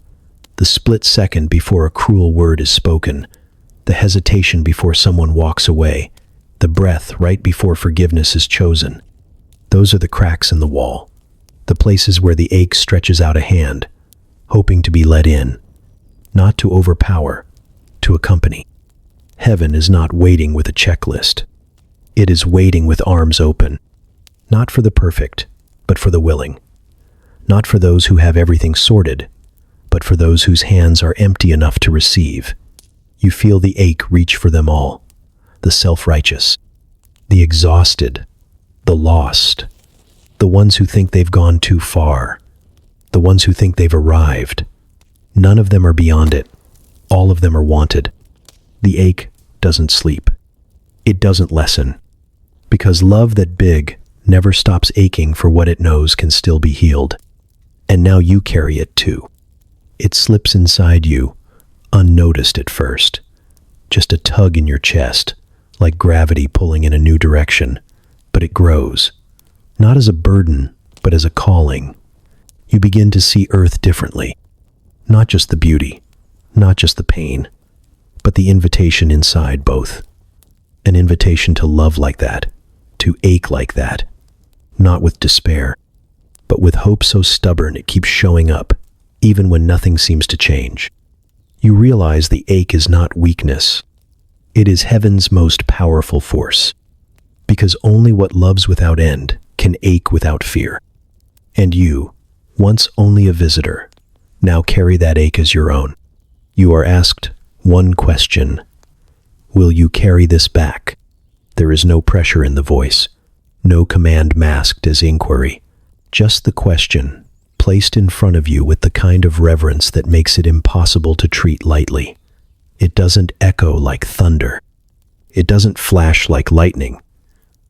the split second before a cruel word is spoken, the hesitation before someone walks away, the breath right before forgiveness is chosen. Those are the cracks in the wall, the places where the ache stretches out a hand, hoping to be let in, not to overpower, to accompany. Heaven is not waiting with a checklist. It is waiting with arms open, not for the perfect, but for the willing. Not for those who have everything sorted, but for those whose hands are empty enough to receive. You feel the ache reach for them all, the self-righteous, the exhausted, the lost, the ones who think they've gone too far, the ones who think they've arrived. None of them are beyond it. All of them are wanted. The ache doesn't sleep. It doesn't lessen. Because love that big never stops aching for what it knows can still be healed. And now you carry it too. It slips inside you, unnoticed at first. Just a tug in your chest, like gravity pulling in a new direction. But it grows, not as a burden, but as a calling. You begin to see Earth differently. Not just the beauty, not just the pain, but the invitation inside both. An invitation to love like that, to ache like that, not with despair, but with hope so stubborn it keeps showing up, even when nothing seems to change. You realize the ache is not weakness. It is heaven's most powerful force, because only what loves without end can ache without fear. And you, once only a visitor, now carry that ache as your own. You are asked one question: will you carry this back? There is no pressure in the voice, no command masked as inquiry, just the question, placed in front of you with the kind of reverence that makes it impossible to treat lightly. It doesn't echo like thunder. It doesn't flash like lightning.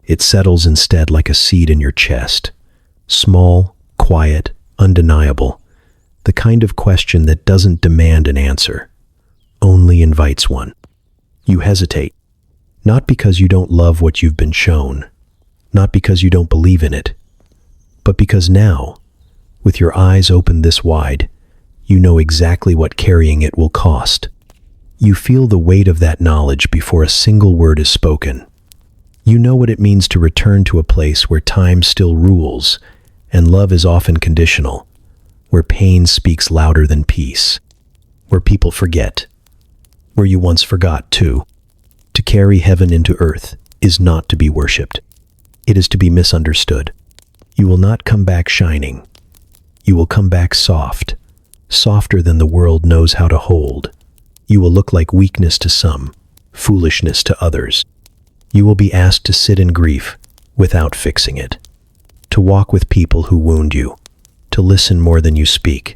It settles instead like a seed in your chest. Small, quiet, undeniable. The kind of question that doesn't demand an answer, only invites one. You hesitate, not because you don't love what you've been shown, not because you don't believe in it, but because now, with your eyes open this wide, you know exactly what carrying it will cost. You feel the weight of that knowledge before a single word is spoken. You know what it means to return to a place where time still rules, and love is often conditional, where pain speaks louder than peace, where people forget, where you once forgot too. To carry heaven into earth is not to be worshipped. It is to be misunderstood. You will not come back shining. You will come back soft, softer than the world knows how to hold. You will look like weakness to some, foolishness to others. You will be asked to sit in grief without fixing it, to walk with people who wound you, to listen more than you speak.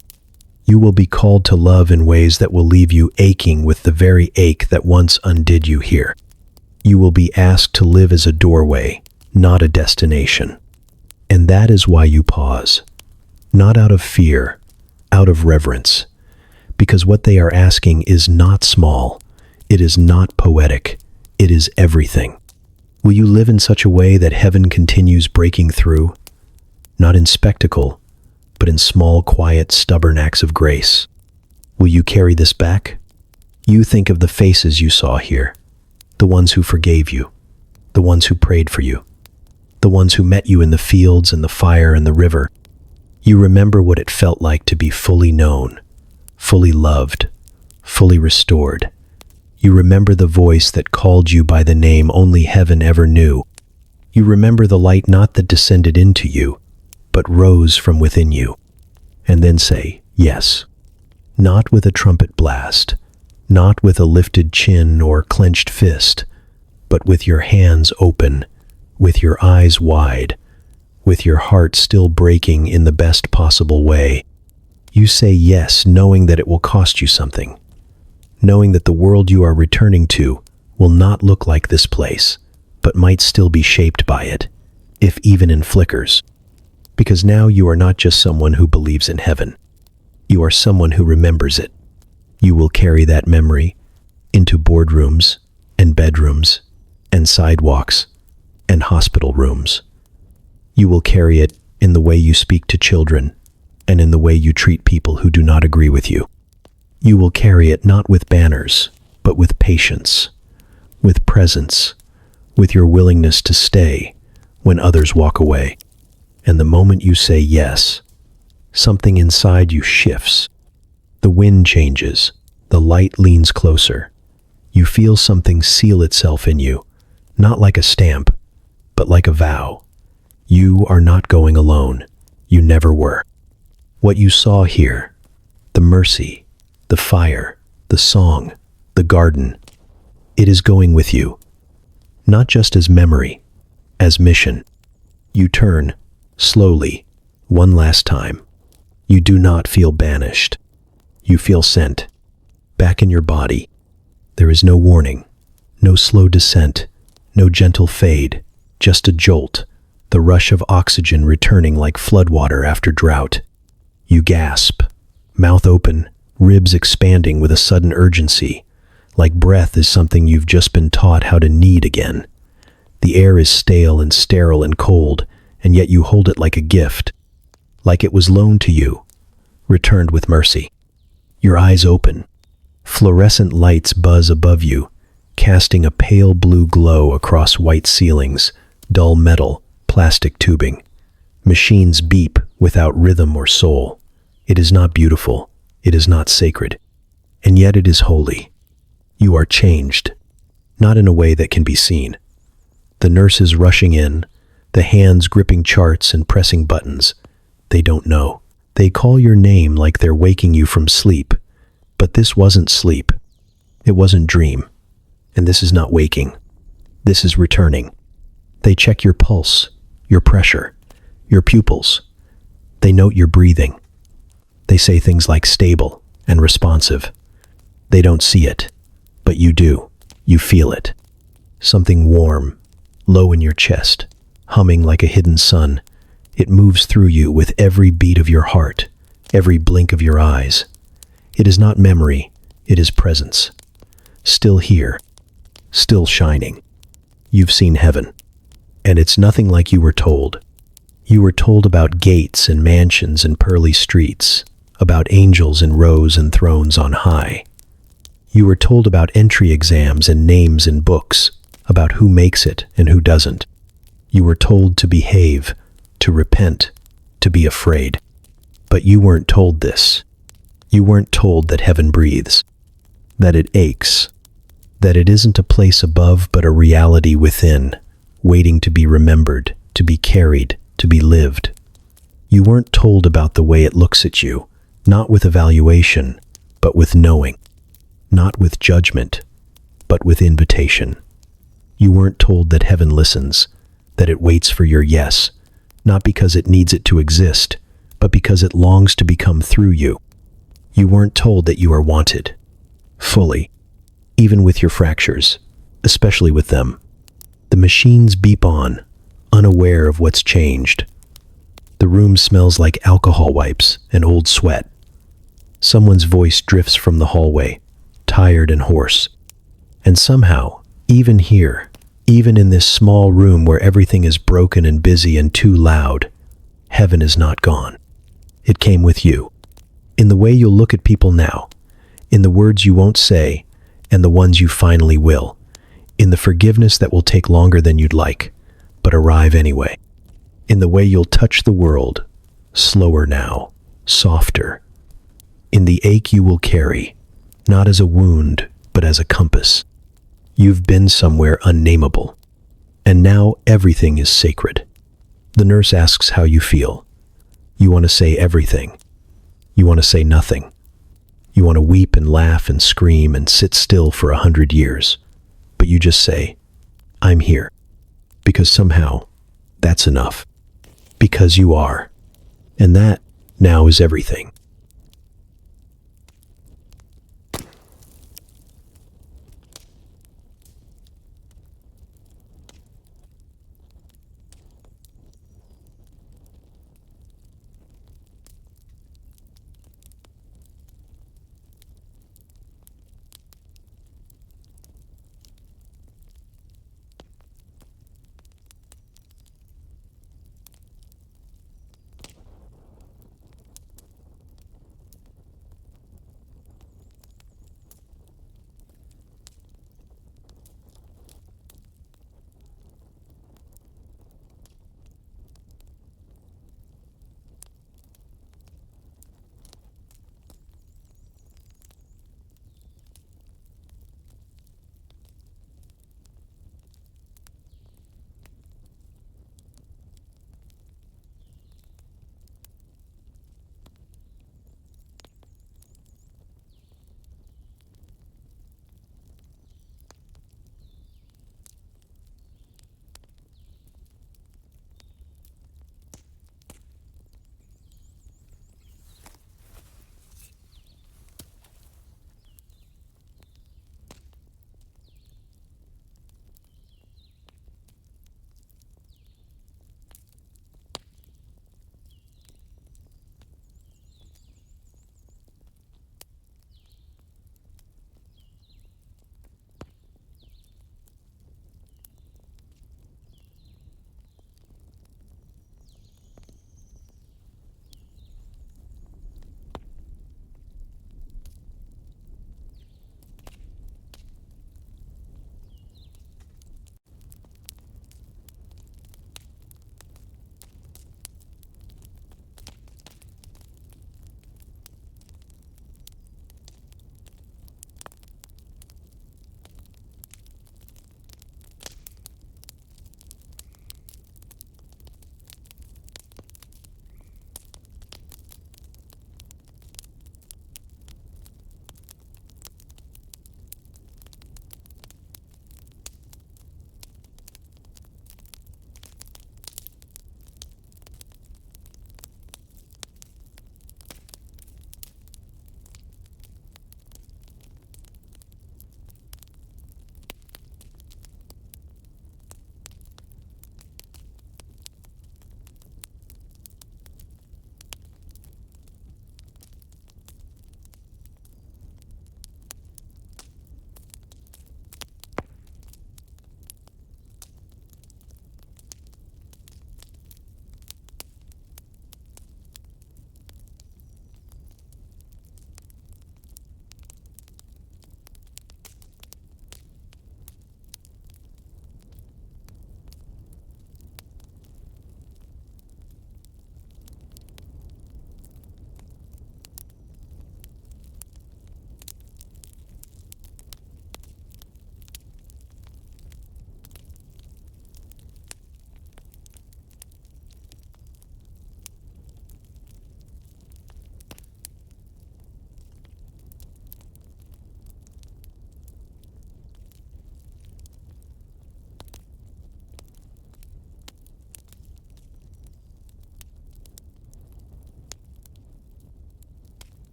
You will be called to love in ways that will leave you aching with the very ache that once undid you here. You will be asked to live as a doorway, not a destination. And that is why you pause, not out of fear, out of reverence, because what they are asking is not small, it is not poetic, it is everything. Will you live in such a way that heaven continues breaking through, not in spectacle, but in small, quiet, stubborn acts of grace? Will you carry this back? You think of the faces you saw here, the ones who forgave you, the ones who prayed for you, the ones who met you in the fields and the fire and the river. You remember what it felt like to be fully known, fully loved, fully restored. You remember the voice that called you by the name only heaven ever knew. You remember the light not that descended into you, but rose from within you. And then say, yes. Not with a trumpet blast, not with a lifted chin or clenched fist, but with your hands open, with your eyes wide, with your heart still breaking in the best possible way. You say yes, knowing that it will cost you something, knowing that the world you are returning to will not look like this place, but might still be shaped by it, if even in flickers. Because now you are not just someone who believes in heaven. You are someone who remembers it. You will carry that memory into boardrooms and bedrooms and sidewalks and hospital rooms. You will carry it in the way you speak to children and in the way you treat people who do not agree with you. You will carry it not with banners, but with patience, with presence, with your willingness to stay when others walk away. And the moment you say yes, something inside you shifts. The wind changes, the light leans closer. You feel something seal itself in you, not like a stamp, but like a vow. You are not going alone. You never were. What you saw here, the mercy, the fire, the song, the garden, it is going with you, not just as memory, as mission. You turn, slowly, one last time. You do not feel banished. You feel sent. Back in your body. There is no warning, no slow descent, no gentle fade, just a jolt, the rush of oxygen returning like floodwater after drought. You gasp, mouth open, ribs expanding with a sudden urgency, like breath is something you've just been taught how to need again. The air is stale and sterile and cold, and yet you hold it like a gift, like it was loaned to you, returned with mercy. Your eyes open. Fluorescent lights buzz above you, casting a pale blue glow across white ceilings, dull metal, plastic tubing. Machines beep without rhythm or soul. It is not beautiful. It is not sacred. And yet it is holy. You are changed, not in a way that can be seen. The nurses rushing in, the hands gripping charts and pressing buttons. They don't know. They call your name like they're waking you from sleep. But this wasn't sleep. It wasn't dream. And this is not waking. This is returning. They check your pulse, your pressure, your pupils. They note your breathing. They say things like stable and responsive. They don't see it, but you do. You feel it. Something warm, low in your chest, humming like a hidden sun. It moves through you with every beat of your heart, every blink of your eyes. It is not memory, it is presence. Still here, still shining. You've seen heaven, and it's nothing like you were told. You were told about gates and mansions and pearly streets, about angels in rows and thrones on high. You were told about entry exams and names in books, about who makes it and who doesn't. You were told to behave, to repent, to be afraid. But you weren't told this. You weren't told that heaven breathes, that it aches, that it isn't a place above but a reality within, waiting to be remembered, to be carried, to be lived. You weren't told about the way it looks at you, not with evaluation, but with knowing, not with judgment, but with invitation. You weren't told that heaven listens, that it waits for your yes, not because it needs it to exist, but because it longs to become through you. You weren't told that you are wanted, fully, even with your fractures, especially with them. The machines beep on, unaware of what's changed. The room smells like alcohol wipes and old sweat. Someone's voice drifts from the hallway, tired and hoarse. And somehow, even here, even in this small room where everything is broken and busy and too loud, heaven is not gone. It came with you. In the way you'll look at people now, in the words you won't say, and the ones you finally will, in the forgiveness that will take longer than you'd like, but arrive anyway, in the way you'll touch the world, slower now, softer, in the ache you will carry, not as a wound, but as a compass. You've been somewhere unnameable, and now everything is sacred. The nurse asks how you feel. You want to say everything. You want to say nothing. You want to weep and laugh and scream and sit still for 100 years. But you just say, I'm here. Because somehow, that's enough. Because you are. And that, now, is everything.